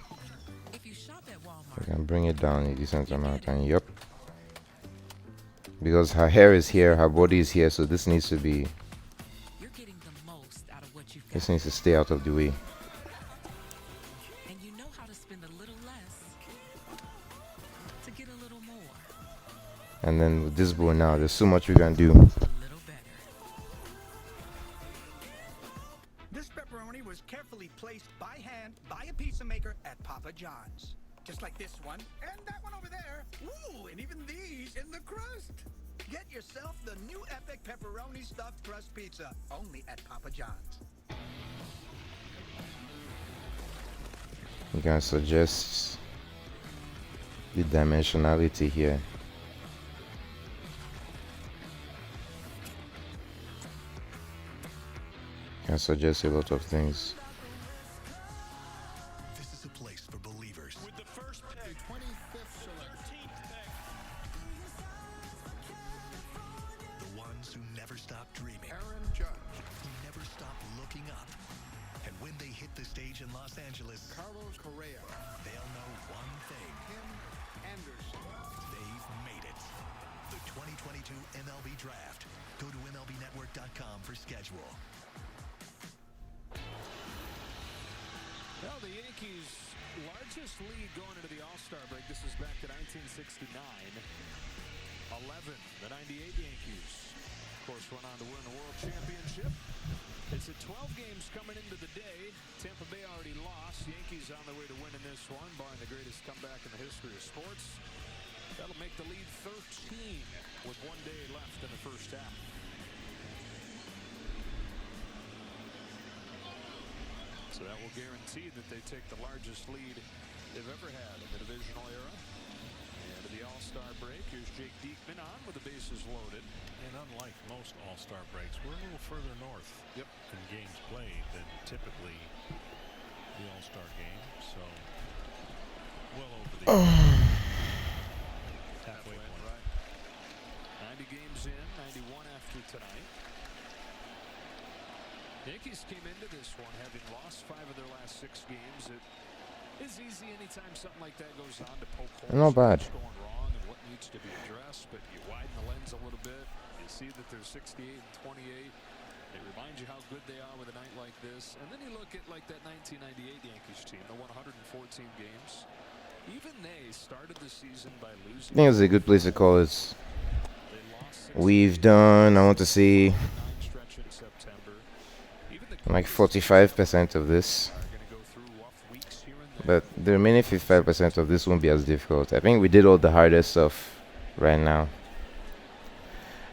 we can bring it down a decent amount. And yep, because her hair is here, her body is here, so this needs to be, this needs to stay out of the way. And you know how to spend a little less to get a little more. And then with this bow now, there's so much we can do. This pepperoni was carefully placed by hand by a pizza maker at Papa John's. Just like this one, and that one over there. Ooh, and even these in the crust. Get yourself the new epic pepperoni stuffed crust pizza, only at Papa John's. You can suggest the dimensionality here. You can suggest a lot of things. This is a place for believers. With the first pick, 25th select. The ones who never stop dreaming. Aaron Judge. Who never stop looking up. And when they hit the stage in Los Angeles, Carlos Correa, they'll know one thing. Tim Anderson. They've made it. The 2022 MLB Draft. Go to MLBnetwork.com for schedule. Well, the Yankees' largest lead going into the All-Star break. This is back to 1969. 11, the 98 Yankees. Of course, went on to win the World Championship. It's at 12 games coming into the day. Tampa Bay already lost. Yankees on their way to winning this one, barring the greatest comeback in the history of sports. That'll make the lead 13 with 1 day left in the first half. So that will guarantee that they take the largest lead they've ever had in the divisional era. And to the All-Star break, here's Jake Diekman on with the bases loaded. And unlike most All-Star breaks, we're a little further north in games played than typically the All-Star game. So, well over the halfway point. Right. 90 games in, 91 after tonight. Yankees came into this one having lost 5 of their last 6 games. It is easy anytime something like that goes on to poke holes. Not bad. What's going wrong and what needs to be addressed, but you widen the lens a little bit. You see that they're 68 and 28. It reminds you how good they are with a night like this. And then you look at like that 1998 Yankees team, the 114 games. Even they started the season by losing. I think it's a good place to call it. We've done, I want to see, like 45% of this, but the remaining 55% of this won't be as difficult. I think we did all the hardest stuff right now.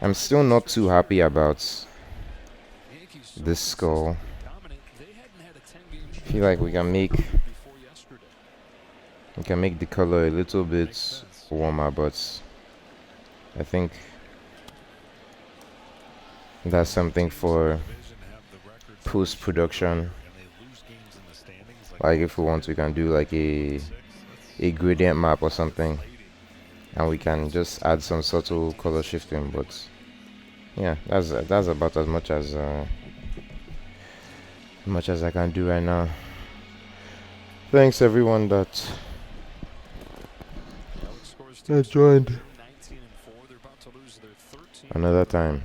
I'm still not too happy about this skull. I feel like we can make the color a little bit warmer, but I think that's something for post-production. Like if we want, we can do like a gradient map or something, and we can just add some subtle color shifting. But yeah, that's about as much as I can do right now. Thanks everyone that joined another time.